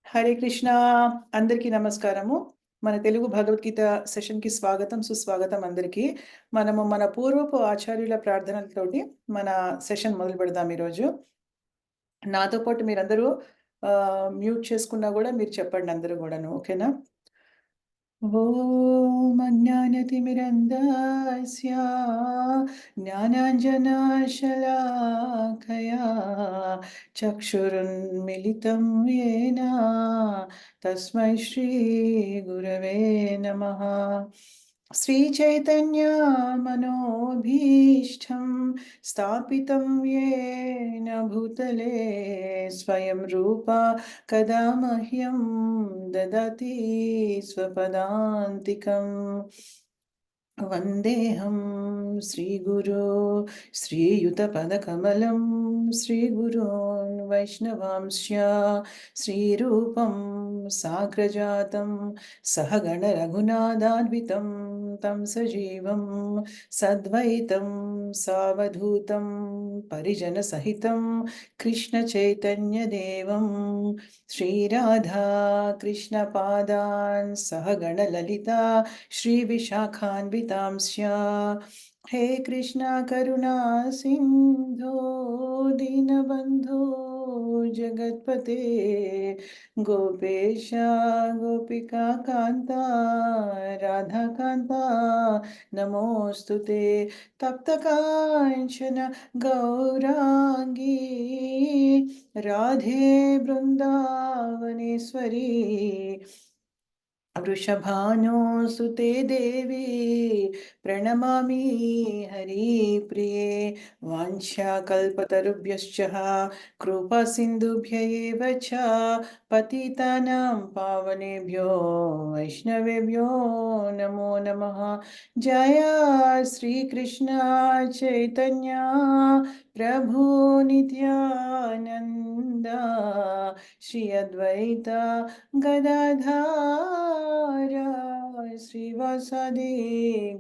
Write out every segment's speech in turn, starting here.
హరే కృష్ణ. అందరికీ నమస్కారము. మన తెలుగు భగవద్గీత సెషన్‌కి స్వాగతం, సుస్వాగతం అందరికీ. మనము మన పూర్వపు ఆచార్యుల ప్రార్థనలతోటి మన సెషన్ మొదలుపెడదాం ఈరోజు. నాతో పాటు మీరందరూ మ్యూట్ చేసుకున్నా గూడా మీరు చెప్పండి అందరూ గూడాను. ఓకేనా? ॐ अज्ञानतिमिरन्धस्य ज्ञानाञ्जनशलाकया चक्षुरुन्मिलितं येन तस्मै श्रीगुरवे नमः। श्रीचैतन्यमनोभीष्टं स्थापितं येन भूतले स्वयं रूपा कदा मह्यं ददति स्वपदान्तिकम्। वन्देऽहं श्रीगुरो श्रीयुतपदकमलं श्रीगुरोन् वैष्णवांश्च श्रीरूपं साग्रजातं सहगणरघुनाथान्वितं तं सजीवं सद्वैतं सावधूतं परिजनसहितं कृष्णचैतन्यदेवं श्रीराधा कृष्णपादान् सहगणललिता श्रीविशाखान्वितांश्च। हे कृष्णा करुणा सिन्धो दीनबन्धो जगत्पते गोपेश गोपिका कान्ता राधाकान्ता नमोऽस्तु ते। तप्तकाञ्चन गौराङ्गी राधे वृन्दावनेश्वरी वृषभानुसुते देवी प्रणमामि हरिप्रिये। वाञ्छाकल्पतरुभ्यश्च कृपासिन्धुभ्य एव च पतितानां पावनेभ्यो वैष्णवेभ्यो नमो नमः। जय श्रीकृष्ण चैतन्य प्रभु नित्यानन्द श्री अद्वैत गदाधर श्रीवासादि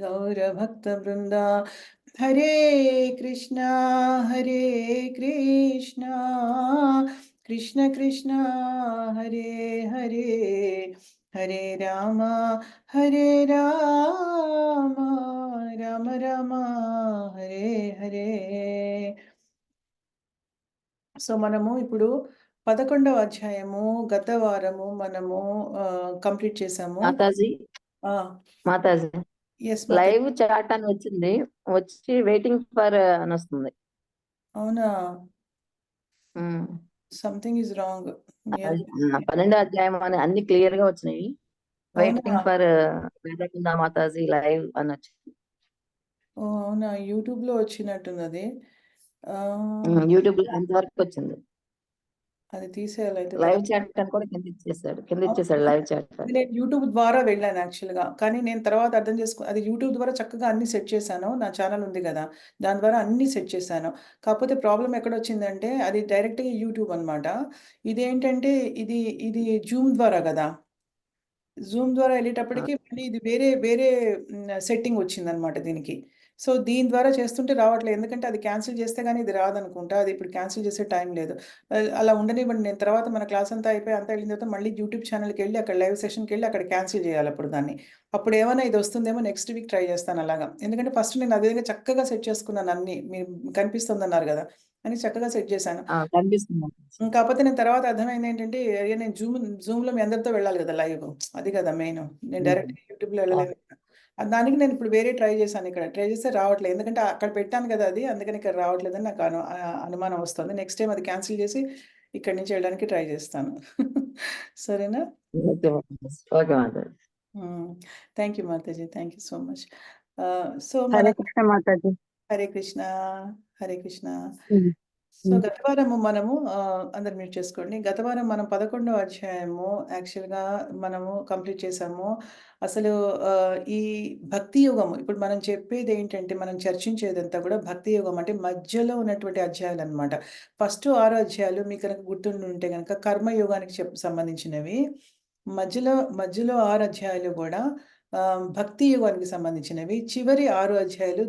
गौरभक्तवृन्दा। हरे कृष्णा कृष्ण कृष्ण हरे हरे हरे राम राम राम हरे हरे। సో మనము ఇప్పుడు 11వ అధ్యాయము గత వారము మనము కంప్లీట్ చేసాము. మాతాజీ ఆ! Mataji yes Mataji. Live chat అని వచ్చింది, వచ్చి వెయిటింగ్ ఫర్ అని వస్తుంది. అవునా? Something is wrong. 12వ అధ్యాయం అని అన్ని క్లియర్ గా వచ్చినాయి. అవునా? వెయిటింగ్ ఫర్ వేదకుందా మాతాజీ లైవ్ అని వచ్చింది. ఓ అవునా? యూట్యూబ్ లో వచ్చినట్టుంది అది. యూట్యూబ్ లో ఎంతవరకు వచ్చింది? అది తీసేయాలైతే. లైవ్ చాట్ అని కూడా కింద ఇచ్చేసాడు లైవ్ చాట్. నేను యూట్యూబ్ ద్వారా వెళ్ళాను యాక్చువల్‌గా. కానీ నేను తర్వాత అర్థం అది యూట్యూబ్ ద్వారా చక్కగా అన్నీ సెట్ చేశాను. నా ఛానెల్ ఉంది గదా! దాని ద్వారా అన్నీ సెట్ చేశాను. కాకపోతే ప్రాబ్లమ్ ఎక్కడొచ్చిందంటే అది డైరెక్ట్‌గా యూట్యూబ్ అన్నమాట. ఇదేంటంటే ఇది ఇది జూమ్ ద్వారా గదా! జూమ్ ద్వారా ఎళ్ళేటప్పటికి మళ్ళీ ఇది వేరే సెట్టింగ్ వచ్చిందనమాట దీనికి. సో, దీని ద్వారా చేస్తుంటే రావట్లేదు. ఎందుకంటే అది క్యాన్సిల్ చేస్తే గాని ఇది రాదనుకుంటా. అది ఇప్పుడు క్యాన్సిల్ చేసే టైం లేదు. అలా ఉండనివ్వండి. నేను తర్వాత మన క్లాస్ అంతా అయిపోయి అంతా వెళ్ళిన తర్వాత మళ్ళీ యూట్యూబ్ ఛానెల్‌కెళ్ళి అక్కడ లైవ్ సెషన్‌కెళ్ళి అక్కడ క్యాన్సిల్ చేయాలప్పుడు దాన్ని. అప్పుడు ఏమన్నా ఇది వస్తుందేమో నెక్స్ట్ వీక్ ట్రై చేస్తాను అలాగా. ఎందుకంటే ఫస్ట్ నేను అదే విధంగా చక్కగా సెట్ చేసుకున్నాను అన్నీ. మీరు కనిపిస్తుందన్నారు గదా! అని చక్కగా సెట్ చేశాను. కనిపిస్తుంది. కాపోతే నేను తర్వాత అర్థమైందేంటంటే, అయ్యో! నేను జూమ్‌లో మీ అందరితో వెళ్ళాలి గదా! లైవ్. అది కదా మెయిను. నేను డైరెక్ట్‌గా యూట్యూబ్‌లో వెళ్ళలేను. దానికి నేను ఇప్పుడు వేరే ట్రై చేశాను ఇక్కడ. ట్రై చేస్తే రావట్లేదు. ఎందుకంటే అక్కడ పెట్టాను కదా అది. అందుకని ఇక్కడ రావట్లేదని నాకు అనుమానం వస్తుంది. నెక్స్ట్ టైమ్ అది క్యాన్సిల్ చేసి ఇక్కడి నుంచి వెళ్ళడానికి ట్రై చేస్తాను. సరేనా? ఓకే మాతాజీ. హ్మ్. Thank you Mataji. Thank you so much. So Hare Krishna Mataji. Hare Krishna. Hare Krishna. So, హ్మ్. గత వారము మనము అందరూ మ్యూట్ చేసుకోండి. గత వారం మనం 11వ అధ్యాయము యాక్చువల్‌గా మనము కంప్లీట్ చేసాము. అసలు ఈ భక్తి యుగము ఇప్పుడు మనం చెప్పేదేంటంటే, మనం చర్చించేదంతా కూడా భక్తి యుగం అంటే మధ్యలో ఉన్నటువంటి అధ్యాయాలనమాట. ఫస్ట్ 6 అధ్యాయాలు మీకు గనక గుర్తుండుంటే గనక కర్మయోగానికి సంబంధించినవి. మధ్యలో 6 అధ్యాయాలు గూడా భక్తి యుగానికి సంబంధించినవి. చివరి 6 అధ్యాయాలు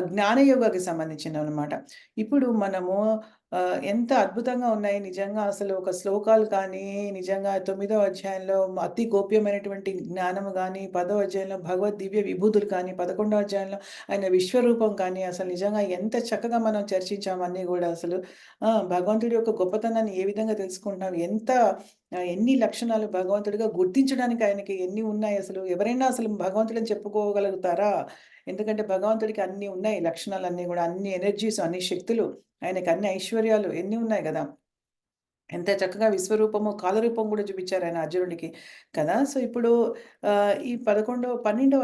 జ్ఞానయోగాకి సంబంధించినవనమాట. ఇప్పుడు మనము ఎంత అద్భుతంగా ఉన్నాయి నిజంగా అసలు ఒక శ్లోకాలు కానీ, నిజంగా 9వ అధ్యాయంలో అతి గోప్యమైనటువంటి జ్ఞానము గాని, 10వ అధ్యాయంలో భగవద్ దివ్య విభూతులు కానీ, 11వ అధ్యాయంలో ఆయన విశ్వరూపం కానీ, అసలు నిజంగా ఎంత చక్కగా మనం చర్చించాం అన్నీ గూడా అసలు. భగవంతుడి యొక్క గొప్పతనాన్ని ఏ విధంగా తెలుసుకుంటున్నాం, ఎన్ని లక్షణాలు భగవంతుడిగా గుర్తించడానికి ఆయనకి ఎన్ని ఉన్నాయి అసలు. ఎవరైనా అసలు భగవంతుడని చెప్పుకోగలుగుతారా? ఎందుకంటే భగవంతుడికి అన్నీ ఉన్నాయి లక్షణాలన్నీ గూడా. అన్ని ఎనర్జీస్, అన్ని శక్తులు. ఆయనకి అన్ని ఐశ్వర్యాలు ఎన్ని ఉన్నాయి గదా! ఎంత చక్కగా విశ్వరూపము, కాలరూపం గూడా చూపిచ్చారాయన అర్జునుడికి కదా! సో, ఇప్పుడు ఈ 12వ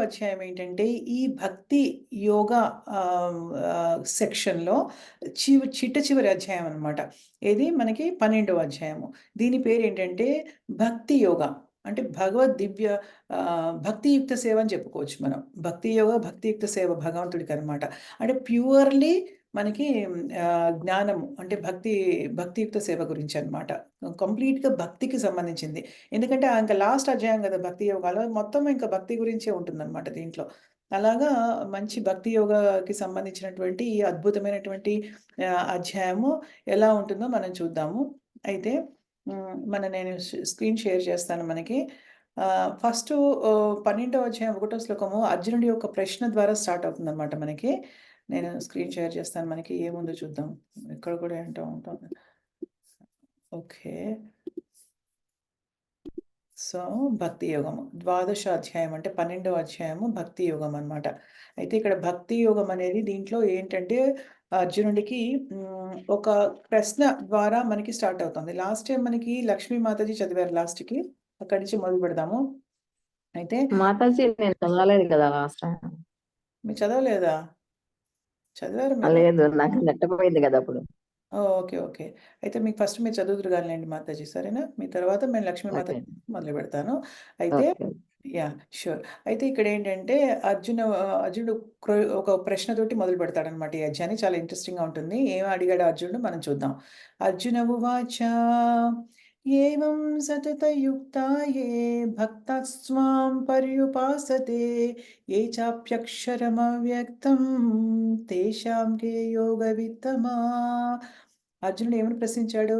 అధ్యాయం ఏంటంటే, ఈ భక్తి యోగా ఆహ్, ఆహ్, సెక్షన్‌లో చిట్ట చివరి అధ్యాయం అన్నమాట. ఇది మనకి 12వ అధ్యాయము. దీని పేరేంటంటే, భక్తి యోగా. అంటే భగవద్ దివ్య భక్తియుక్త సేవ అని చెప్పుకోవచ్చు మనం. భక్తి యోగా, భక్తియుక్త సేవ భగవంతుడికనమాట. అంటే ప్యూర్‌లీ మనకి జ్ఞానము అంటే భక్తియుక్త సేవ గురించనమాట. కంప్లీట్‌గా భక్తికి సంబంధించింది. ఎందుకంటే ఇంక లాస్ట్ అధ్యాయం గదా! భక్తి యోగాలో మొత్తం ఇంక భక్తి గురించే ఉంటుందనమాట దీంట్లో. అలాగా మంచి భక్తి యోగాకి సంబంధించినటువంటి ఈ అద్భుతమైనటువంటి అధ్యాయము ఎలా ఉంటుందో మనం చూద్దాము. అయితే నేను స్క్రీన్ షేర్ చేస్తాను మనకి. ఫస్టు 12వ అధ్యాయం 1 శ్లోకము అర్జునుడి యొక్క ప్రశ్న ద్వారా స్టార్ట్ అవుతుందనమాట మనకి. నేను స్క్రీన్ షేర్ చేస్తాను. మనకి ఏముందో చూద్దాం. ఇక్కడ కూడా ఏంటో ఉంటుంది. ఓకే. సో, భక్తి యోగము. ద్వాదశ అధ్యాయం అంటే 12వ అధ్యాయము భక్తి యోగం అన్నమాట. అయితే ఇక్కడ భక్తి యోగం అనేది దీంట్లో ఏంటంటే అర్జునుడికి ఒక ప్రశ్న ద్వారా మనకి స్టార్ట్ అవుతుంది. లాస్ట్ టైమ్ మనకి లక్ష్మీ మాతాజీ చదివారు లాస్ట్‌కి. అక్కడి నుంచి మొదలుపెడదాము. అయితే మాతాజీ నేను చదవలేదు కదా లాస్ట్ టైం. మీరు చదవలేదా? చదివారు మీరు. లేదు. నాకు నెట్ పోయింది కదా అప్పుడు. ఓహ్! ఓకే. ఓకే. అయితే మీకు ఫస్ట్ మీరు చదువుదురు గానిలెండి మాతాజీ సరేనా? మీ తర్వాత నేను లక్ష్మీ ఓకే. మాతాజీ మొదలుపెడతాను. అయితే ఓకే. యాహ్! షూర్. అయితే ఇక్కడేంటంటే అర్జునుడు ఒక ప్రశ్నతోటి మొదలుపెడతాడనమాట ఈ అధ్యాయాన్ని. చాలా ఇంట్రెస్టింగ్‌గా ఉంటుంది. ఏం అడిగాడో అర్జునుడు మనం చూద్దాం. అర్జున ఉవాచ ఏవం సతతయుక్తా యే భక్తాస్త్వాం పర్యుపాసతే ఏ చాప్యక్షరమవ్యక్తం తేషాం కే యోగవిత్తమా. అర్జునుడు ఏమని ప్రశ్నించాడు?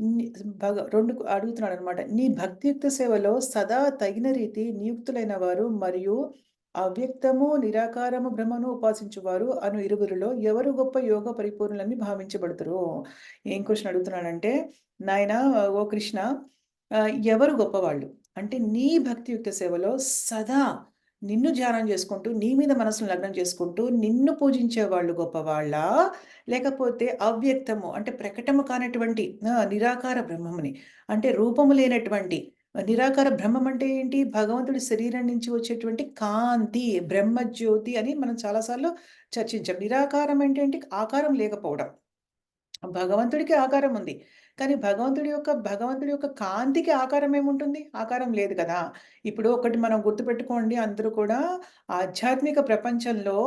ని భగ 2 అడుగుతున్నాడనమాట. నీ భక్తియుక్త సేవలో సదా తగిన రీతి నియుక్తులైన వారు మరియు అవ్యక్తము, నిరాకారము బ్రహ్మను ఉపాసించువారు అను ఇరువురిలో ఎవరు గొప్ప యోగ పరిపూర్ణులని భావించబడుదురు? ఏం క్వెషన్ అడుగుతున్నాడంటే, నాయనా ఓ కృష్ణ ఎవరు గొప్పవాళ్ళు? అంటే నీ భక్తియుక్త సేవలో సదా నిన్ను ధ్యానం చేసుకుంటూ, నీ మీద మనసును లగ్నం చేసుకుంటూ, నిన్ను పూజించేవాళ్ళు గొప్పవాళ్ళా? లేకపోతే అవ్యక్తము అంటే ప్రకటము కానటువంటి నిరాకార బ్రహ్మముని అంటే రూపము లేనటువంటి నిరాకార బ్రహ్మం అంటే ఏంటి? భగవంతుడి శరీరం నుంచి వచ్చేటువంటి కాంతి, బ్రహ్మజ్యోతి అని మనం చాలా సార్లు చర్చించాం. నిరాకారం అంటే ఏంటి? ఆకారం లేకపోవడం. భగవంతుడికి ఆకారం ఉంది. కానీ భగవంతుడి యొక్క కాంతికి ఆకారం ఏముంటుంది? ఆకారం లేదు కదా! ఇప్పుడు ఒకటి మనం గుర్తుపెట్టుకోండి అందరూ కూడా ఆధ్యాత్మిక ప్రపంచంలో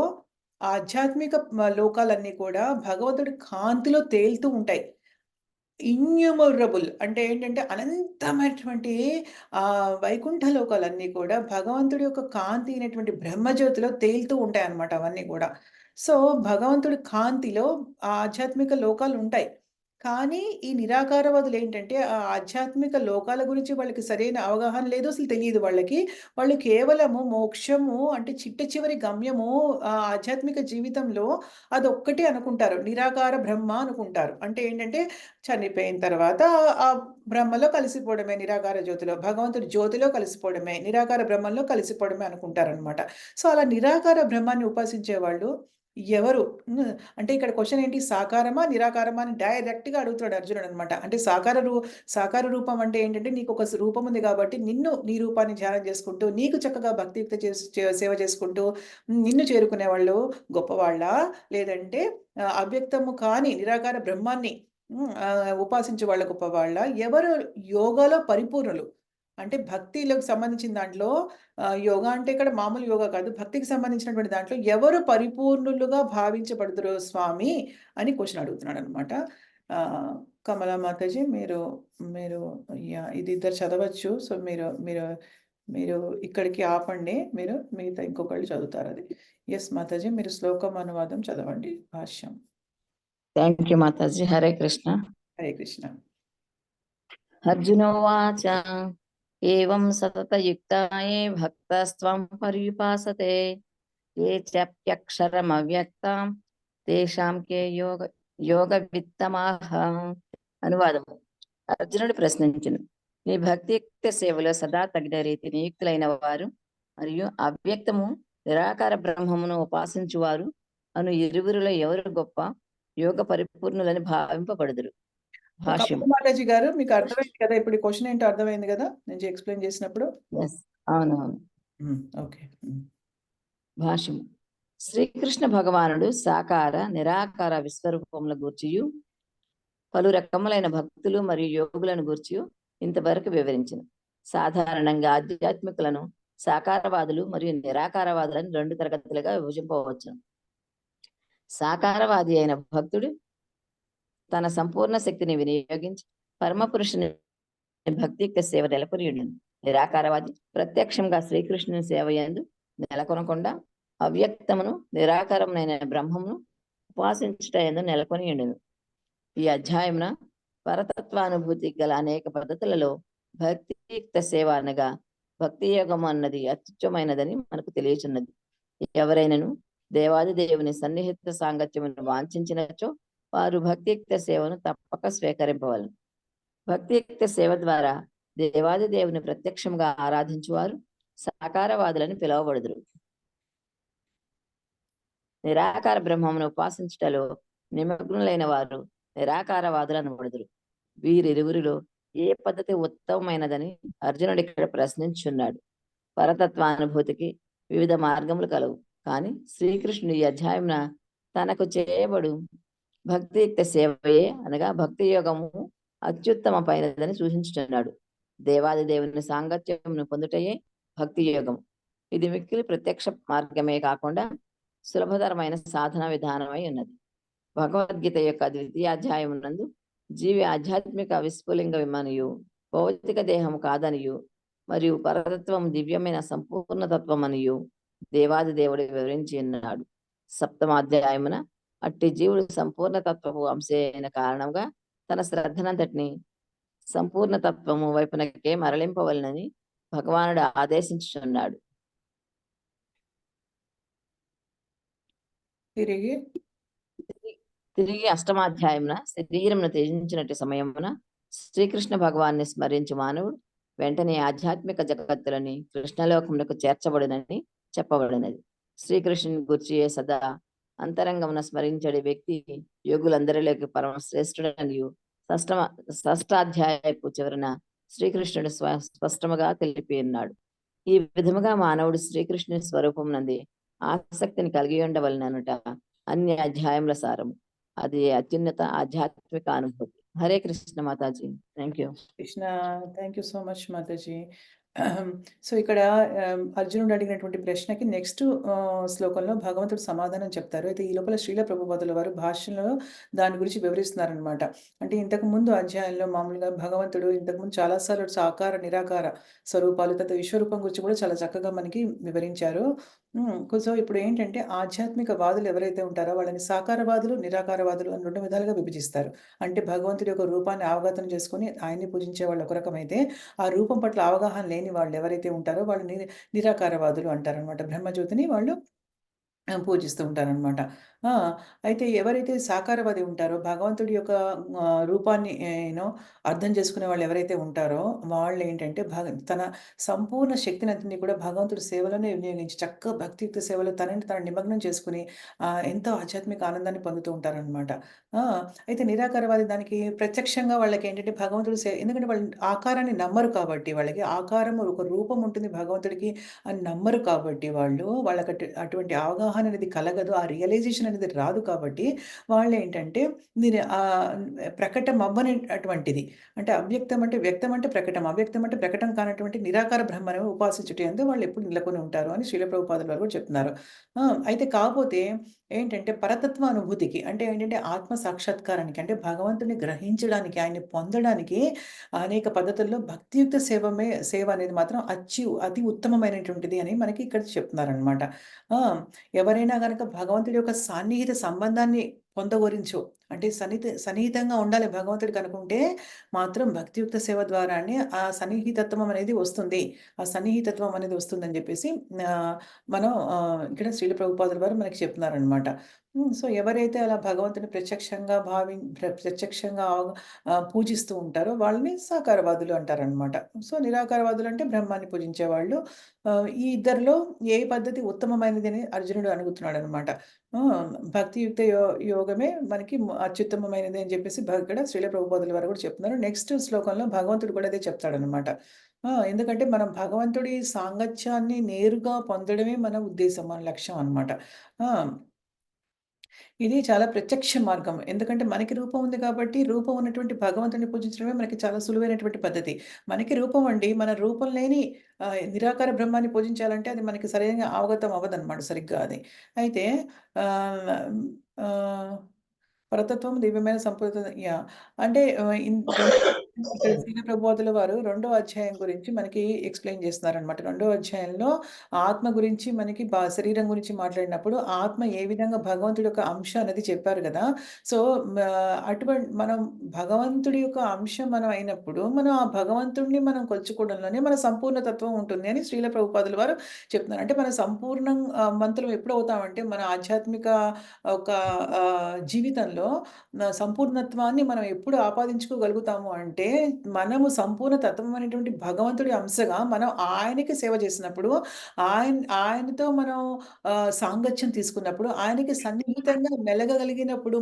ఆధ్యాత్మిక లోకాలన్నీ కూడా భగవంతుడి కాంతిలో తేలుతూ ఉంటాయి. ఇన్యూమరబుల్ అంటే ఏంటంటే అనంతమైనటువంటి వైకుంఠ లోకాలన్నీ కూడా భగవంతుడి యొక్క కాంతి అయినటువంటి బ్రహ్మజ్యోతిలో తేలుతూ ఉంటాయన్నమాట అవన్నీ కూడా. సో, భగవంతుడి కాంతిలో ఆధ్యాత్మిక లోకాలుంటాయి. కానీ ఈ నిరాకారవాదులేంటంటే ఆ ఆధ్యాత్మిక లోకాల గురించి వాళ్ళకి సరైన అవగాహన లేదు. అసలు తెలీదు వాళ్ళకి. వాళ్ళు కేవలము మోక్షము అంటే చిట్ట చివరి గమ్యము ఆధ్యాత్మిక జీవితంలో అదొక్కటే అనుకుంటారు. నిరాకార బ్రహ్మ అనుకుంటారు. అంటే ఏంటంటే చనిపోయిన తర్వాత ఆ బ్రహ్మలో కలిసిపోవడమే నిరాకార జ్యోతిలో. భగవంతుడి జ్యోతిలో కలిసిపోవడమే. నిరాకార బ్రహ్మంలో కలిసిపోవడమే అనుకుంటారనమాట. సో, అలా నిరాకార బ్రహ్మాన్ని ఉపాసించేవాళ్ళు ఎవరు? అంటే ఇక్కడ క్వెషన్ ఏంటి? సాకారమా? నిరాకారమా? అని డైరెక్ట్‌గా అడుగుతాడు అర్జునుడనమాట. అంటే సాకార రూపం అంటే ఏంటంటే నీకొక రూపం ఉంది కాబట్టి నిన్ను నీ రూపాన్ని ధ్యానం చేసుకుంటూ, నీకు చక్కగా భక్తియుక్త సేవ చేసుకుంటూ నిన్ను చేరుకునేవాళ్ళు గొప్పవాళ్ళా? లేదంటే అవ్యక్తము కాని నిరాకార బ్రహ్మాన్ని ఉపాసించే వాళ్ళు గొప్పవాళ్ళా? ఎవరు యోగాలో పరిపూర్ణులు? అంటే భక్తిలోకి సంబంధించిన దాంట్లో యోగా అంటే ఇక్కడ మామూలు యోగా కాదు. భక్తికి సంబంధించినటువంటి దాంట్లో ఎవరు పరిపూర్ణులుగా భావించబడుదురో స్వామి అని క్వెషన్ అడుగుతున్నాడనమాట. ఆహ్, కమలా మాతాజీ మీరు మీరు యాహ్! ఇది ఇద్దరు చదవచ్చు. సో, మీరు మీరు మీరు ఇక్కడికి ఆపండి. మిగతా ఇంకొకళ్ళు చదువుతారది. యెస్ మాతాజీ మీరు శ్లోకం అనువాదం చదవండి భాష్యం. Thank you Mataji. హరే కృష్ణ. హరే కృష్ణ. అర్జునోవాచ ఏవం సతతయుక్తాయే భక్తస్త్వం పర్యుపాసతే ఏ చాప్యక్షరమవ్యక్తాం తేషాం కే యోగ విత్తమాహ. అనువాదము. అర్జునుడు ప్రశ్నించును, నీ భక్తియుక్త సేవలో సదా తగిన రీతి నియుక్తులైన వారు మరియు అవ్యక్తము నిరాకార బ్రహ్మమును ఉపాసించువారు అను ఇరువురిలో ఎవరు గొప్ప యోగ పరిపూర్ణులని భావింపబడుదురు. భాష్యం. కాకపోతే మాతాజీ గారు మీకు అర్థమైంది కదా, ఇప్పుడు ఈ క్వశ్చన్ ఏంటో అర్థమైంది కదా నేను ఎక్స్ప్లెయిన్ చేసినప్పుడు? ఎస్, అవునవును. ఓకే. భాష్యం. శ్రీకృష్ణ భగవానుడు సాకార నిరాకార విశ్వరూపముల గూర్చియు పలు రకములైన భక్తులు మరియు యోగులను గూర్చియు ఇంతవరకు వివరించిన. సాధారణంగా ఆధ్యాత్మికులను సాకారవాదులు మరియు నిరాకారవాదులను 2 తరగతులుగా విభజింపవచ్చును. సాకారవాది అయిన భక్తుడు తన సంపూర్ణ శక్తిని వినియోగించి పరమపురుషుని భక్తియుక్త సేవ నెలకొనియుండును. నిరాకారవాది ప్రత్యక్షంగా శ్రీకృష్ణుని సేవ యందు నెలకొనకుండా అవ్యక్తమును నిరాకారమునైన బ్రహ్మమును ఉపాసించుట యందు నెలకొనియుండును. ఈ అధ్యాయమున పరతత్వానుభూతి గల అనేక పద్ధతులలో భక్తియుక్త సేవ అనగా భక్తి యోగం అన్నది అత్యుచ్చమైనదని మనకు తెలియచున్నది. ఎవరైనను దేవాది దేవుని సన్నిహిత సాంగత్యమును వాంఛించినచో వారు భక్తియుక్త సేవను తప్పక స్వీకరింపవలను. భక్తియుక్త సేవ ద్వారా దేవాది దేవుని ప్రత్యక్షంగా ఆరాధించువారు సాకారవాదులని పిలువబడుదురు. నిరాకార బ్రహ్మమును ఉపాసించుటలో నిమగ్నులైన వారు నిరాకారవాదులు అనబడుదురు. వీరిరువురిలో ఏ పద్ధతి ఉత్తమమైనదని అర్జునుడు ఇక్కడ ప్రశ్నించున్నాడు. పరతత్వానుభూతికి వివిధ మార్గములు కలవు, కానీ శ్రీకృష్ణుడు ఈ అధ్యాయమున తనకు చేయబడు భక్తియుక్త సేవయే అనగా భక్తి యోగము అత్యుత్తమమైనదని సూచించుతున్నాడు. దేవాది దేవుని సాంగత్యమును పొందుటయే భక్తి యోగము. ఇది మిక్కిలి ప్రత్యక్ష మార్గమే కాకుండా సులభతరమైన సాధన విధానమై ఉన్నది. భగవద్గీత యొక్క ద్వితీయాధ్యాయం నందు జీవి ఆధ్యాత్మిక విస్ఫులింగమనియు భౌతిక దేహము కాదనియు మరియు పరతత్వం దివ్యమైన సంపూర్ణ తత్వం అనియు దేవాది దేవుడు వివరించి ఉన్నాడు. సప్తమాధ్యాయమున అట్టి జీవుడు సంపూర్ణ తత్వము అంశే అయిన కారణంగా తన శ్రద్ధనంతటిని సంపూర్ణ తత్వము వైపునకే మరలింపవలనని భగవానుడు ఆదేశించుచున్నాడు. తిరిగి అష్టమాధ్యాయమున శరీరమును త్యజించినట్టు సమయమున శ్రీకృష్ణ భగవాన్ని స్మరించు మానవుడు వెంటనే ఆధ్యాత్మిక జగత్తులని కృష్ణలోకములకు చేర్చబడినని చెప్పబడినది. శ్రీకృష్ణుని గూర్చి సదా అంతరంగమున స్మరించడి వ్యక్తి యోగులందరిలోకి పరమ శ్రేష్ఠుడనియు షష్టాధ్యాయపు చివరన శ్రీకృష్ణుడు స్పష్టముగా తెలిపి ఉన్నాడు. ఈ విధముగా మానవుడు శ్రీకృష్ణుని స్వరూపం నంది ఆసక్తిని కలిగి ఉండవలననుట అన్ని అధ్యాయముల సారము. అది అత్యున్నత ఆధ్యాత్మిక అనుభూతి. Hare Krishna Mataji. Thank you. Krishna, thank you so much Mataji. So ఇక్కడ అర్జునుడు అడిగినటువంటి ప్రశ్నకి నెక్స్ట్ శ్లోకంలో భగవంతుడు సమాధానం చెప్తారు. అయితే ఈ లోపల శ్రీల ప్రభుపాదుల వారు భాష్యంలో దాని గురించి వివరిస్తున్నారనమాట. అంటే ఇంతకు ముందు అధ్యాయంలో మామూలుగా భగవంతుడు ఇంతకుముందు చాలాసార్లు సాకార నిరాకార స్వరూపాలు తర్వాత విశ్వరూపం గురించి కూడా చాలా చక్కగా మనకి వివరించారు. సో ఇప్పుడు ఏంటంటే ఆధ్యాత్మిక వాదులు ఎవరైతే ఉంటారో వాళ్ళని సాకారవాదులు నిరాకారవాదులు అని 2 విధాలుగా విభజిస్తారు. అంటే భగవంతుడి యొక్క రూపాన్ని అవగతం చేసుకొని ఆయన్ని పూజించే వాళ్ళు ఒక రకమైతే, ఆ రూపం పట్ల అవగాహన లేని వాళ్ళు ఎవరైతే ఉంటారో వాళ్ళు నిరాకారవాదులు అంటారనమాట. బ్రహ్మజ్యోతిని వాళ్ళు పూజిస్తూ ఉంటారనమాట. ఆ! అయితే ఎవరైతే సాకారవాది ఉంటారో భగవంతుడి యొక్క రూపాన్ని అర్థం చేసుకునే వాళ్ళు ఎవరైతే ఉంటారో వాళ్ళేంటంటే తన సంపూర్ణ శక్తినంతటిని కూడా భగవంతుడి సేవలోనే వినియోగించి చక్కగా భక్తియుక్త సేవలో తనని తాను నిమగ్నం చేసుకొని ఎంతో ఆధ్యాత్మిక ఆనందాన్ని పొందుతూ ఉంటారనమాట. ఆ! అయితే నిరాకారవాది దానికి ప్రత్యక్షంగా వాళ్ళకేంటంటే భగవంతుడు ఎందుకంటే వాళ్ళు ఆకారాన్ని నమ్మరు కాబట్టి, వాళ్ళకి ఆకారం ఒక రూపం ఉంటుంది భగవంతుడికి అని నమ్మరు కాబట్టి వాళ్ళకి అటువంటి అవగాహన అనేది కలగదు. ఆ రియలైజేషన్ అనేది రాదు కాబట్టి వాళ్ళేంటంటే దీని ప్రకటం అవ్వనటువంటిది. అంటే అవ్యక్తం అంటే వ్యక్తం అంటే ప్రకటం, అవ్యక్తం అంటే ప్రకటం కానటువంటి నిరాకార బ్రహ్మను ఉపాసించుట యందు వాళ్ళు ఎప్పుడు నిలకొని ఉంటారు అని శ్రీల ప్రభుపాదుల వారు కూడా చెప్తున్నారు. అయితే కాకపోతే ఏంటంటే పరతత్వ అనుభూతికి అంటే ఏంటంటే ఆత్మ సాక్షాత్కారానికి అంటే భగవంతుని గ్రహించడానికి, ఆయన్ని పొందడానికి అనేక పద్ధతుల్లో భక్తియుక్త సేవ అనేది మాత్రం అతి ఉత్తమమైనటువంటిది అని మనకి ఇక్కడ చెప్తున్నారనమాట. ఎవరైనా గనక భగవంతుడి యొక్క సాన్నిహిత సంబంధాన్ని పొందగోరించో అంటే సన్నిహితంగా ఉండాలి భగవంతుడికి అనుకుంటే మాత్రం భక్తియుక్త సేవ ద్వారానే ఆ సన్నిహితత్వం అనేది వస్తుంది. ఆ సన్నిహితత్వం అనేది వస్తుందని జెప్పేసి మనం ఇక్కడ శ్రీల ప్రభుపాదుల వారు మనకి చెప్తున్నారనమాట. సో, ఎవరైతే అలా భగవంతుని ప్రత్యక్షంగా ప్రత్యక్షంగా పూజిస్తూ ఉంటారో వాళ్ళని సాకారవాదులు అంటారనమాట. సో, నిరాకారవాదులు అంటే బ్రహ్మాన్ని పూజించేవాళ్ళు. ఈ ఇద్దరిలో ఏ పద్ధతి ఉత్తమమైనదని అర్జునుడు అడుగుతున్నాడనమాట. ఆ! భక్తియుక్త యోగమే మనకి అత్యుత్తమమైనది అని చెప్పేసి ఇక్కడ శ్రీల ప్రభుపాదుల వారు కూడా చెప్తున్నారు. నెక్స్ట్ శ్లోకంలో భగవంతుడు కూడా అదే చెప్తాడనమాట. ఎందుకంటే మనం భగవంతుడి సాంగత్యాన్ని నేరుగా పొందడమే మన ఉద్దేశం, మన లక్ష్యం అనమాట. ఆ! ఇది చాలా ప్రత్యక్ష మార్గం. ఎందుకంటే మనకి రూపం ఉంది కాబట్టి, రూపం ఉన్నటువంటి భగవంతుడిని పూజించడమే మనకి చాలా సులువైనటువంటి పద్ధతి. మనకి రూపం అండి. మన రూపం లేని నిరాకార బ్రహ్మాన్ని పూజించాలంటే అది మనకి సరైన అవగతం అవ్వదనమాట సరిగ్గా అది. అయితే ఆహ్, ఆహ్, పరతత్వం దివ్యమైన సంపూర్ణత యాహ్! అంటే ఇక్కడ శ్రీల ప్రభుపాదుల వారు రెండో అధ్యాయం గురించి మనకి ఎక్స్‌ప్లెయిన్ చేస్తున్నారనమాట. రెండో అధ్యాయంలో ఆత్మ గురించి మనకి శరీరం గురించి మాట్లాడినప్పుడు ఆత్మ ఏ విధంగా భగవంతుడి యొక్క అంశ అనేది చెప్పారు గదా! సో, మ మనం భగవంతుడి యొక్క అంశం మనం అయినప్పుడు, మనం ఆ భగవంతుడిని మనం కొలుచుకోవడంలోనే మన సంపూర్ణ తత్వం ఉంటుంది అని శ్రీల ప్రభుపాదుల వారు చెప్తున్నారు. అంటే మన మంతులం ఎప్పుడవుతామంటే మన ఆధ్యాత్మిక ఒక జీవితంలో సంపూర్ణత్వాన్ని మనం ఎప్పుడు ఆపాదించుకోగలుగుతాము అంటే, మనము సంపూర్ణ తత్వమైనటువంటి భగవంతుడి అంశగా మనం ఆయనకి సేవ చేసినప్పుడు, ఆయనతో మనం సాంగత్యం తీసుకున్నప్పుడు, ఆయనకి సన్నిహితంగా మెలగగలిగినప్పుడు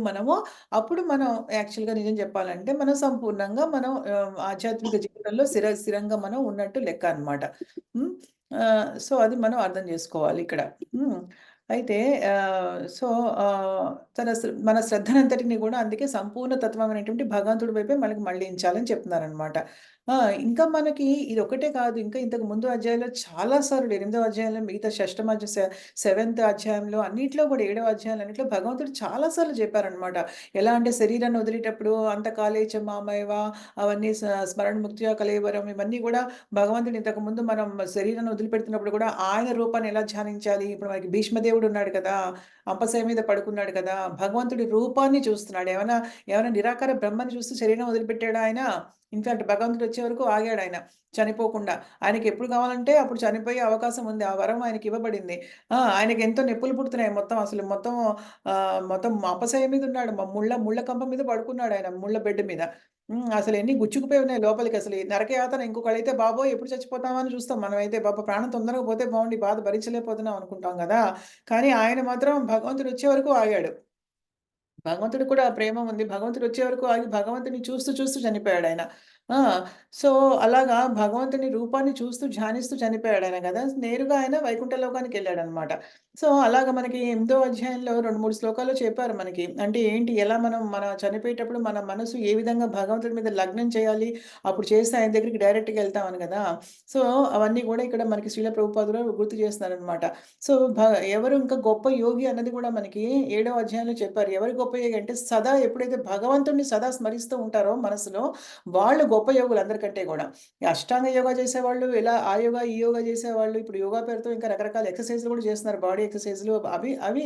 అప్పుడు మనం యాక్చువల్‌గా నిజం చెప్పాలంటే, మనం సంపూర్ణంగా ఆధ్యాత్మిక జీవితంలో స్థిరంగా మనం ఉన్నట్టు లెక్క అన్నమాట. హ్మ్. సో, అది మనం అర్థం చేసుకోవాలి ఇక్కడ. హ్మ్. అయితే సో, ఆహ్, మన శ్రద్ధనంతటిని గూడా అందుకే సంపూర్ణ తత్వమైనటువంటి భగవంతుడి వైపే మనకి మళ్ళించాలని చెప్తున్నారనమాట. ఇంకా మనకి ఇదొక్కటే కాదు. ఇంకా ఇంతకు ముందు అధ్యాయంలో చాలా సార్లు 8వ అధ్యాయంలో మిగతా సెవెంత్ అధ్యాయంలో అన్నిట్లో కూడా 7వ అధ్యాయంలో అన్నిట్లో భగవంతుడు చాలా సార్లు చెప్పారనమాట. ఎలా అంటే శరీరాన్ని వదిలేటప్పుడు అంత కాలేచ మామయవ అవన్నీ స్మరణ ముక్త్యా కళేవరం ఇవన్నీ గూడా భగవంతుడు ఇంతకుముందు మనం శరీరాన్ని వదిలిపెడుతున్నప్పుడు కూడా ఆయన రూపాన్ని ఎలా ధ్యానించాలి? ఇప్పుడు మనకి భీష్మదేవుడు ఉన్నాడు కదా! అంపశయ్య మీద పడుకున్నాడు కదా! భగవంతుడి రూపాన్ని చూస్తున్నాడు. ఏమైనా నిరాకార బ్రహ్మని చూస్తూ శరీరం వదిలిపెట్టాడా ఆయన? ఇన్‌ఫాక్ట్ భగవంతుడొచ్చే వరకు ఆగాడాయన చనిపోకుండా. ఆయనకెప్పుడు కావాలంటే అప్పుడు చనిపోయే అవకాశం ఉంది. ఆ వరం ఆయనకివ్వబడింది. ఆయనకెంతో నొప్పులు పుడుతున్నాయి. మొత్తం అపసయ్య మీద ఉన్నాడు. ముళ్ళ కంప మీద పడుకున్నాడాయన. ముళ్ళ బెడ్ మీద. అసలెన్ని గుచ్చుకుపోయి ఉన్నాయి లోపలికసలు. ఈ నరకయాతన ఇంకొకళ్ళైతే బాబోయ్! ఎప్పుడు చచ్చిపోతామా అని చూస్తాం మనమైతే. బాబా ప్రాణం తొందరగా పోతే బావుండు. ఈ బాధ భరించలేకపోతున్నాం అనుకుంటాం గదా! కానీ ఆయన మాత్రం భగవంతుడొచ్చే వరకు ఆగాడు. భగవంతుడికి కూడా ప్రేమ ఉంది. భగవంతుడొచ్చే వరకు ఆగి భగవంతుడిని చూస్తూ, చూస్తూ చనిపోయాడాయన. ఆ! సో, అలాగా భగవంతుని రూపాన్ని చూస్తూ, ధ్యానిస్తూ చనిపోయాడాయన గదా! నేరుగా ఆయన వైకుంఠ లోకానికెళ్ళాడనమాట. సో, అలాగా మనకి 8దో అధ్యాయంలో 2, 3 శ్లోకాల్లో చెప్పారు మనకి. అంటే ఏంటి, ఎలా మన చనిపోయేటప్పుడు మన మనసు ఏ విధంగా భగవంతుడి మీద లగ్నం చేయాలి, అప్పుడు చేస్తే ఆయన దగ్గరికి డైరెక్ట్‌గా ఎళ్తామని గదా! సో, అవన్నీ గూడా ఇక్కడ మనకి శ్రీల ప్రభుపాదులు గుర్తు చేస్తున్నారనమాట. సో, ఎవరు ఇంకా గొప్ప యోగి అన్నది గూడా మనకి 7వ అధ్యాయంలో చెప్పారు. ఎవరు గొప్ప యోగి అంటే సదా ఎప్పుడైతే భగవంతుడిని సదా స్మరిస్తూ ఉంటారో మనసులో, వాళ్ళు గొప్ప యోగులు అందరికంటే గూడా. ఈ అష్టాంగ యోగా చేసేవాళ్ళు, ఇలా ఆ యోగా, ఈ యోగా చేసేవాళ్ళు, ఇప్పుడు యోగా పేరుతో ఇంకా రకరకాల ఎక్సర్‌సైజ్‌లు గూడా చేస్తున్నారు. బాడీ ఎక్సర్‌సైజ్‌లు అవి అవి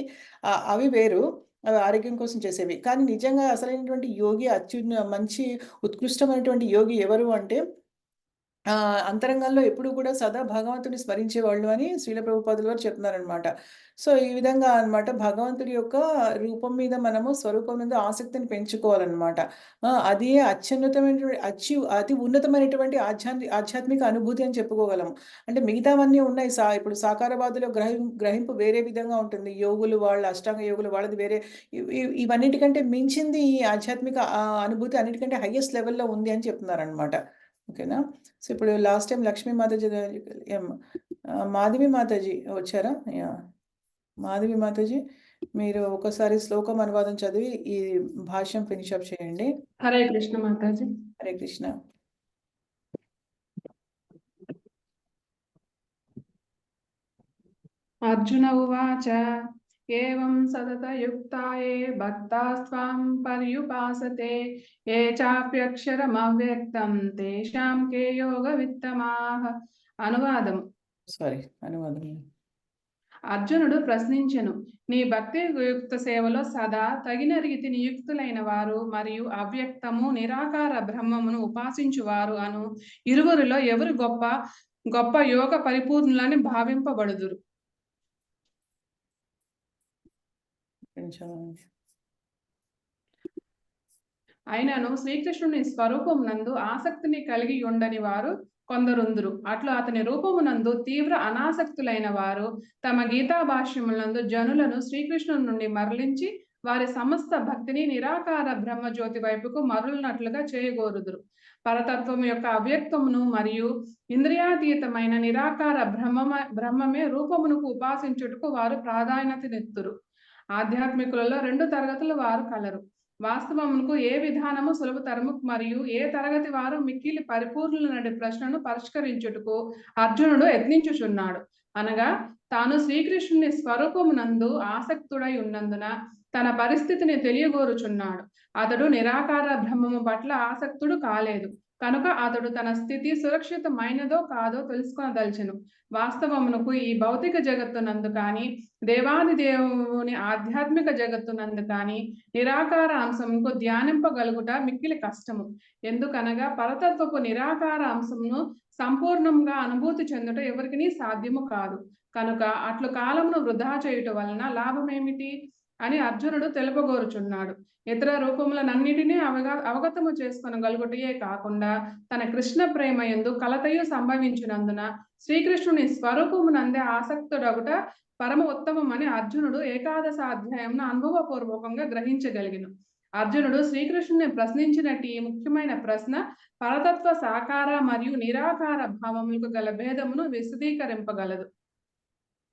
అవి వేరు. అవి ఆరోగ్యం కోసం చేసేవి. కానీ నిజంగా అసలైనటువంటి యోగి మంచి ఉత్కృష్టమైనటువంటి యోగి ఎవరు అంటే అంతరంగంలో ఎప్పుడూ కూడా సదా భగవంతుడిని స్మరించేవాళ్ళు అని శ్రీల ప్రభుపాదుల వారు చెప్తున్నారనమాట. సో, ఈ విధంగా అన్నమాట భగవంతుడి యొక్క రూపం మీద స్వరూపం మీద ఆసక్తిని పెంచుకోవాలనమాట. అది అతి ఉన్నతమైనటువంటి ఆధ్యాత్మిక అనుభూతి అని చెప్పుకోగలము. అంటే మిగతావన్నీ ఉన్నాయి. ఇప్పుడు సాకారవాదులో గ్రహింపు వేరే విధంగా ఉంటుంది. యోగులు వాళ్ళ అష్టాంగ యోగులు వాళ్ళది వేరే. ఇవన్నిటికంటే మించింది ఈ ఆధ్యాత్మిక అనుభూతి అన్నిటికంటే హైయెస్ట్ లెవెల్‌లో ఉంది అని చెప్తున్నారనమాట. ఓకేనా? సో, ఇప్పుడు లాస్ట్ టైమ్ లక్ష్మీ మాతాజీ మాధవి మాతాజీ వచ్చారా? యాహ్! మాధవి మాతాజీ మీరు ఒకసారి శ్లోకం అనువాదం చదివి ఈ భాష్యం ఫినిష్ అప్ చేయండి. హరే కృష్ణ మాతాజీ. హరే కృష్ణ. అర్జున ఉవాచ ఏవం సతతయుక్తాయే భక్తాస్త్వాం పర్యుపాసతే ఏ చాప్యక్షరమవ్యక్తం తేషాం కే యోగ విత్తమాః. అనువాదం. సారీ అనువాదం. అర్జునుడు ప్రశ్నించెను, నీ భక్తి యుక్త సేవలో సదా తగిన రీతి నియుక్తులైన వారు మరియు అవ్యక్తము నిరాకార బ్రహ్మమును ఉపాసించువారు అను ఇరువురిలో ఎవరు గొప్ప గొప్ప యోగ పరిపూర్ణులని భావింపబడుదురు. కొంచెం అయినను శ్రీకృష్ణుని స్వరూపమునందు ఆసక్తిని కలిగి ఉండని వారు కొందరుందురు. అట్లు అతని రూపమునందు తీవ్ర అనాసక్తులైన వారు తమ గీతా భాష్యములందు జనులను శ్రీకృష్ణుని నుండి మరలించి వారి సమస్త భక్తిని నిరాకార బ్రహ్మజ్యోతి వైపుకు మరలునట్లుగా చేయగోరుదురు. పరతత్వము యొక్క అవ్యక్తమును మరియు ఇంద్రియాతీతమైన నిరాకార బ్రహ్మమే రూపమునకు ఉపాసించుటకు వారు ప్రాధాన్యతనిత్తురు. ఆధ్యాత్మికులలో 2 తరగతుల వారు కలరు. వాస్తవమునకు ఏ విధానము సులభతరము మరియు ఏ తరగతి వారు మిక్కిలి పరిపూర్ణులనటి ప్రశ్నను పరిష్కరించుటకు అర్జునుడు యత్నించుచున్నాడు. అనగా తాను శ్రీకృష్ణుని స్వరూపమునందు ఆసక్తుడై ఉన్నందున తన పరిస్థితిని తెలియగోరుచున్నాడు. అతడు నిరాకార బ్రహ్మము పట్ల ఆసక్తుడు కాలేదు కనుక అతడు తన స్థితి సురక్షితమైనదో కాదో తెలుసుకొనదలిచెను. వాస్తవమునకు ఈ భౌతిక జగత్తునందు కానీ దేవాది దేవుని ఆధ్యాత్మిక జగత్తునందు కానీ నిరాకార అంశముకు ధ్యానింపగలుగుట మిక్కిలి కష్టము. ఎందుకనగా పరతత్వపు నిరాకార అంశమును సంపూర్ణంగా అనుభూతి చెందుట ఎవరికినీ సాధ్యము కాదు. కనుక అట్లు కాలమును వృధా చేయుట వలన లాభమేమిటి అని అర్జునుడు తెలుపగోరుచున్నాడు. ఇతర రూపములనన్నిటినీ అవగతము చేసుకొనగలుగుటయే కాకుండా తన కృష్ణ ప్రేమ యందు కలతయు సంభవించినందున శ్రీకృష్ణుని స్వరూపమునందే ఆసక్తుడగుట పరమ ఉత్తమమని అర్జునుడు ఏకాదశాధ్యాయంను అనుభవపూర్వకంగా గ్రహించగలిగిన. అర్జునుడు శ్రీకృష్ణుని ప్రశ్నించినట్టు ఈ ముఖ్యమైన ప్రశ్న పరతత్వ సాకార మరియు నిరాకార భావములకు గల భేదమును విశదీకరింపగలదు.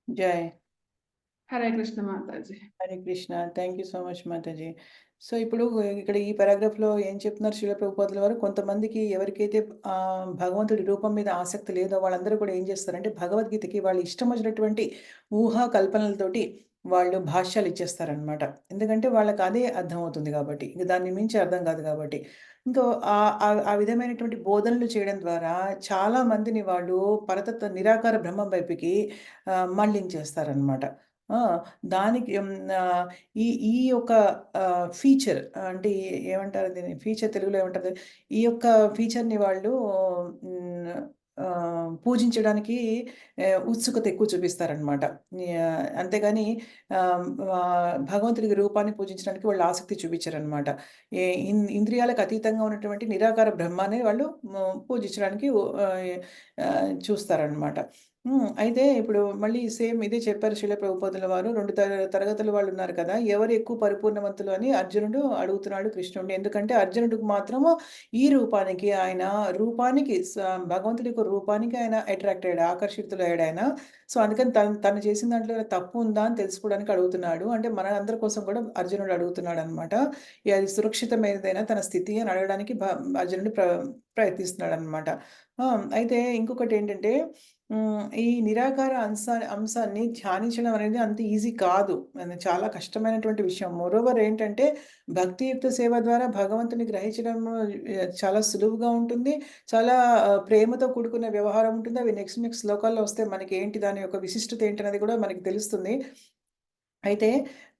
జై Hare Krishna Mataji. Hare Krishna. Thank you so much Mataji. So ఇప్పుడు ఇక్కడ ఈ పారాగ్రాఫ్లో ఏం చెప్తున్నారు శ్రీల ప్రభుపాదుల వారు, కొంతమందికి ఎవరికైతే భగవంతుడి రూపం మీద ఆసక్తి లేదో వాళ్ళందరూ కూడా ఏం చేస్తారంటే భగవద్గీతకి వాళ్ళు ఇష్టం వచ్చినటువంటి ఊహా కల్పనలతోటి వాళ్ళు భాష్యాలు ఇచ్చేస్తారనమాట. ఎందుకంటే వాళ్ళకి అదే అర్థమవుతుంది కాబట్టి, ఇంక దాన్ని మించి అర్థం కాదు కాబట్టి. ఇంకో ఆ విధమైనటువంటి బోధనలు చేయడం ద్వారా చాలా మందిని వాళ్ళు పరతత్వ నిరాకార బ్రహ్మం వైపుకి మళ్ళించేస్తారనమాట. ఆ! దానికి ఈ ఈ యొక్క ఫీచర్ అంటే ఏమంటారు దీన్ని? ఫీచర్ తెలుగులో ఏమంటారు? ఈ యొక్క ఫీచర్‌ని వాళ్ళు హ్మ్. పూజించడానికి ఉత్సుకత ఎక్కువ చూపిస్తారనమాట. అంతేగాని భగవంతుడికి రూపాన్ని పూజించడానికి వాళ్ళు ఆసక్తి చూపించరనమాట. ఇంద్రియాలకు అతీతంగా ఉన్నటువంటి నిరాకార బ్రహ్మాన్ని వాళ్ళు పూజించడానికి చూస్తారనమాట. అయితే ఇప్పుడు మళ్ళీ సేమ్ ఇదే చెప్పారు శ్రీల ప్రభుపాదుల వారు. 2 తరగతుల వాళ్ళు ఉన్నారు కదా! ఎవరు ఎక్కువ పరిపూర్ణవంతులు అని అర్జునుడు అడుగుతున్నాడు కృష్ణుడిని. ఎందుకంటే అర్జునుడికి మాత్రము ఈ రూపానికి రూపానికి భగవంతుడి యొక్క రూపానికి ఆయన అట్రాక్ట్ అయ్యాడు. ఆకర్షితులయ్యాడాయన. సో, అందుకని తను చేసిన దాంట్లో ఏమైనా తప్పు ఉందా అని తెలుసుకోవడానికి అడుగుతున్నాడు. అంటే మనందరి కోసం కూడా అర్జునుడు అడుగుతున్నాడనమాట. అది సురక్షితమైనదైనా తన స్థితి అని అడగడానికి అర్జునుడు ప్రయత్నిస్తున్నాడనమాట. అయితే ఇంకొకటేంటంటే ఈ నిరాకార అంశాన్ని ధ్యానించడం అనేది అంత ఈజీ కాదు. అది చాలా కష్టమైనటువంటి విషయం. మోరోవర్ ఏంటంటే భక్తియుక్త సేవ ద్వారా భగవంతుని గ్రహించడం చాలా సులువుగా ఉంటుంది. చాలా ప్రేమతో కూడుకున్న వ్యవహారం ఉంటుంది. అవి నెక్స్ట్ శ్లోకాల్లో వస్తే మనకేంటి దాని యొక్క విశిష్టత ఏంటనేది కూడా మనకి తెలుస్తుంది. అయితే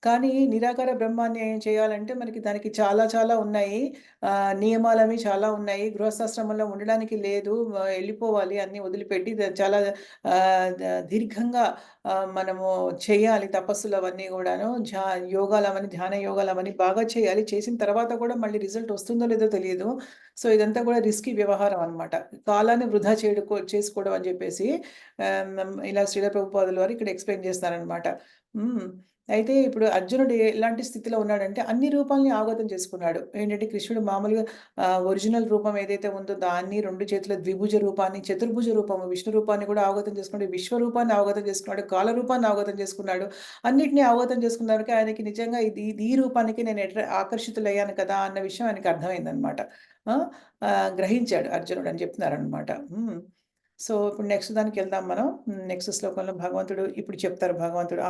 కానీ నిరాకార బ్రహ్మాన్ని చేయాలంటే మనకి దానికి చాలా ఉన్నాయి. నియమాలవి చాలా ఉన్నాయి. గృహస్థాశ్రమంలో ఉండడానికి లేదు. ఎళ్ళిపోవాలి అన్నీ వదిలిపెట్టి చాలా దీర్ఘంగా మనము చేయాలి తపస్సులు అవన్నీ గూడాను. యోగాలవన్నీ ధ్యాన యోగాలవన్నీ బాగా చేయాలి. చేసిన తర్వాత కూడా మళ్ళీ రిజల్ట్ వస్తుందో లేదో తెలియదు. సో, ఇదంతా కూడా రిస్కీ వ్యవహారం అనమాట. కాలాన్ని వృధా చేసుకోవడం అని జెప్పేసి ఇలా శ్రీల ప్రభుపాదుల వారు ఇక్కడ ఎక్స్‌ప్లెయిన్ చేస్తారనమాట. అయితే ఇప్పుడు అర్జునుడు ఎలాంటి స్థితిలో ఉన్నాడంటే అన్ని రూపాల్ని అవగతం చేసుకున్నాడు. ఏంటంటే కృష్ణుడు మామూలుగా ఒరిజినల్ రూపం ఏదైతే ఉందో దాన్ని 2 చేతుల ద్విభుజ రూపాన్ని, చతుర్భుజ రూపము విష్ణు రూపాన్ని కూడా అవగతం చేసుకున్నాడు. విశ్వరూపాన్ని అవగతం చేసుకున్నాడు. కాల రూపాన్ని అవగతం చేసుకున్నాడు. అన్నిటిని అవగతం చేసుకున్నాక ఆయనకి నిజంగా ఈ రూపానికి నేను ఆకర్షితులయ్యాను కదా అన్న విషయం ఆయనకి అర్థమైందనమాట. గ్రహించాడు అర్జునుడు అని చెప్తున్నారనమాట. సో, ఇప్పుడు నెక్స్ట్ దానికెళ్దాం మనం. నెక్స్ట్ శ్లోకంలో భగవంతుడు ఇప్పుడు చెప్తారు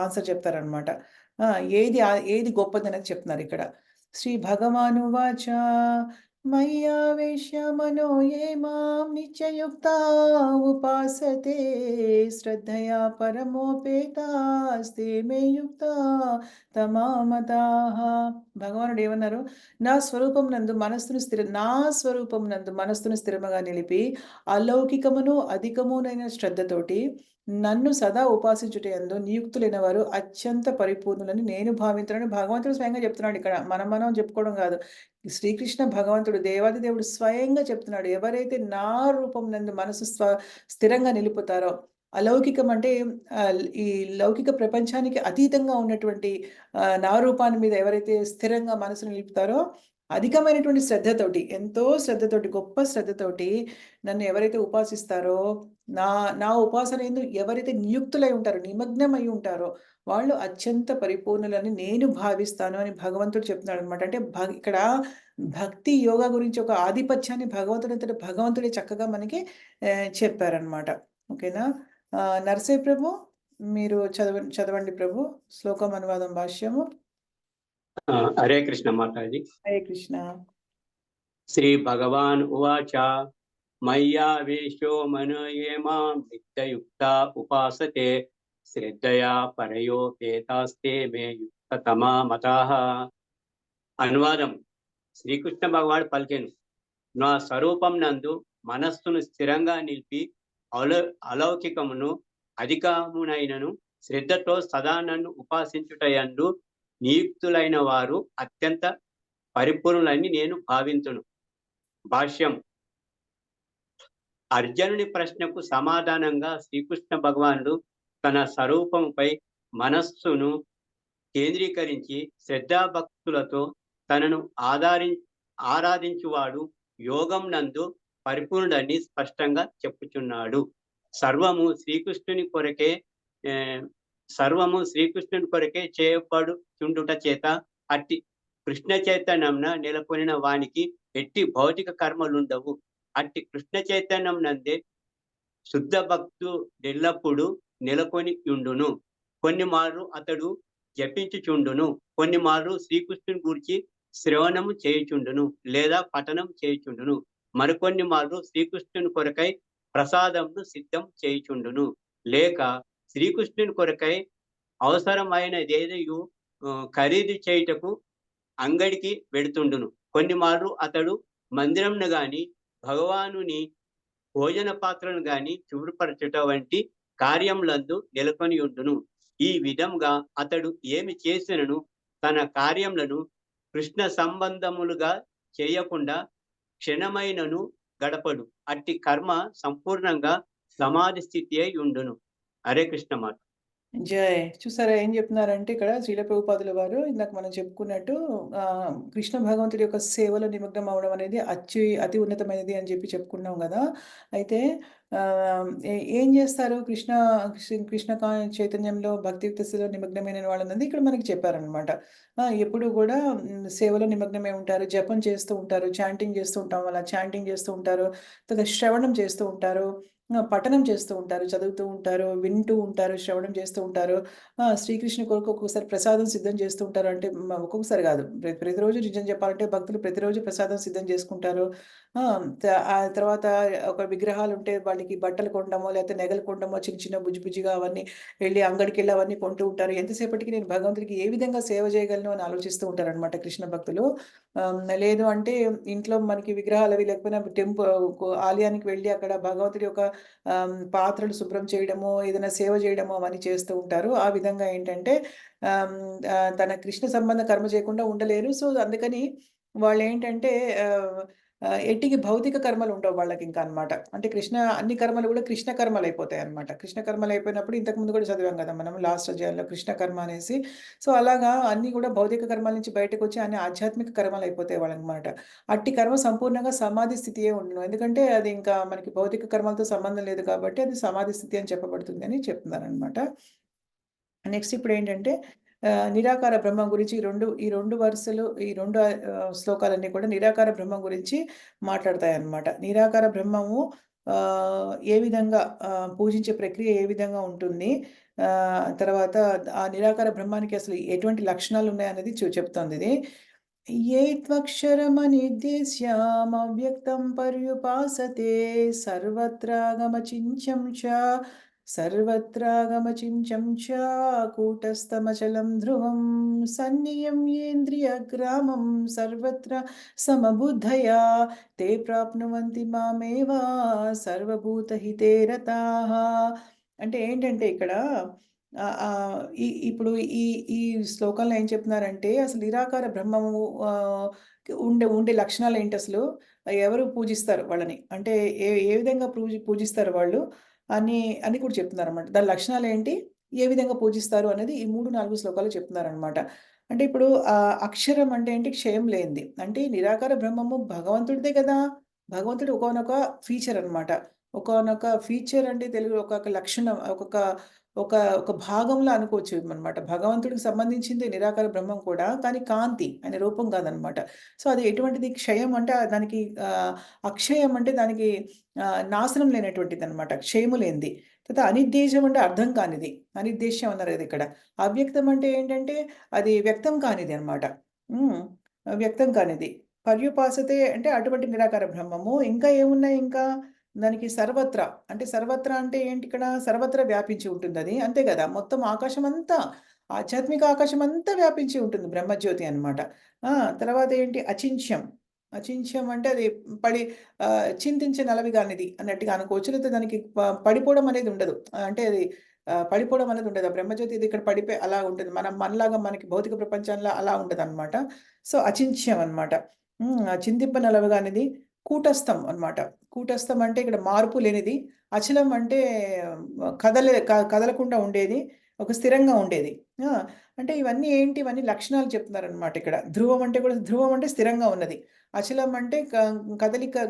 ఆన్సర్ చెప్తారనమాట. ఏది గొప్పదనేది చెప్తున్నారిక్కడ. శ్రీ భగవానువాచ మయ్యావేశ్య మనో ఏ మాం నిత్యయుక్తా ఉపాసతే శ్రద్ధయా పరమోపేతాస్తే మే యుక్తా తమామతాః. భగవానుడు ఏమన్నారు? నా స్వరూపం మనస్సును స్థిరముగా నిలిపి అలౌకికమును అధికమునైన శ్రద్ధతోటి నన్ను సదా ఉపాసించుటయందు నియుక్తులైన వారు అత్యంత పరిపూర్ణులని నేను భావింతునని భగవంతుడు స్వయంగా చెప్తున్నాడు ఇక్కడ. మనం చెప్పుకోవడం కాదు. శ్రీకృష్ణ భగవంతుడు దేవాది దేవుడు స్వయంగా చెప్తున్నాడు. ఎవరైతే నా రూపం నందు మనసు స్థిరంగా నిలుపుతారో, అలౌకికం అంటే ఈ లౌకిక ప్రపంచానికి అతీతంగా ఉన్నటువంటి నా రూపాన్ని మీద ఎవరైతే స్థిరంగా మనసును నిలుపుతారో, అధికమైనటువంటి శ్రద్ధతోటి, ఎంతో శ్రద్ధతోటి, గొప్ప శ్రద్ధతోటి నన్ను ఎవరైతే ఉపాసిస్తారో, నా నా ఉపాసన యందు ఎవరైతే నియుక్తులై ఉంటారో, నిమగ్నమై ఉంటారో, వాళ్ళు అత్యంత పరిపూర్ణులని నేను భావిస్తాను అని భగవంతుడు చెప్తున్నాడనమాట. అంటే ఇక్కడ భక్తి, యోగా గురించి ఒక ఆధిపత్యాన్ని భగవంతుడే చక్కగా మనకి చెప్పారనమాట. ఓకేనా? నరసింహ ప్రభు మీరు చదవండి ప్రభు. శ్లోకం అనువాదం భాష్యము. హరే కృష్ణ మాతాజీ. హరే కృష్ణ. శ్రీ భగవాన్ ఉవాచ మయ్యావేశో మనో ఏ మాం నిత్యయుక్తా ఉపాసతే శ్రద్ధయా పరయోపేతాస్తే మే యుక్తతమా మతాః. అనువాదం. శ్రీకృష్ణ భగవాడు పలికెను, నా స్వరూపం నందు మనస్సును స్థిరంగా నిలిపి అలౌకికమును అధికమునైనను శ్రద్ధతో సదా నన్ను ఉపాసించుటయందు నియుక్తులైన వారు అత్యంత పరిపూర్ణులని నేను భావింతును. భాష్యం. అర్జునుని ప్రశ్నకు సమాధానంగా శ్రీకృష్ణ భగవానుడు తన స్వరూపంపై మనస్సును కేంద్రీకరించి శ్రద్ధాభక్తులతో తనను ఆరాధించువాడు యోగం నందు పరిపూర్ణుడని స్పష్టంగా చెప్పుచున్నాడు. సర్వము శ్రీకృష్ణుని కొరకే చేయబడుచుండుట చేత అట్టి కృష్ణ చైతన్యంన నెలకొనిన వానికి ఎట్టి భౌతిక కర్మలుండవు. అట్టి కృష్ణ చైతన్యం నందే శుద్ధ భక్తుడెల్లప్పుడు నెలకొని ఉండును. కొన్ని మార్లు అతడు జపించుచుండును, కొన్ని మార్లు శ్రీకృష్ణుని గురించి శ్రవణము చేయుచుండును లేదా పఠనం చేయుచుండును, మరికొన్ని మార్లు శ్రీకృష్ణుని కొరకై ప్రసాదంను సిద్ధం చేయుచుండును, లేక శ్రీకృష్ణుని కొరకై అవసరమైనదేదయు ఖరీదు చేయుటకు అంగడికి వెడుతుండును. కొన్ని మార్లు అతడు మందిరంను గాని భగవానుని భోజన పాత్రను గాని శుభ్రపరచుట వంటి కార్యములందు నెలకొని ఉండును. ఈ విధంగా అతడు ఏమి చేసినను తన కార్యములను కృష్ణ సంబంధములుగా చేయకుండా క్షణమైనను గడపడు. అట్టి కర్మ సంపూర్ణంగా సమాధి స్థితి అయి ఉండును. హరే కృష్ణ మాట. జై. చూసారా ఏం చెప్తున్నారంటే ఇక్కడ శ్రీల ప్రభుపాదుల వారు ఇందాక మనం చెప్పుకున్నట్టు కృష్ణ భగవంతుడి యొక్క సేవలో నిమగ్నం అవ్వడం అనేది అతి ఉన్నతమైనది అని చెప్పుకున్నాం కదా. అయితే ఏం చేస్తారు కృష్ణ చైతన్యంలో భక్తియుక్త స్థితిలో నిమగ్నమైన వాళ్ళన్నది ఇక్కడ మనకి చెప్పారనమాట. ఎప్పుడు కూడా సేవలో నిమగ్నమై ఉంటారు, జపం చేస్తూ ఉంటారు, చాంటింగ్ చేస్తూ ఉంటాం, అలా చాంటింగ్ చేస్తూ ఉంటారు, తర్వాత శ్రవణం చేస్తూ ఉంటారు, పఠనం చేస్తూ ఉంటారు, చదువుతూ ఉంటారు, వింటూ ఉంటారు, శ్రవణం చేస్తూ ఉంటారు. శ్రీకృష్ణ కొరకు ఒక్కొక్కసారి ప్రసాదం సిద్ధం చేస్తూ ఉంటారు. అంటే ఒక్కొక్కసారి కాదు, ప్రతిరోజు నిజం చెప్పాలంటే భక్తులు ప్రతిరోజు ప్రసాదం సిద్ధం చేసుకుంటారు. ఆ తర్వాత ఒక విగ్రహాలు ఉంటే వాళ్ళకి బట్టలు కొనడమో లేకపోతే నెగలు కొనడమో చిన్న చిన్న బుజ్జిగా అవన్నీ వెళ్ళి అంగడికి వెళ్ళి అవన్నీ కొంటూ ఉంటారు. ఎంతసేపటికి నేను భగవంతుడికి ఏ విధంగా సేవ చేయగలను అని ఆలోచిస్తూ ఉంటారనమాట కృష్ణ భక్తులు. లేదు అంటే ఇంట్లో మనకి విగ్రహాలు అవి లేకపోయినా ఆలయానికి వెళ్ళి అక్కడ భగవంతుడి యొక్క పాత్రలు శుభ్రం చేయడమో ఏదైనా సేవ చేయడమో అవన్నీ చేస్తూ ఉంటారు. ఆ విధంగా ఏంటంటే తన కృష్ణ సంబంధ కర్మ చేయకుండా ఉండలేరు. సో అందుకని వాళ్ళేంటంటే ఎట్టికి భౌతిక కర్మలు ఉండవు వాళ్ళకి ఇంకా అనమాట. అంటే అన్ని కర్మలు కూడా కృష్ణ కర్మలు అయిపోతాయి అనమాట. కృష్ణ కర్మలు అయిపోయినప్పుడు ఇంతకుముందు కూడా చదివాం కదా మనం లాస్ట్ అధ్యాయంలో కృష్ణ కర్మ అనేసి. సో అలాగా అన్ని కూడా భౌతిక కర్మల నుంచి బయటకు వచ్చి అన్ని ఆధ్యాత్మిక కర్మలు అయిపోతాయి వాళ్ళనమాట. అట్టి కర్మ సంపూర్ణంగా సమాధి స్థితియే ఉండను. ఎందుకంటే అది ఇంకా మనకి భౌతిక కర్మలతో సంబంధం లేదు కాబట్టి అది సమాధి స్థితి అని చెప్పబడుతుంది అని చెప్తున్నారనమాట. నెక్స్ట్ ఇప్పుడు ఏంటంటే నిరాకార బ్రహ్మం గురించి ఈ రెండు వరుసలు ఈ రెండు శ్లోకాలన్నీ కూడా నిరాకార బ్రహ్మం గురించి మాట్లాడతాయన్నమాట. నిరాకార బ్రహ్మము ఏ విధంగా పూజించే ప్రక్రియ ఏ విధంగా ఉంటుంది, తర్వాత ఆ నిరాకార బ్రహ్మానికి అసలు ఎటువంటి లక్షణాలు ఉన్నాయనేది చెప్తోంది ఇది. ये त्वक्षरमनिर्देश्यामव्यक्तं पर्युपासते सर्वत्रागमचिन्त्यं च कूटस्थमचलं ध्रुवं सन्नियम्येन्द्रियग्रामं सर्वत्र समबुद्धया ते प्राप्नुवन्ति మామేవ సర్వభూతహితే రతాః. అంటే ఏంటంటే ఇక్కడ ఇప్పుడు ఈ ఈ శ్లోకంలో ఏం చెప్తున్నారంటే అసలు నిరాకార బ్రహ్మము ఉండే ఉండే లక్షణాలు ఏంటి అసలు? ఎవరు పూజిస్తారు వాళ్ళని? అంటే ఏ ఏ విధంగా పూజిస్తారు వాళ్ళు అని అని కూడా చెప్తున్నారన్నమాట. దాని లక్షణాలు ఏంటి? ఏ విధంగా పూజిస్తారు అనేది ఈ 3, 4 శ్లోకాల్లో చెప్తున్నారన్నమాట. అంటే ఇప్పుడు అక్షరం అంటే ఏంటి? క్షయం లేనిది. అంటే నిరాకార బ్రహ్మము భగవంతుడిదే కదా! భగవంతుడు ఒకానొక ఫీచర్ అన్నమాట. ఒకానొక ఫీచర్ అంటే తెలుగులో ఒకొక్క లక్షణం ఒకొక్క ఒక ఒక భాగంలా అనుకోవచ్చు అనమాట. భగవంతుడికి సంబంధించింది నిరాకార బ్రహ్మం కూడా. కానీ కాంతి ఆయన రూపం కాదనమాట. సో, అది ఎటువంటిది క్షయం అంటే దానికి అక్షయం అంటే దానికి నాశనం లేనటువంటిదనమాట. క్షయము లేనిది. తర్వాత అనిర్దేశం అంటే అర్థం కానిది. అనిర్దేశ్యం అన్నారు కదా ఇక్కడ. అవ్యక్తం అంటే ఏంటంటే అది వ్యక్తం కానిది అనమాట. హ్మ్. వ్యక్తం కానిది. పర్యుపాసతే అంటే అటువంటి నిరాకార బ్రహ్మము. ఇంకా ఏమున్నాయి ఇంకా? దానికి సర్వత్రా అంటే సర్వత్రా అంటే ఏంటి ఇక్కడ? సర్వత్రా వ్యాపించి ఉంటుందది. అంతే గదా! మొత్తం ఆకాశమంతా, ఆధ్యాత్మిక ఆకాశమంతా వ్యాపించి ఉంటుంది బ్రహ్మజ్యోతి అన్నమాట. ఆ! తర్వాత ఏంటి? అచించ్యం. అచించ్యం అంటే అది చింతించనలవి గానిది అన్నట్టుగా అనుకోవచ్చు. లేతే దానికి పడిపోవడం అనేది ఉండదు. అంటే అది పడిపోవడం అనేది ఉండదు. ఆ బ్రహ్మజ్యోతి ఇది ఇక్కడ పడిపోయి అలా ఉంటుంది. మనలాగా మనకి భౌతిక ప్రపంచంలో అలా ఉండదన్నమాట. సో, అచించ్యం అన్నమాట. చింతింపనలవి గానిది కూటస్థం అన్నమాట. కూటస్థం అంటే ఇక్కడ మార్పు లేనిది. అచలం అంటే కదలకుండా ఉండేది. ఒక స్థిరంగా ఉండేది. ఆ! అంటే ఇవన్నీ ఏంటి? ఇవన్నీ లక్షణాలు చెప్తున్నారనమాట ఇక్కడ. ధ్రువం అంటే కూడా ధ్రువం అంటే స్థిరంగా ఉన్నది. అచలం అంటే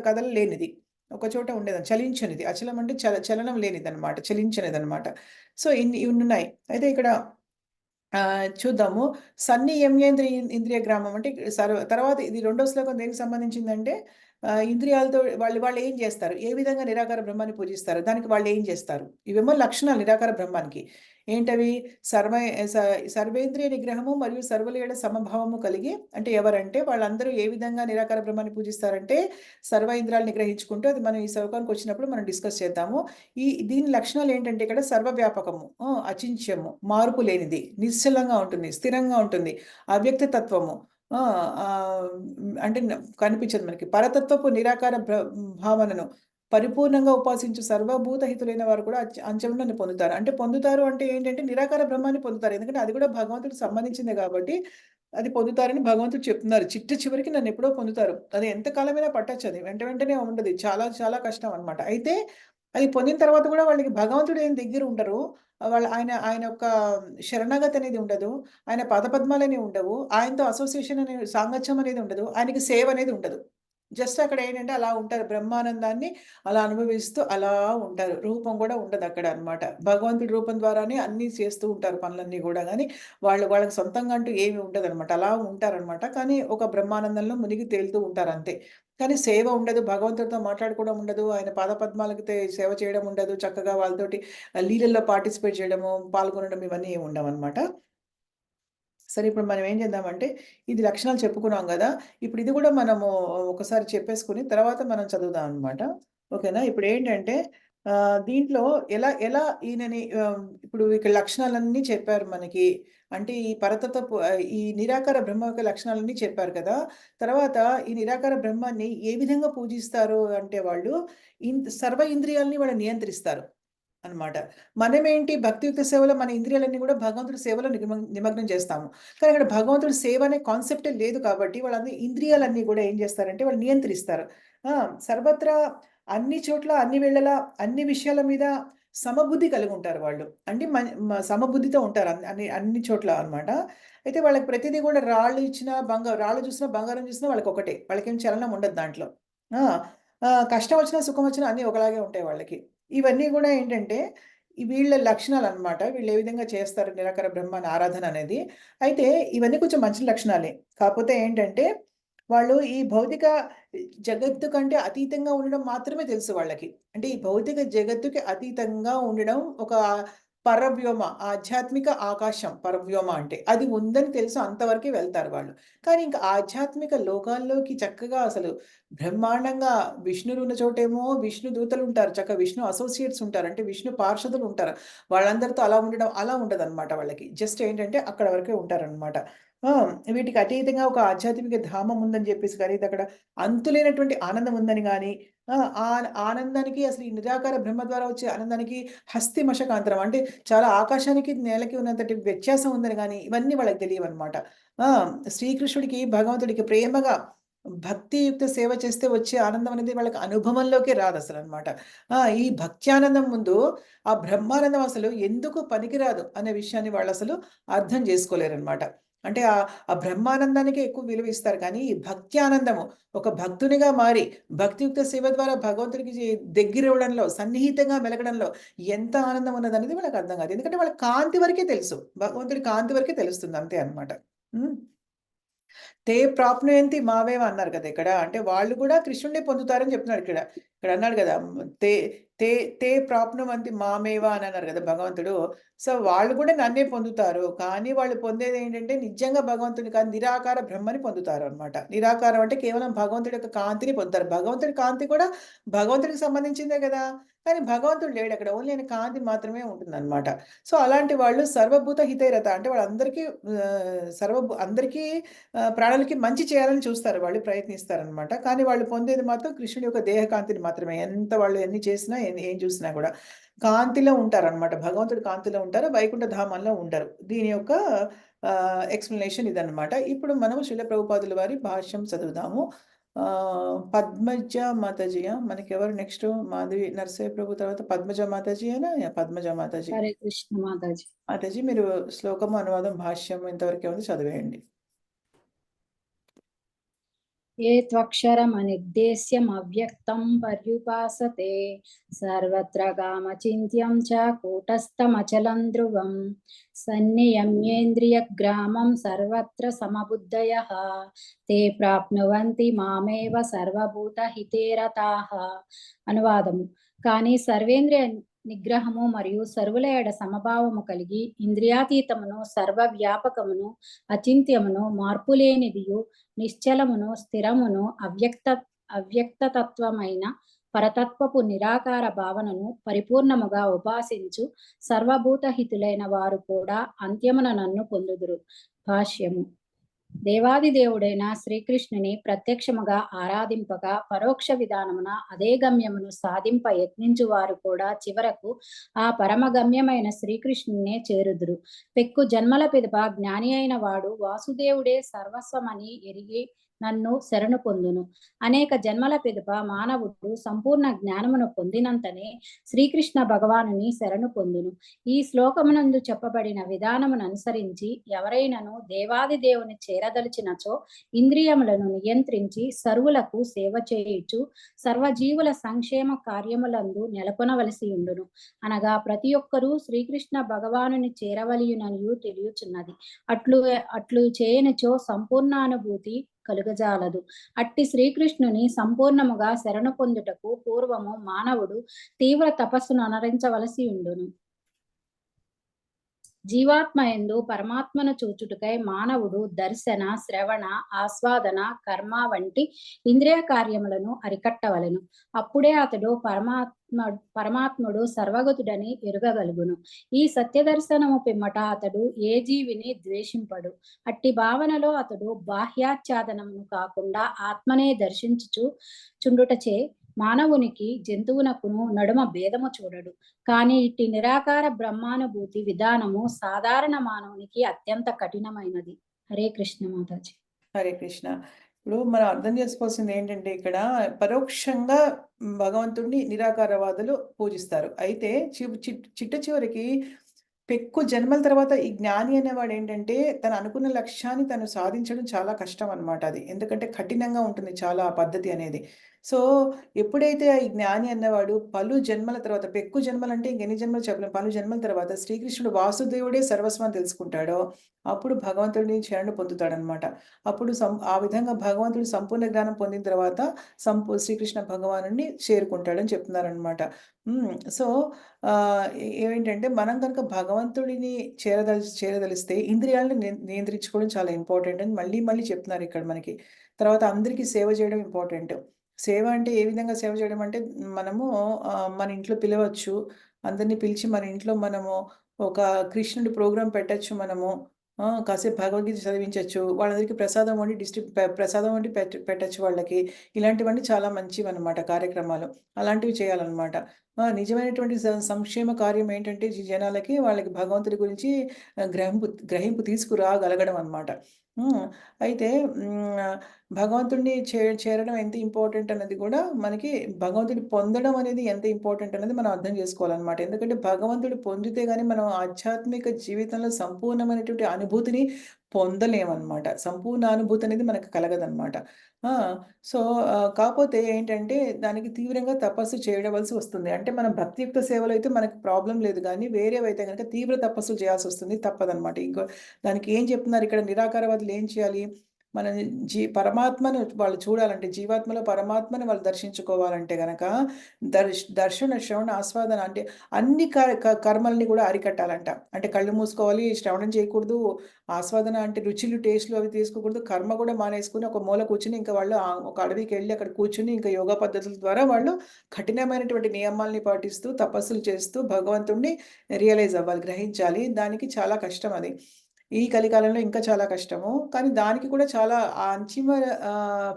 కదలలేనిది. ఒక చోట ఉండేది. చలించనిది. అచలం అంటే చలనం లేనిదనమాట. చలించనిదనమాట. సో, ఇన్నున్నాయి. అయితే ఇక్కడ చూద్దాము. సన్ని ఇంద్రియ గ్రామం అంటే తర్వాత ఇది రెండో శ్లోకం దేనికి సంబంధించిందంటే ఇంద్రియాలతో వాళ్ళు ఏం జేస్తారు? ఏ విధంగా నిరాకార బ్రహ్మాన్ని పూజిస్తారు? దానికి వాళ్ళు ఏం జేస్తారు? ఇవేమో లక్షణాలు నిరాకార బ్రహ్మానికి. ఏంటవి? సర్వ స సర్వేంద్రియ నిగ్రహము మరియు సర్వుల సమభావము కలిగి అంటే ఎవరంటే వాళ్ళందరూ ఏ విధంగా నిరాకార బ్రహ్మాన్ని పూజిస్తారంటే సర్వ ఇంద్రియాలు నిగ్రహించుకుంటూ అది మనం ఈ శ్లోకానికొచ్చినప్పుడు మనం డిస్కస్ చేద్దాము. దీని లక్షణాలు ఏంటంటే ఇక్కడ సర్వవ్యాపకము, అచించ్యము, మార్పు లేనిది, నిశ్చలంగా ఉంటుంది, స్థిరంగా ఉంటుంది, అవ్యక్త తత్వము. ఆ! అంటే కనిపించదు మనకి. పరతత్వపు నిరాకార భావనను పరిపూర్ణంగా ఉపాసించు సర్వభూత హితులైన వారు కూడా అంచెలను పొందుతారు. అంటే పొందుతారు అంటే ఏంటంటే నిరాకార బ్రహ్మాన్ని పొందుతారు. ఎందుకంటే అది కూడా భగవంతుడికి సంబంధించిందే కాబట్టి అది పొందుతారని భగవంతుడు చెప్తున్నారు. చివరికి నన్నెప్పుడో పొందుతారు. అది ఎంత కాలమైనా పట్టొచ్చది. వెంటనే ఉండదు. చాలా చాలా కష్టం అన్నమాట. అయితే అది పొందిన తర్వాత కూడా వాళ్ళకి భగవంతుడు ఏం దగ్గర ఉండరు. ఆయన యొక్క శరణాగతి అనేది ఉండదు. ఆయన పాదపద్మాలనేవి ఉండవు. ఆయనతో అసోసియేషన్ సాంగత్యం అనేది ఉండదు. ఆయనకి సేవ అనేది ఉండదు. జస్ట్ అక్కడ ఏంటంటే అలా ఉంటారు. బ్రహ్మానందాన్ని అలా అనుభవిస్తూ అలా ఉంటారు. రూపం కూడా ఉండదక్కడ అన్నమాట. భగవంతుడి రూపం ద్వారానే అన్నీ చేస్తూ ఉంటారు పనులన్నీ గూడా గానీ, వాళ్ళకి సొంతంగా అంటూ ఏమి ఉండదనమాట. అలా ఉంటారనమాట. కానీ ఒక బ్రహ్మానందంలో మునిగి తేలుతూ ఉంటారంతే. కానీ సేవ ఉండదు. భగవంతుడితో మాట్లాడుకోవడం ఉండదు. ఆయన పాదపద్మాలకి సేవ చేయడం ఉండదు. చక్కగా వాళ్ళతోటి లీలల్లో పార్టిసిపేట్ చేయడము, పాల్గొనడం ఇవన్నీ ఏమి ఉండవనమాట. సరే ఇప్పుడు మనం ఏం చేద్దామంటే, ఇది లక్షణాలు చెప్పుకున్నాం గదా! ఇప్పుడు ఇది గూడా మనము ఒకసారి చెప్పేసుకొని తర్వాత మనం చదువుదాం అనమాట. ఓకేనా? ఇప్పుడేంటంటే దీంట్లో ఎలా ఎలా ఈయనని ఇప్పుడు ఇక్కడ లక్షణాలన్నీ చెప్పారు మనకి. అంటే ఈ పరతత్వపు ఈ నిరాకార బ్రహ్మ యొక్క లక్షణాలన్నీ చెప్పారు కదా! తర్వాత ఈ నిరాకార బ్రహ్మాన్ని ఏ విధంగా పూజిస్తారు అంటే వాళ్ళు సర్వ ఇంద్రియాలని వాళ్ళు నియంత్రిస్తారు అన్నమాట. మనమేంటి భక్తియుక్త సేవలో మన ఇంద్రియాలన్నీ గూడా భగవంతుడి సేవలో నిమగ్నం చేస్తాము. కానీ అక్కడ భగవంతుడి సేవ అనే కాన్సెప్టే లేదు కాబట్టి వాళ్ళందరూ ఇంద్రియాలన్నీ గూడా ఏం చేస్తారంటే వాళ్ళు నియంత్రిస్తారు. ఆ! సర్వత్రా అన్ని చోట్ల, అన్ని వేళలా, అన్ని విషయాల మీద సమబుద్ధి కలిగుంటారు వాళ్ళు. అంటే సమబుద్ధితో ఉంటారు అన్ని చోట్ల అన్నమాట. అయితే వాళ్ళకి ప్రతిదీ గూడా రాళ్ళు చూసినా, బంగారం చూసినా వాళ్ళకొకటే. వాళ్ళకేం చలనం ఉండదు దాంట్లో. ఆ! కష్టం వచ్చినా, సుఖం వచ్చినా అన్నీ ఒకలాగే ఉంటాయి వాళ్ళకి. ఇవన్నీ గూడా ఏంటంటే, వీళ్ళ లక్షణాలనమాట. వీళ్ళు ఏ విధంగా చేస్తారు నిరాకార బ్రహ్మని ఆరాధన అనేది. అయితే ఇవన్నీ కొంచెం మంచి లక్షణాలే. కాపోతే ఏంటంటే, వాళ్ళు ఈ భౌతిక జగత్తు కంటే అతీతంగా ఉండడం మాత్రమే తెలుసు వాళ్ళకి. అంటే ఈ భౌతిక జగత్తుకి అతీతంగా ఉండడం ఒక పరవ్యోమ, ఆధ్యాత్మిక ఆకాశం పరవ్యోమ అంటే. అది ఉందని తెలుసు, అంతవరకే వెళ్తారు వాళ్ళు. కానీ ఇంకా ఆధ్యాత్మిక లోకాల్లోకి చక్కగా అసలు బ్రహ్మాండంగా విష్ణువు ఉన్న చోటేమో విష్ణు దూతలుంటారు. చక్కగా విష్ణు అసోసియేట్స్ ఉంటారు. అంటే విష్ణు పార్షదులుంటారు. వాళ్ళందరితో అలా ఉండడం అలా ఉండదనమాట వాళ్ళకి. జస్ట్ ఏంటంటే అక్కడ వరకే ఉంటారనమాట. ఆ! వీటికి అతీతంగా ఒక ఆధ్యాత్మిక ధామం ఉందని చెప్పేసి గాని, అక్కడ అంతులేనటువంటి ఆనందం ఉందని గాని, ఆనందానికి అసలు ఈ నిరాకార బ్రహ్మ ద్వారా వచ్చే ఆనందానికి హస్తి మషకాంతరం అంటే చాలా ఆకాశానికి, నేలకి ఉన్నంతటి వ్యత్యాసం ఉందని గాని, ఇవన్నీ వాళ్ళకి తెలియవనమాట. ఆ! శ్రీకృష్ణుడికి, భగవంతుడికి ప్రేమగా భక్తియుక్త సేవ చేస్తే వచ్చే ఆనందం అనేది వాళ్ళకి అనుభవంలోకే రాదసలనమాట. ఈ భక్త్యానందం ముందు ఆ బ్రహ్మానందం అసలు ఎందుకు పనికిరాదు అనే విషయాన్ని వాళ్ళసలు అర్థం చేసుకోలేరనమాట. అంటే ఆ బ్రహ్మానందానికే ఎక్కువ విలువ ఇస్తారు కానీ, ఈ భక్త్యానందము ఒక భక్తునిగా మారి, భక్తియుక్త సేవ ద్వారా భగవంతుడికి దగ్గరవ్వడంలో, సన్నిహితంగా మెలగడంలో ఎంత ఆనందం ఉన్నదనేది వాళ్ళకి అర్థం కాదు. ఎందుకంటే వాళ్ళకి కాంతి వరకే తెలుసు. భగవంతుడి కాంతి వరకే తెలుస్తుంది అంతే అన్నమాట. హ్మ్. తే ప్రాప్నుయంతి మావేవ అన్నారు కదా ఇక్కడ. అంటే వాళ్ళు కూడా కృష్ణుడినే పొందుతారని చెప్తున్నాడు ఇక్కడ. ఇక్కడ అన్నాడు కదా! తే తే తే ప్రాప్నువంతి మామేవ అని అన్నారు కదా భగవంతుడు. సో, వాళ్ళు కూడా నన్నే పొందుతారు. కానీ వాళ్ళు పొందేదేంటంటే నిజంగా భగవంతుడిని కాదు, నిరాకార బ్రహ్మని పొందుతారనమాట. నిరాకారం అంటే కేవలం భగవంతుడి యొక్క కాంతిని పొందుతారు. భగవంతుడి కాంతి కూడా భగవంతుడికి సంబంధించిందే కదా! కానీ భగవంతుడు లేడక్కడ. ఓన్లీ ఆయన కాంతి మాత్రమే ఉంటుందనమాట. సో, అలాంటి వాళ్ళు సర్వభూత హితైరత అంటే వాళ్ళందరికీ అందరికీ ప్రాణులకి మంచి చేయాలని చూస్తారు వాళ్ళు, ప్రయత్నిస్తారనమాట. కానీ వాళ్ళు పొందేది మాత్రం కృష్ణుడి యొక్క దేహకాంతిని మాత్రమే. ఎంత వాళ్ళు ఎన్ని చేసినా, ఏం చూసినా గూడా. కాంతిలో ఉంటారనమాట. భగవంతుడు కాంతిలో ఉంటారు. వైకుంఠ ధామంలో ఉండరు. దీని యొక్క ఎక్స్‌ప్లనేషన్ ఇదనమాట. ఇప్పుడు మనం శ్రీల ప్రభుపాదుల వారి భాష్యం చదువుదాము. పద్మజ మాతాజీయా? మనకెవరు నెక్స్ట్? మాధవి నరసింహ ప్రభు తర్వాత పద్మజ మాతాజీయేనా? యాహ్! పద్మజ మాతాజీ. హరే కృష్ణ మాతాజీ. మాతాజీ మీరు శ్లోకము, అనువాదం, భాష్యం ఇంతవరకే ఉంది చదివేయండి. ఏ త్వక్షరమనిర్దేశ్యమవ్యక్తం పర్యుపాసతే సర్వత్ర కామచింత్యం చ కూటస్థమచలం ధ్రువం సన్నియమ్యేంద్రియగ్రామం సర్వత్ర సమబుద్ధయః తే ప్రాప్నువంతి మామేవ సర్వభూతహితే రతాః. అనువాదము. కానీ సర్వేంద్రియ నిగ్రహము మరియు సర్వుల ఎడ సమభావము కలిగి ఇంద్రియాతీతమును, సర్వవ్యాపకమును, అచింత్యమును, మార్పులేనిదియు, నిశ్చలమును, స్థిరమును, అవ్యక్తతత్వమైన పరతత్వపు నిరాకార భావనను పరిపూర్ణముగా ఉపాసించు సర్వభూతహితులైన వారు కూడా అంత్యమున నన్ను పొందుదురు. భాష్యము. దేవాది దేవుడైన శ్రీకృష్ణుని ప్రత్యక్షముగా ఆరాధింపగా పరోక్ష విధానమున అదే గమ్యమును సాధింప యత్నించు వారు కూడా చివరకు ఆ పరమగమ్యమైన శ్రీకృష్ణునే చేరుదురు. పెక్కు జన్మల పిదప జ్ఞాని అయిన వాడు వాసుదేవుడే సర్వస్వమని ఎరిగి నన్ను శరణు పొందును. అనేక జన్మల పిదప మానవుడు సంపూర్ణ జ్ఞానమును పొందినంతనే శ్రీకృష్ణ భగవానుని శరణు పొందును. ఈ శ్లోకమునందు చెప్పబడిన విధానమును అనుసరించి ఎవరైనను దేవాది దేవుని చేరదలిచినచో ఇంద్రియములను నియంత్రించి సర్వులకు సేవ చేయుచు సర్వజీవుల సంక్షేమ కార్యములందు నెలకొనవలసి ఉండును. అనగా ప్రతి ఒక్కరూ శ్రీకృష్ణ భగవానుని చేరవలియుననియు తెలియచున్నది. అట్లు చేయనిచో సంపూర్ణానుభూతి కలుగజాలదు. అట్టి శ్రీకృష్ణుని సంపూర్ణముగా శరణు పొందుటకు పూర్వము మానవుడు తీవ్ర తపస్సును అనరించవలసి ఉండును. జీవాత్మ యందు పరమాత్మను చూచుటకై మానవుడు దర్శన, శ్రవణ, ఆస్వాదన, కర్మ వంటి ఇంద్రియ కార్యములను అరికట్టవలెను. అప్పుడే అతడు పరమాత్ముడు సర్వగతుడని ఎరుగగలుగును. ఈ సత్యదర్శనము పిమ్మట అతడు ఏ జీవిని ద్వేషింపడు. అట్టి భావనలో అతడు బాహ్యాచ్ఛాదనమును కాకుండా ఆత్మనే చుండుటచే మానవునికి జంతువునకును నడుమ భేదము చూడడు. కానీ ఇట్టి నిరాకార బ్రహ్మానుభూతి విధానము సాధారణ మానవునికి అత్యంత కఠినమైనది. హరే కృష్ణ మాతాజీ. హరే కృష్ణ. ఇప్పుడు మనం అర్థం చేసుకోవాల్సింది ఏంటంటే ఇక్కడ పరోక్షంగా భగవంతుడిని నిరాకారవాదులు పూజిస్తారు. అయితే చిట్ట చివరికి పెక్కు జన్మల తర్వాత ఈ జ్ఞాని అనేవాడు ఏంటంటే తను అనుకున్న లక్ష్యాన్ని తను సాధించడం చాలా కష్టం అన్నమాట అది. ఎందుకంటే కఠినంగా ఉంటుంది చాలా ఆ పద్ధతి అనేది. సో, ఎప్పుడైతే ఈ జ్ఞాని అన్నవాడు పలు జన్మల తర్వాత పెక్కు జన్మలంటే ఇంకెన్ని జన్మలు చెప్పలేం. పలు జన్మల తర్వాత శ్రీకృష్ణుడు వాసుదేవుడే సర్వస్వం అని తెలుసుకుంటాడో, అప్పుడు భగవంతుడిని శరణు పొందుతాడనమాట. అప్పుడు ఆ విధంగా భగవంతుడు సంపూర్ణ జ్ఞానం పొందిన తర్వాత శ్రీకృష్ణ భగవానుడిని చేరుకుంటాడని చెప్తున్నారనమాట. సో, ఏమేంటంటే మనం గనక భగవంతుడిని చేరదలిస్తే ఇంద్రియాలను నియంత్రించుకోవడం చాలా ఇంపార్టెంట్ అని మళ్ళీ మళ్ళీ చెప్తున్నారు ఇక్కడ మనకి. తర్వాత అందరికీ సేవ చేయడం ఇంపార్టెంట్. సేవ అంటే ఏ విధంగా సేవ చేయడం అంటే మనము మన ఇంట్లో పిలవచ్చు. అందరిని పిలిచి మన ఇంట్లో మనము ఒక కృష్ణుడి ప్రోగ్రామ్ పెట్టొచ్చు మనము. కాసేపు భగవద్గీత చదివించొచ్చు. వాళ్ళందరికీ ప్రసాదం వండి ప్రసాదం వండి పెట్టొచ్చు వాళ్ళకి. ఇలాంటివన్నీ చాలా మంచివన్నమాట కార్యక్రమాలు. అలాంటివి చేయాలన్నమాట. నిజమైనటువంటి సంక్షేమ కార్యం ఏంటంటే జనాలకి వాళ్ళకి భగవంతుడి గురించి గ్రహింపు తీసుకురాగలగడం అన్నమాట. అయితే భగవంతుడిని చేరడం ఎంత ఇంపార్టెంట్ అన్నది కూడా మనకి భగవంతుడిని పొందడం అనేది ఎంత ఇంపార్టెంట్ అనేది మనం అర్థం చేసుకోవాలన్నమాట. ఎందుకంటే భగవంతుడు పొందితే గాని మనం ఆధ్యాత్మిక జీవితంలో సంపూర్ణమైనటువంటి అనుభూతిని పొందలేమన్నమాట. సంపూర్ణ అనుభూతి అనేది మనకు కలగదన్నమాట. ఆ! సో, కాపోతే ఏంటంటే దానికి తీవ్రంగా తపస్సు చేయవలసి వస్తుంది. అంటే మనం భక్తియుక్త సేవలో అయితే మనకు ప్రాబ్లమ్ లేదు గానీ వేరేవైతే గనక తీవ్ర తపస్సులు చేయాల్సొస్తుంది. తప్పదన్నమాట. దానికి ఏం చెప్తున్నారు ఇక్కడ నిరాకారవాదులు ఏం చేయాలి? మన పరమాత్మను వాళ్ళు చూడాలంటే జీవాత్మలో పరమాత్మను వాళ్ళు దర్శించుకోవాలంటే గనక దర్శన, శ్రవణ, ఆస్వాదన అంటే అన్ని కర్మల్ని కూడా అరికట్టాలంట. అంటే కళ్ళు మూసుకోవాలి, శ్రవణం చేయకూడదు, ఆస్వాదన అంటే రుచులు, టేస్ట్‌లు అవి తీసుకోకూడదు. కర్మ కూడా మానేసుకొని ఒక మూల కూర్చొని ఇంకా వాళ్ళు ఒక అడవికెళ్ళి అక్కడ కూర్చొని ఇంకా యోగా పద్ధతుల ద్వారా వాళ్ళు కఠినమైనటువంటి నియమాల్ని పాటిస్తూ, తపస్సులు చేస్తూ భగవంతుడిని రియలైజ్ అవ్వాలి, గ్రహించాలి. దానికి చాలా కష్టం అది. ఈ కలికాలంలో ఇంకా చాలా కష్టము. కానీ దానికి కూడా చాలా ఆ అంతిమ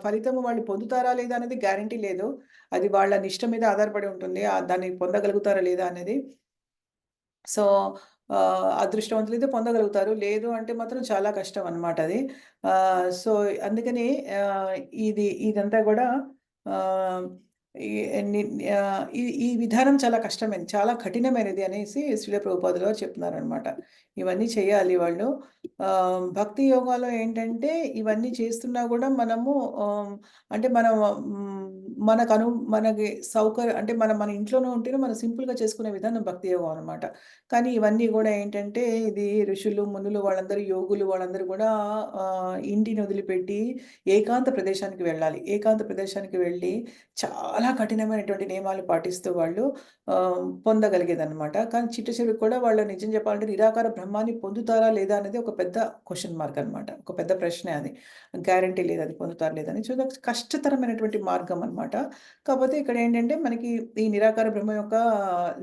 ఫలితము వాళ్ళు పొందుతారా లేదా అనేది గ్యారంటీ లేదు. అది వాళ్ళ నిష్ట మీద ఆధారపడి ఉంటుంది. దాన్ని పొందగలుగుతారా లేదా అనేది. సో, అదృష్టవంతులైతే పొందగలుగుతారు. లేదు అంటే మాత్రం చాలా కష్టం అన్నమాట అది. సో, అందుకని ఆహ్, ఇదంతా గూడా ఆహ్, ఈ ని ఈ ఈ విధానం చాలా కష్టమైనది. చాలా కఠినమైనది అనేసి శ్రీల ప్రభుపాదుల వారు చెప్తున్నారనమాట. ఇవన్నీ చేయాలి వాళ్ళు. భక్తి యోగాలో ఏంటంటే ఇవన్నీ చేస్తున్నా గూడా మనము అంటే మనం మనకి అంటే మన ఇంట్లోనే ఉంటేనే మనం సింపుల్‌గా చేసుకునే విధానం భక్తి యోగం అనమాట. కానీ ఇవన్నీ గూడా ఏంటంటే ఇది ఋషులు, మునులు వాళ్ళందరూ యోగులు వాళ్ళందరూ గూడా ఇంటిని వదిలిపెట్టి ఏకాంత ప్రదేశానికి వెళ్ళాలి. ఏకాంత ప్రదేశానికి వెళ్ళి చాలా కఠినమైనటువంటి నియమాలు పాటిస్తూ వాళ్ళు పొందగలిగేదనమాట. కానీ చిట్ట చివరికి కూడా వాళ్ళు నిజం చెప్పాలంటే నిరాకార బ్రహ్మాన్ని పొందుతారా లేదా అనేది ఒక పెద్ద క్వెషన్ మార్క్ అనమాట. ఒక పెద్ద ప్రశ్నే అది. గ్యారంటీ లేదు అది పొందుతారా లేదని. సో, అది కష్టతరమైనటువంటి మార్గం అనమాట. కాపోతే ఇక్కడేంటంటే మనకి ఈ నిరాకార బ్రహ్మ యొక్క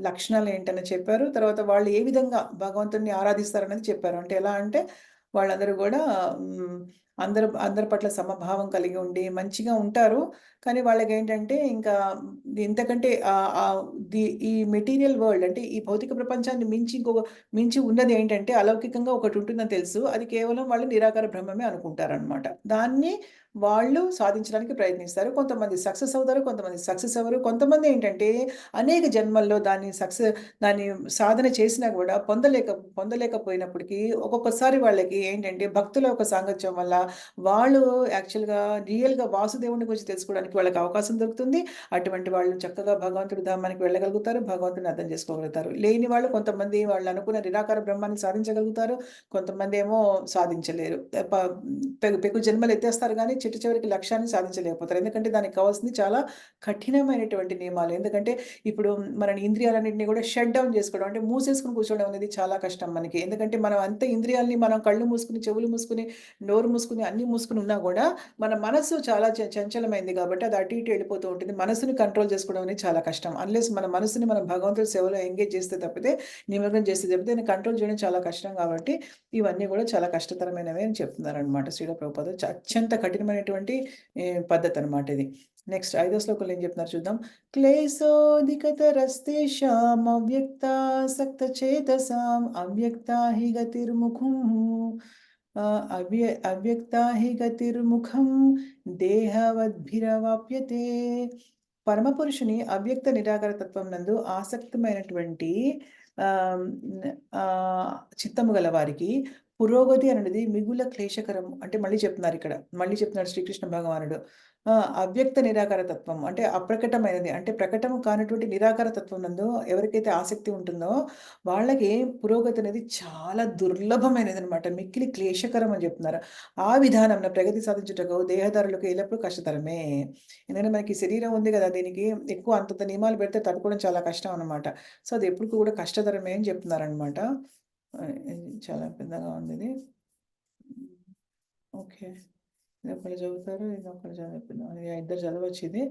లక్షణాలు ఏంటని చెప్పారు. తర్వాత వాళ్ళు ఏ విధంగా భగవంతుడిని ఆరాధిస్తారనేది చెప్పారు. అంటే ఎలా అంటే వాళ్ళందరూ గూడా హ్మ్. అందరి పట్ల సమభావం కలిగి ఉండి మంచిగా ఉంటారు. కానీ వాళ్ళకేంటంటే ఇంకా ఇంతకంటే ఈ మెటీరియల్ వరల్డ్ అంటే ఈ భౌతిక ప్రపంచాన్ని మించి ఉన్నది ఏంటంటే అలౌకికంగా ఒకటి ఉంటుందని తెలుసు. అది కేవలం వాళ్ళు నిరాకార బ్రహ్మమే అనుకుంటారనమాట. దాన్ని వాళ్ళు సాధించడానికి ప్రయత్నిస్తారు. కొంతమంది సక్సెస్ అవుతారు. కొంతమంది సక్సెస్ అవ్వరు. కొంతమంది ఏంటంటే అనేక జన్మల్లో దాన్ని సాధన చేసినా గూడా పొందలేకపోయినప్పటికీ ఒక్కొక్కసారి వాళ్ళకి ఏంటంటే భక్తుల యొక్క సాంగత్యం వల్ల వాళ్ళు యాక్చువల్‌గా రియల్‌గా వాసుదేవుని గురించి తెలుసుకోవడానికి వాళ్ళకి అవకాశం దొరుకుతుంది. అటువంటి వాళ్ళు చక్కగా భగవంతుడి ధామానికి వెళ్ళగలుగుతారు. భగవంతుడిని అర్థం చేసుకోగలుగుతారు. లేని వాళ్ళు కొంతమంది వాళ్ళు అనుకున్న నిరాకార బ్రహ్మాన్ని సాధించగలుగుతారు. కొంతమందేమో సాధించలేరు. పెక్కు జన్మలు ఎత్తేస్తారు గానీ చిట్ట చివరికి లక్ష్యాన్ని సాధించలేకపోతారు. ఎందుకంటే దానికి కావాల్సింది చాలా కఠినమైనటువంటి నియమాలు. ఎందుకంటే ఇప్పుడు మన ఇంద్రియాలన్నింటిని కూడా షట్ డౌన్ చేసుకోవడం అంటే మూసేసుకొని కూర్చోవడం అనేది చాలా కష్టం మనకి. ఎందుకంటే మనం అంత ఇంద్రియాల్ని మనం కళ్ళు మూసుకొని, చెవులు మూసుకొని, నోరు మూసుకొని, అన్నీ మూసుకొని ఉన్నా గూడా మన మనస్సు చాలా చంచలమైంది కాబట్టి అది అటు ఇటు వెళ్ళిపోతూ ఉంటుంది. మనసుని కంట్రోల్ చేసుకోవడం అనేది చాలా కష్టం. అన్‌లెస్ మన మనసుని మనం భగవంతుడి సేవలో ఎంగేజ్ చేస్తే తప్పితే, నిమగ్నం చేస్తే తప్పితే దాన్ని కంట్రోల్ చేయడం చాలా కష్టం కాబట్టి ఇవన్నీ గూడా చాలా కష్టతరమైనవే అని చెప్తున్నారనమాట శ్రీల ప్రభుపాద. అత్యంత కఠినమైనటువంటి పద్ధతనమాట ఇది. నెక్స్ట్ ఐదో శ్లోకంలో ఏం చెప్తున్నారు చూద్దాం. క్లేశోऽధికతరస్తేషాం అవ్యక్తాసక్తచేతసాం అవ్యక్తా హి గతిర్ముఖం అవ్యక్తా హి గతిర్ముఖం దేహవద్భిరవాప్యతే. పరమపురుషుని అవ్యక్త నిరాకార తత్వం నందు ఆసక్తమైనటువంటి చిత్తము గల వారికి పురోగతి అనేది మిగుల క్లేశకరం. అంటే మళ్ళీ చెప్తున్నారు ఇక్కడ. మళ్ళీ చెప్తున్నాడు శ్రీకృష్ణ భగవానుడు. అవ్యక్త నిరాకార తత్వం అంటే అప్రకటమైనది. అంటే ప్రకటన కానటువంటి నిరాకార తత్వం నందు ఎవరికైతే ఆసక్తి ఉంటుందో వాళ్ళకి పురోగతి అనేది చాలా దుర్లభమైనదనమాట. మిక్కిలి క్లేశకరం అని చెప్తున్నారు. ఆ విధానంలో ప్రగతి సాధించుటకు దేహదారులకు ఎల్లప్పుడూ కష్టతరమే. ఎందుకంటే మనకి శరీరం ఉంది కదా! దీనికి ఎక్కువ అంతంత నియమాలు పెడితే తట్టుకోవడం చాలా కష్టం అనమాట. సో, అది ఎప్పుడు కూడా కష్టతరమే అని చెప్తున్నారనమాట. ఇది చాలా పెద్దగా ఉంది ఇది. ఓకే. ఇదొకళ్ళు చదువుతారు. ఇదొకళ్ళు చదువుతున్నారు. ఇద్దరు చదవచ్చు ఇది.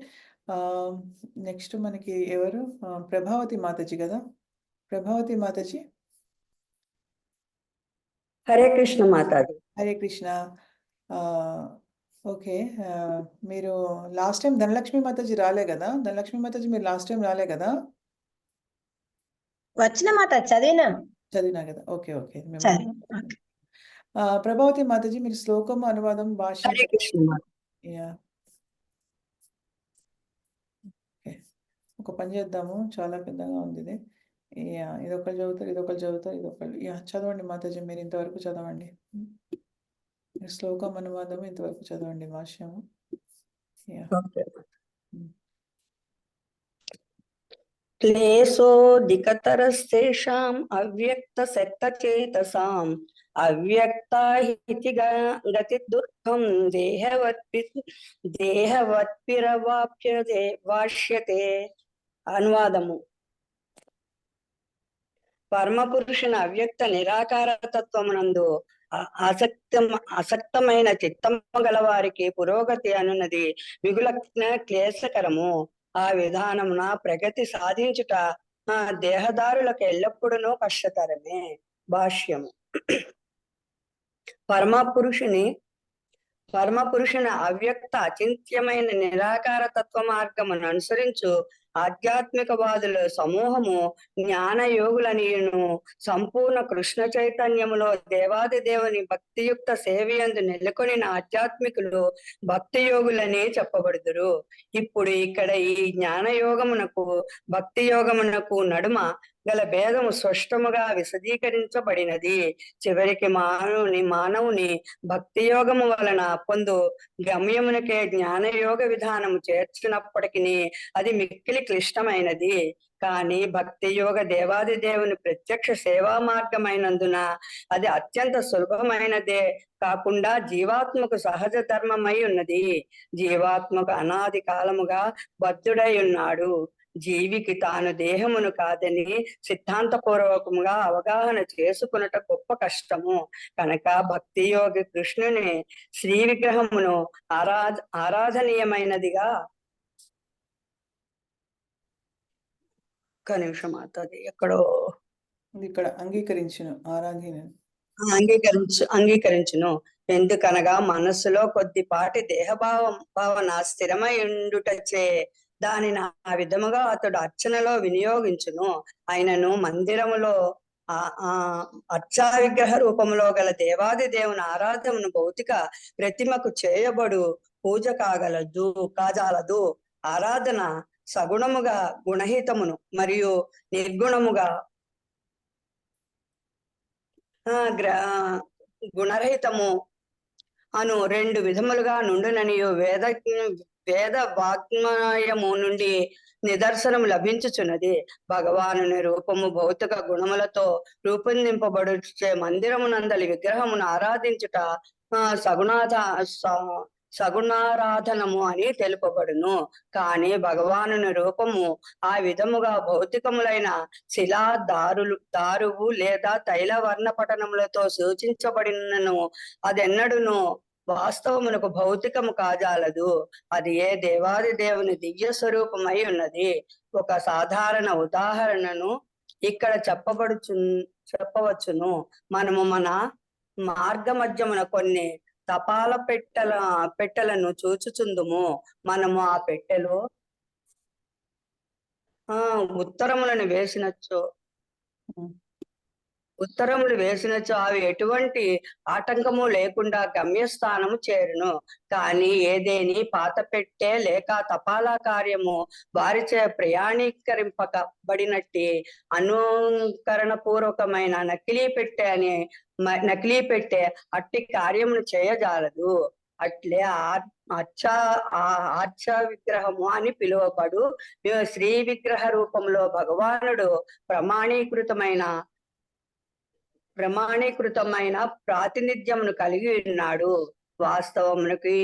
నెక్స్ట్ మనకి ఎవరు? ప్రభావతి మాతాజీ గదా! ప్రభావతి మాతాజీ. హరే కృష్ణ మాతాజీ. హరే కృష్ణ. ఓకే. మీరు లాస్ట్ టైమ్ ధనలక్ష్మి మాతాజీ రాలే గదా! ధనలక్ష్మి మాతాజీ మీరు లాస్ట్ టైమ్ రాలే గదా! వచ్చిన మాతాజీ చదివినాను. చదివినా గదా! ఓకే. ఓకే. చదివి ఓకే. ప్రభావతి మాతాజీ మీరు శ్లోకం, అనువాదం, భాష్యం హరే కృష్ణ మాతాజీ. యాహ్! ఓకే. ఒక పని చేద్దాము. చాలా పెద్దగా ఉంది ఇది. యాహ్! ఇదొకళ్ళు చదువుతారు, ఇదొకళ్ళు చదువుతారు, ఇదొకళ్ళు యాహ్! చదవండి మాతాజీ మీరు ఇంతవరకు చదవండి. శ్లోకం, అనువాదం ఇంతవరకు చదవండి భాష్యము. యాహ్! ఓకే. హ్మ్. క్లేశోऽధికతరస్తేషాం అవ్యక్తసక్తచేతసాం అవ్యక్తా హితి గతిదుఃఖం దేహవత్పిరవాప్యతే వాష్యతే. అనువాదము. పరమపురుషుని అవ్యక్త నిరాకార తత్వమునందు అసక్తమైన చిత్తము గల వారికి పురోగతి అనున్నది మిగుల క్లేశకరము. ఆ విధానమున ప్రగతి సాధించుట దేహదారులకు ఎల్లప్పుడూ కష్టతరమే. భాష్యము. పరమపురుషుని అవ్యక్త అచింత్యమైన నిరాకార తత్వ మార్గమును అనుసరించు ఆధ్యాత్మికవాదుల సమూహము జ్ఞాన యోగులనియును సంపూర్ణ కృష్ణ చైతన్యములో దేవాది దేవుని భక్తియుక్త సేవయందు నెలకొనిన ఆధ్యాత్మికులు భక్తి యోగులని చెప్పబడుదురు. ఇప్పుడు ఇక్కడ ఈ జ్ఞాన యోగమునకు భక్తి యోగమునకు నడుమ గల భేదము స్పష్టముగా విశదీకరించబడినది. చివరికి మానవుని భక్తి యోగము వలన పొందు గమ్యమునకే జ్ఞానయోగ విధానము చేర్చినప్పటికీ అది మిక్కిలి క్లిష్టమైనది. కానీ భక్తి యోగ దేవాది దేవుని ప్రత్యక్ష సేవా మార్గమైనందున అది అత్యంత సులభమైనదే కాకుండా జీవాత్మకు సహజ ధర్మమై ఉన్నది. జీవాత్మకు అనాది కాలముగా బద్ధుడై ఉన్నాడు. జీవికి తాను దేహమును కాదని సిద్ధాంతపూర్వకముగా అవగాహన చేసుకున్నట గొప్ప కష్టము. కనుక భక్తి యోగి కృష్ణుని శ్రీ విగ్రహమును ఆరాధనీయమైనదిగా. ఒక్క నిమిషం అవుతుంది. ఎక్కడో ఇక్కడ అంగీకరించును అంగీకరించును. ఎందుకనగా మనస్సులో కొద్దిపాటి భావన స్థిరమై ఉండుటచే దానిని ఆ విధముగా అతడు అర్చనలో వినియోగించును. ఆయనను మందిరములో అర్చా విగ్రహ రూపములో గల దేవాది దేవుని ఆరాధనను భౌతిక ప్రతిమకు చేయబడు పూజ కాజాలదు. ఆరాధన సగుణముగా గుణహితమును మరియు నిర్గుణముగా గుణరహితము అను రెండు విధములుగా నుండుననియు వేద వాగ్మయము నుండి నిదర్శనం లభించుచున్నది. భగవానుని రూపము భౌతిక గుణములతో రూపొందింపబడుచే మందిరమునందలి విగ్రహమును ఆరాధించుట సగుణారాధనము అని తెలుపబడును. కానీ భగవానుని రూపము ఆ విధముగా భౌతికములైన శిలా దారువు లేదా తైల వర్ణ పఠనములతో సూచించబడినను అదెన్నడును వాస్తవమునకు భౌతికము కాజాలదు. అది ఏ దేవాది దేవుని దివ్య స్వరూపమై ఉన్నది. ఒక సాధారణ ఉదాహరణను ఇక్కడ చెప్పవచ్చును. మనము మన మార్గ మధ్యమున కొన్ని తపాల పెట్టెలను చూచుచుందుము. మనము ఆ పెట్టెలో ఉత్తరములు వేసినచో అవి ఎటువంటి ఆటంకము లేకుండా గమ్యస్థానము చేరును. కానీ ఏదేని పాత పెట్టె లేక తపాలా కార్యము వారిచే ప్రయాణీకరింపబడినట్టి అనుకరణ పూర్వకమైన నకిలీ పెట్టె అట్టి కార్యమును చేయజాలదు. అట్లే ఆర్చ విగ్రహము అని పిలువబడు శ్రీ విగ్రహ రూపంలో భగవానుడు ప్రమాణీకృతమైన ప్రాతినిధ్యమును కలిగి ఉన్నాడు. వాస్తవమునకి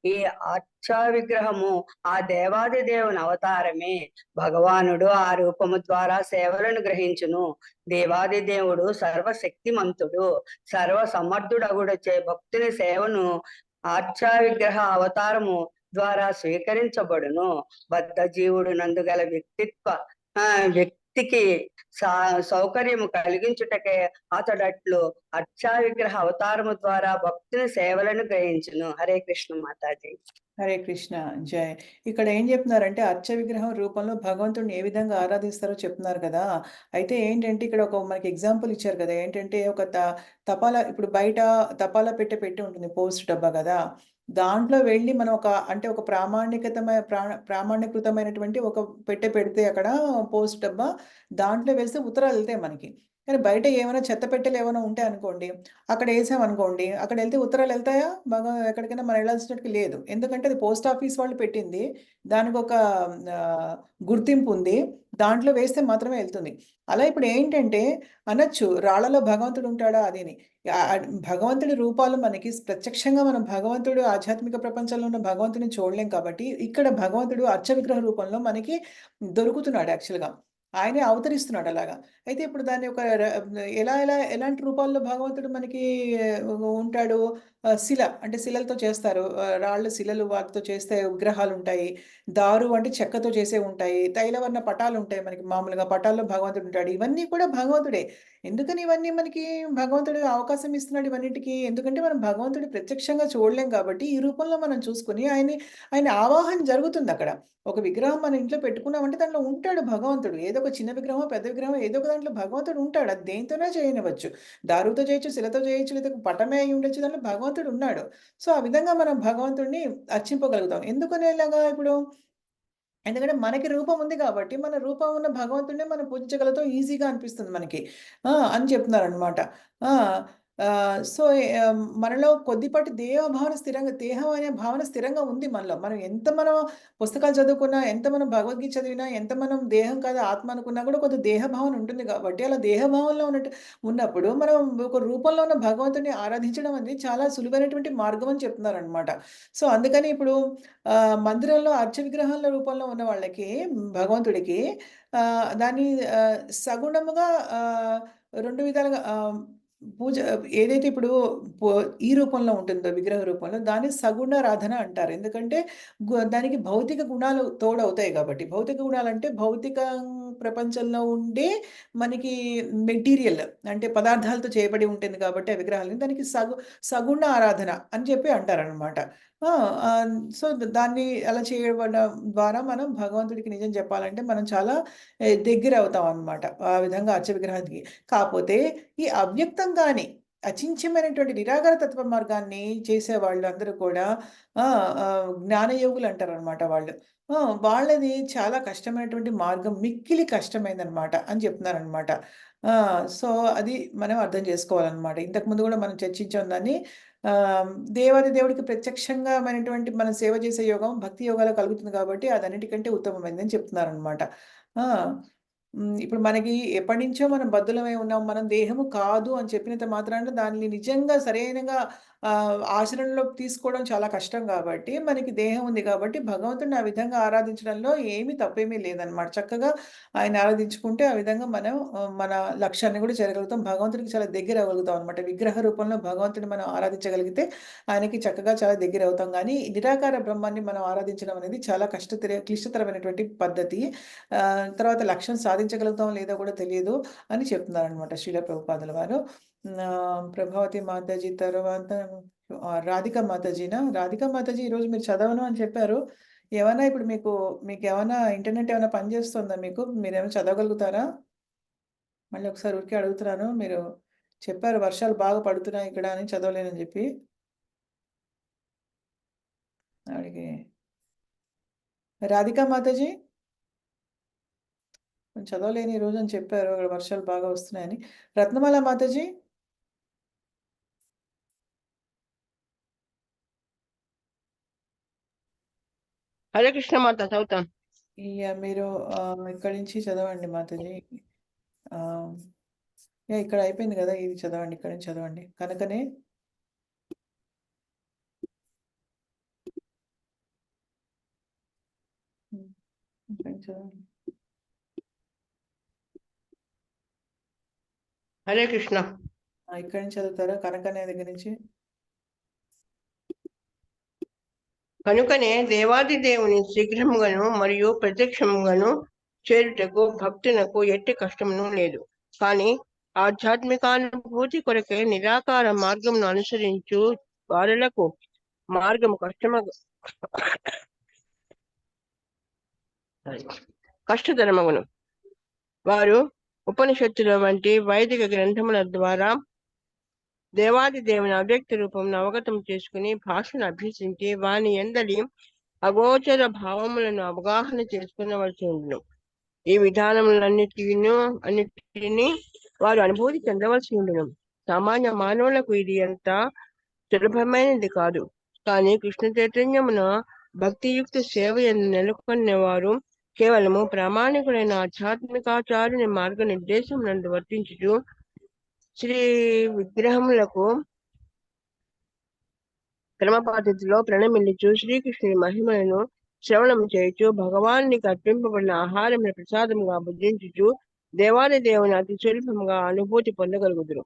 ఈ అర్చ విగ్రహము ఆ దేవాది దేవుని అవతారమే. భగవానుడు ఆ రూపము ద్వారా సేవలను గ్రహించును. దేవాది దేవుడు సర్వశక్తిమంతుడు, సర్వ సమర్థుడగుడచే భక్తుని సేవను అర్చ విగ్రహ అవతారము ద్వారా స్వీకరించబడును. బద్ధ జీవుడు నందుగల వ్యక్తికి సౌకర్యము కలిగించుటకే అతడట్లు అర్చా విగ్రహ అవతారము ద్వారా భక్తుని సేవలను గ్రహించును. హరే కృష్ణ మాతాజీ. హరే కృష్ణ. జై. ఇక్కడ ఏం చెప్తున్నారంటే అర్చ విగ్రహం రూపంలో భగవంతుడిని ఏ విధంగా ఆరాధిస్తారో చెప్తున్నారు కదా! అయితే ఏంటంటే ఇక్కడ మనకి ఎగ్జాంపుల్ ఇచ్చారు కదా! ఏంటంటే ఒక తపాలా ఇప్పుడు బయట తపాలా పెట్టి ఉంటుంది పోస్ట్ డబ్బా కదా! దాంట్లో వెళ్ళి మనం అంటే ఒక ప్రామాణికృతమైనటువంటి ఒక పెడితే అక్కడ పోస్ట్ డబ్బా దాంట్లో వేస్తే ఉత్తరాలు వెళ్తాయి మనకి. కానీ బయట ఏమైనా చెత్త పెట్టెలు ఏమైనా ఉంటాయనుకోండి, అక్కడ ఏసామనుకోండి, అక్కడెళ్తే ఉత్తరాలు ఎళ్తాయా? ఎక్కడికైనా మనం ఎళ్ళాల్సినట్టు లేదు. ఎందుకంటే అది పోస్ట్ ఆఫీస్ వాళ్ళు పెట్టింది. దానికొక గుర్తింపు ఉంది. దాంట్లో వేస్తే మాత్రమే ఎళ్తుంది. అలా ఇప్పుడు ఏంటంటే అనొచ్చు రాళ్ళలో భగవంతుడు ఉంటాడా అది అని. భగవంతుడి రూపాలు మనకి ప్రత్యక్షంగా మనం భగవంతుడు ఆధ్యాత్మిక ప్రపంచంలో ఉన్న భగవంతుడిని చూడలేం కాబట్టి, ఇక్కడ భగవంతుడు అర్చ విగ్రహ రూపంలో మనకి దొరుకుతున్నాడు యాక్చువల్‌గా. ఆయనే అవతరిస్తున్నాడు అలాగా. అయితే ఇప్పుడు దాన్ని ఒక ఎలాంటి రూపాల్లో భగవంతుడు మనకి ఉంటాడు? అంటే శిలలతో చేస్తారు. రాళ్ళు శిలలు వాటితో చేస్తే విగ్రహాలుంటాయి. దారు అంటే చెక్కతో చేసేవుంటాయి. తైలవర్ణ పటాలుంటాయి మనకి మామూలుగా. పటాల్లో భగవంతుడు ఉంటాడు. ఇవన్నీ కూడా భగవంతుడే. ఎందుకని ఇవన్నీ మనకి భగవంతుడు అవకాశం ఇస్తున్నాడు ఇవన్నిటికి? ఎందుకంటే మనం భగవంతుడిని ప్రత్యక్షంగా చూడలేం కాబట్టి, ఈ రూపంలో మనం చూసుకొని ఆయన ఆవాహన జరుగుతుందక్కడ. ఒక విగ్రహం మన ఇంట్లో పెట్టుకున్నామంటే దాంట్లో ఉంటాడు భగవంతుడు. ఏదో ఒక చిన్న విగ్రహమో, పెద్ద విగ్రహమో ఏదో ఒక దాంట్లో భగవంతుడు ఉంటాడు. అది దేనితోనే చేయనివ్వచ్చు. దారుతో చేయొచ్చు, శిలతో చేయొచ్చు, లేదా పటమే అయి ఉండొచ్చు. దాంట్లో భగవంతుడు ఉన్నాడు. సో, ఆ విధంగా మనం భగవంతుడిని అర్చింపగలుగుతాం. ఎందుకని ఇలాగా ఇప్పుడు? ఎందుకంటే మనకి రూపం ఉంది కాబట్టి, మన రూపం ఉన్న భగవంతుడినే మనం పూజించగలుగుతాం ఈజీగా అనిపిస్తుంది మనకి. అని చెప్తున్నారనమాట. ఆ! సో, మనలో కొద్దిపాటి దేహం అనే భావన స్థిరంగా ఉంది మనలో. మనం పుస్తకాలు చదువుకున్నా, ఎంత మనం భగవద్గీత చదివినా, ఎంత మనం దేహం కాదు ఆత్మ అనుకున్నా కూడా కొంత దేహ భావన ఉంటుంది కాబట్టి, అలా దేహ భావనలో ఉన్నప్పుడు మనం ఒక రూపంలో ఉన్న భగవంతుడిని ఆరాధించడం అనేది చాలా సులువైనటువంటి మార్గం అని చెప్తున్నారనమాట. సో, అందుకని ఇప్పుడు మందిరంలో అర్చ విగ్రహాల రూపంలో ఉన్న వాళ్ళకి భగవంతుడికి దాన్ని సగుణముగా 2 విధాలుగా పూజ ఏదైతే ఇప్పుడు పో ఈ రూపంలో ఉంటుందో విగ్రహ రూపంలో దాన్ని సగుణారాధన అంటారు. ఎందుకంటే దానికి భౌతిక గుణాలు తోడవుతాయి కాబట్టి. భౌతిక గుణాలంటే భౌతిక ప్రపంచంలో ఉండే మనకి మెటీరియల్ అంటే పదార్థాలతో చేయబడి ఉంటుంది కాబట్టి ఆ విగ్రహాలని దానికి సగుణ ఆరాధన అని చెప్పి అంటారనమాట. ఆ! సో, దాన్ని అలా చేయడం ద్వారా మనం భగవంతుడికి నిజం చెప్పాలంటే మనం చాలా దగ్గరవుతాం అనమాట. ఆ విధంగా అర్చ విగ్రహానికి. కాపోతే ఈ అవ్యక్తంగానే అచించ్యమైనటువంటి నిరాకార తత్వ మార్గాన్ని చేసేవాళ్ళందరూ కూడా జ్ఞానయోగులు అంటారనమాట వాళ్ళు. ఆ! వాళ్ళది చాలా కష్టమైనటువంటి మార్గం. మిక్కిలి కష్టమైందనమాట అని చెప్తున్నారనమాట. సో, అది మనం అర్థం చేసుకోవాలనమాట. ఇంతకుముందు గూడా మనం చర్చించాం దాన్ని. దేవాది దేవుడికి ప్రత్యక్షంగామైనటువంటి మనం సేవ చేసే యోగం భక్తి యోగాలో కలుగుతుంది కాబట్టి అదన్నిటికంటే ఉత్తమమైనదని చెప్తున్నారనమాట. ఆ! ఇప్పుడు మనకి ఎప్పటినుంచో మనం బద్ధులమై ఉన్నాం. మనం దేహము కాదు అని చెప్పినంత మాత్రాన దాన్ని నిజంగా సరైనగా ఆచరణలోకి తీసుకోవడం చాలా కష్టం గాబట్టి, మనకి దేహం ఉంది గాబట్టి భగవంతుడిని ఆ విధంగా ఆరాధించడంలో ఏమి తప్పేమీ లేదనమాట. చక్కగా ఆయన ఆరాధించుకుంటే ఆ విధంగా మనం మన లక్ష్యాన్ని గూడా చేరగలుగుతాం. భగవంతుడికి చాలా దగ్గరవ్వగలుగుతాం అనమాట. విగ్రహ రూపంలో భగవంతుడిని మనం ఆరాధించగలిగితే ఆయనకి చక్కగా చాలా దగ్గరవుతాం గానీ, నిరాకార బ్రహ్మాన్ని మనం ఆరాధించడం అనేది చాలా క్లిష్టతరమైనటువంటి పద్ధతి. తర్వాత లక్ష్యం సాధించగలుగుతామో లేదో కూడా తెలీదు అని చెప్తున్నారనమాట శ్రీల ప్రభుపాదుల వారు. ప్రభావతి మాతాజీ తర్వాత రాధికా మాతాజీనా? రాధికా మాతాజీ ఈరోజు మీరు చదవను అని చెప్పారు. ఏమన్నా ఇప్పుడు మీకేమన్నా ఇంటర్నెట్ ఏమైనా పనిచేస్తుందా మీకు? మీరేమైనా చదవగలుగుతారా? మళ్ళీ ఒకసారి ఊరికే అడుగుతున్నాను. మీరు చెప్పారు వర్షాలు బాగా పడుతున్నాయి ఇక్కడ అని చదవలేనని చెప్పి. అడిగి రాధికా మాతాజీ? చదవలేను ఈరోజు అని చెప్పారు. అక్కడ వర్షాలు బాగా వస్తున్నాయని. రత్నమాల మాతాజీ? హరే కృష్ణ మాత చదువుతాం. మీరు ఇక్కడి నుంచి చదవండి మాతాజీ. ఇక్కడ అయిపోయింది కదా, ఇది చదవండి, ఇక్కడ నుంచి చదవండి. కనుకనే ఇక్కడ నుంచి చదవండి. హరే కృష్ణ. ఇక్కడ నుంచి చదువుతారా కనకనే దగ్గర నుంచి? కనుకనే దేవాది దేవుని శీఘ్రముగాను మరియు ప్రత్యక్షముగాను చేరుటకు భక్తులకు ఎట్టి కష్టమును లేదు. కానీ ఆధ్యాత్మికానుభూతి కొరకే నిరాకార మార్గమును అనుసరించు వారులకు మార్గము కష్టతరమగును. వారు ఉపనిషత్తుల వంటి వైదిక గ్రంథముల ద్వారా దేవాది దేవుని అవ్యక్త రూపంను అవగతం చేసుకుని భాషను అభ్యసించి వాని ఎందలి అగోచర భావములను అవగాహన చేసుకునవలసి ఉండును. ఈ విధానములన్నిటినీ వారు అనుభూతి చెందవలసి ఉండును. సామాన్య మానవులకు ఇది ఎంత సులభమైనది కాదు. కానీ కృష్ణ చైతన్యమున భక్తియుక్త సేవ నెలకొనేవారు కేవలము ప్రామాణికులైన ఆధ్యాత్మికాచార్యుని మార్గ నిర్దేశం నందు వర్తించుచు శ్రీ విగ్రహములకు క్రమ పద్ధతిలో ప్రణమిల్లుచు శ్రీకృష్ణుని మహిమలను శ్రవణం చేయుచు భగవానికి అర్పింపబడిన ఆహారముల ప్రసాదముగా భుజించుచు దేవాది దేవుని అతి సులభముగా అనుభూతి పొందగలుగుదురు.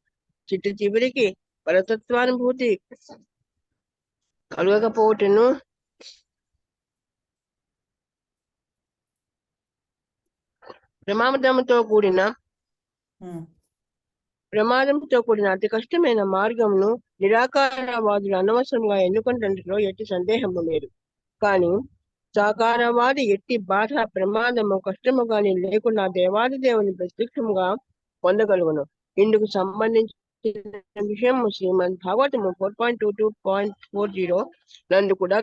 చివరికి పరతత్వానుభూతి కలగకపోవటను ప్రమాదంతో కూడిన అతి కష్టమైన మార్గమును నిరాకారవాదులు అనవసరంగా ఎన్నుకున్నట్లో ఎట్టి సందేహము లేదు. కానీ సాకారవాది ఎట్టి బాధ ప్రమాదము కష్టముగాని లేకుండా దేవాది దేవుని ప్రత్యక్షముగా పొందగలుగును. ఇందుకు సంబంధించిన విషయము శ్రీమద్ భాగవతము 4.22.40 నందు కూడా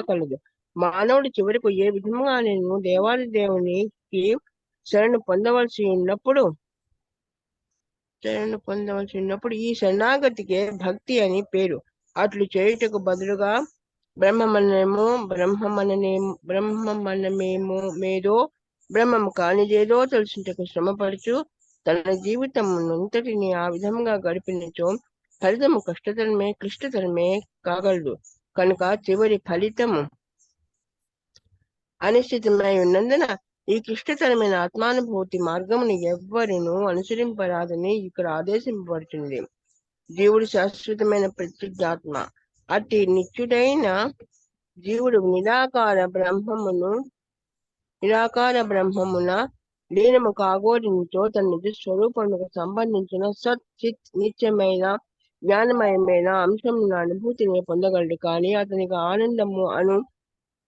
కలదు. మానవుడు చివరకు ఏ విధముగా నేను దేవాది దేవునికి శరణు పొందవలసి ఉన్నప్పుడు ఈ శరణాగతికే భక్తి అని పేరు. అట్లు చేయుటకు బదులుగా బ్రహ్మమనమేదో బ్రహ్మము కానిదేదో తెలుసుటకు శ్రమపడుచు తన జీవితమునంతటిని ఆ విధంగా గడిపినచో ఫలితము క్లిష్టతరమే కాగలదు. కనుక చివరి ఫలితము అనిశ్చితమై ఉన్నందున ఈ క్లిష్టతరమైన ఆత్మానుభూతి మార్గమును ఎవ్వరును అనుసరింపరాదని ఇక్కడ ఆదేశింపబడుతుంది. జీవుడు శాశ్వతమైన ప్రత్యేగాత్మ. అట్టి నిత్యుడైన జీవుడు నిరాకార బ్రహ్మమున లీనము కాగోరినితో తన నిజ స్వరూపములకు సంబంధించిన సత్ చిత్ నిత్యమైన జ్ఞానమయమైన అంశమున అనుభూతిని పొందగలడు. కానీ అతనికి ఆనందము అను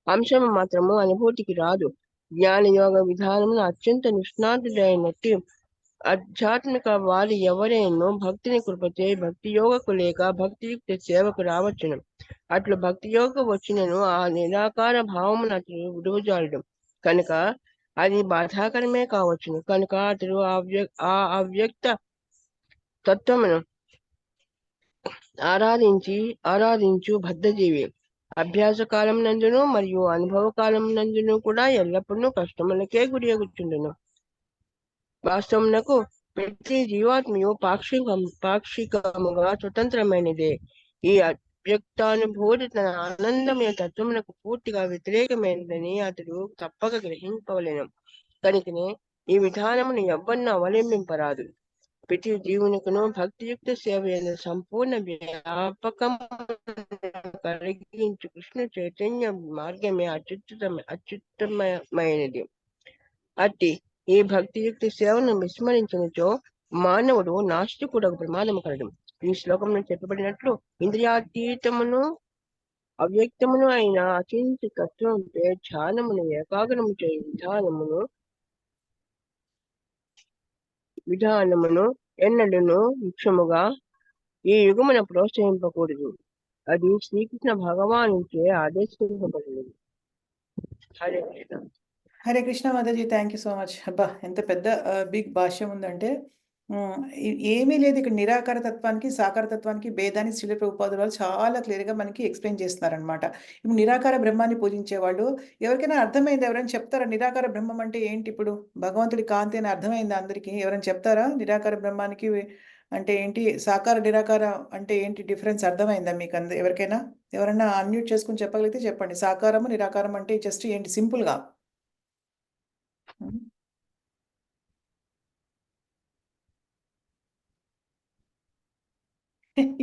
అంశము మాత్రము అనుభూతికి రాదు. జ్ఞాన యోగ విధానమును అత్యంత నిష్ణాతుడైనట్టి ఆధ్యాత్మిక వారి ఎవరైనా భక్తిని కృపచే భక్తి యోగకు లేక భక్తియుక్త సేవకు రావచ్చును. అట్లు భక్తి యోగ వచ్చినను ఆ నిరాకార భావమును అతడు విడువజాలడు. కనుక అది బాధాకరమే కావచ్చును. కనుక అతడు ఆ అవ్యక్త తత్వమును ఆరాధించు బద్ధజీవి. అభ్యాస కాలం నందును మరియు అనుభవ కాలం నందును కూడా ఎల్లప్పుడూ కష్టములకే గురి అగుచుండును. వాస్తవమునకు ప్రతి జీవాత్మయు పాక్షికముగా స్వతంత్రమైనదే. ఈ అవ్యక్తానుభూతి తన ఆనందమైన తత్వమునకు పూర్తిగా వ్యతిరేకమైనదని అతడు తప్పక గ్రహింపవలెను. కనుకనే ఈ విధానమును ఎవ్వరిని అవలంబింపరాదు. ప్రతి జీవునికును భక్తియుక్త సేవ సంపూర్ణ వ్యాపకము కలిగించు కృష్ణ చైతన్య మార్గమే అత్యుత్తమైనది. అట్టి ఈ భక్తియుక్త సేవను విస్మరించినచో మానవుడు నాస్తికుడకు ప్రమాదము కలదు. ఈ శ్లోకంలో చెప్పబడినట్లు ఇంద్రియాతీతమును అవ్యక్తమును అయిన అచింత తత్వంపై ధ్యానమును ఏకాగ్రము చేయు విధానమును ఎన్నడూను ముఖ్యముగా ఈ యుగమున ప్రోత్సహింపకూడదు. అది శ్రీకృష్ణ భగవానుచే ఆదేశింపబడినది. Hare Krishna. Hare Krishna Mataji, thank you so much. అబ్బా ఎంత పెద్ద బిగ్ భాష్యం ఉందంటే ఏమీ లేదు. ఇక్కడ నిరాకార తత్వానికి, సాకార తత్వానికి భేదాన్ని శ్రీల ప్రభుపాదుల వారు చాలా క్లియర్‌గా మనకి ఎక్స్‌ప్లెయిన్ చేస్తున్నారనమాట. ఇప్పుడు నిరాకార బ్రహ్మాన్ని పూజించేవాళ్ళు ఎవరికైనా అర్థమైందా? ఎవరైనా చెప్తారా? నిరాకార బ్రహ్మం అంటే ఏంటి ఇప్పుడు? భగవంతుడి కాంతి అని అర్థమైందా అందరికి? ఎవరైనా చెప్తారా? నిరాకార బ్రహ్మానికి అంటే ఏంటి? సాకార, నిరాకార అంటే ఏంటి డిఫరెన్స్ అర్థమైందా ఎవరికైనా? ఎవరన్నా అన్‌మ్యూట్ చేసుకొని చెప్పగలిగితే చెప్పండి. సాకారము, నిరాకారం అంటే జస్ట్ ఏంటి సింపుల్‌గా? హ్మ్.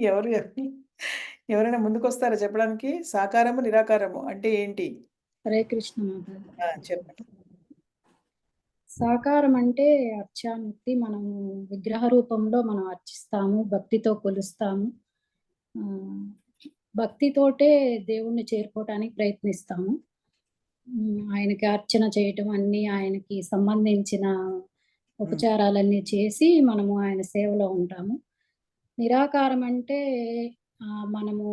ఎవరు ఎవరైనా ముందుకొస్తారా చెప్పడానికి? సాకారము, నిరాకారము అంటే ఏంటి? హరే కృష్ణ మాతాజీ. చెప్పండి. సాకారం అంటే అర్చామూర్తి, మనము విగ్రహ రూపంలో మనం అర్చిస్తాము, భక్తితో కొలుస్తాము. భక్తితోటే దేవుణ్ణి చేరుకోవటానికి ప్రయత్నిస్తాము. ఆయనకి అర్చన చేయటం, అన్నీ ఆయనకి సంబంధించిన ఉపచారాలన్నీ చేసి మనము ఆయన సేవలో ఉంటాము. నిరాకారం అంటే మనము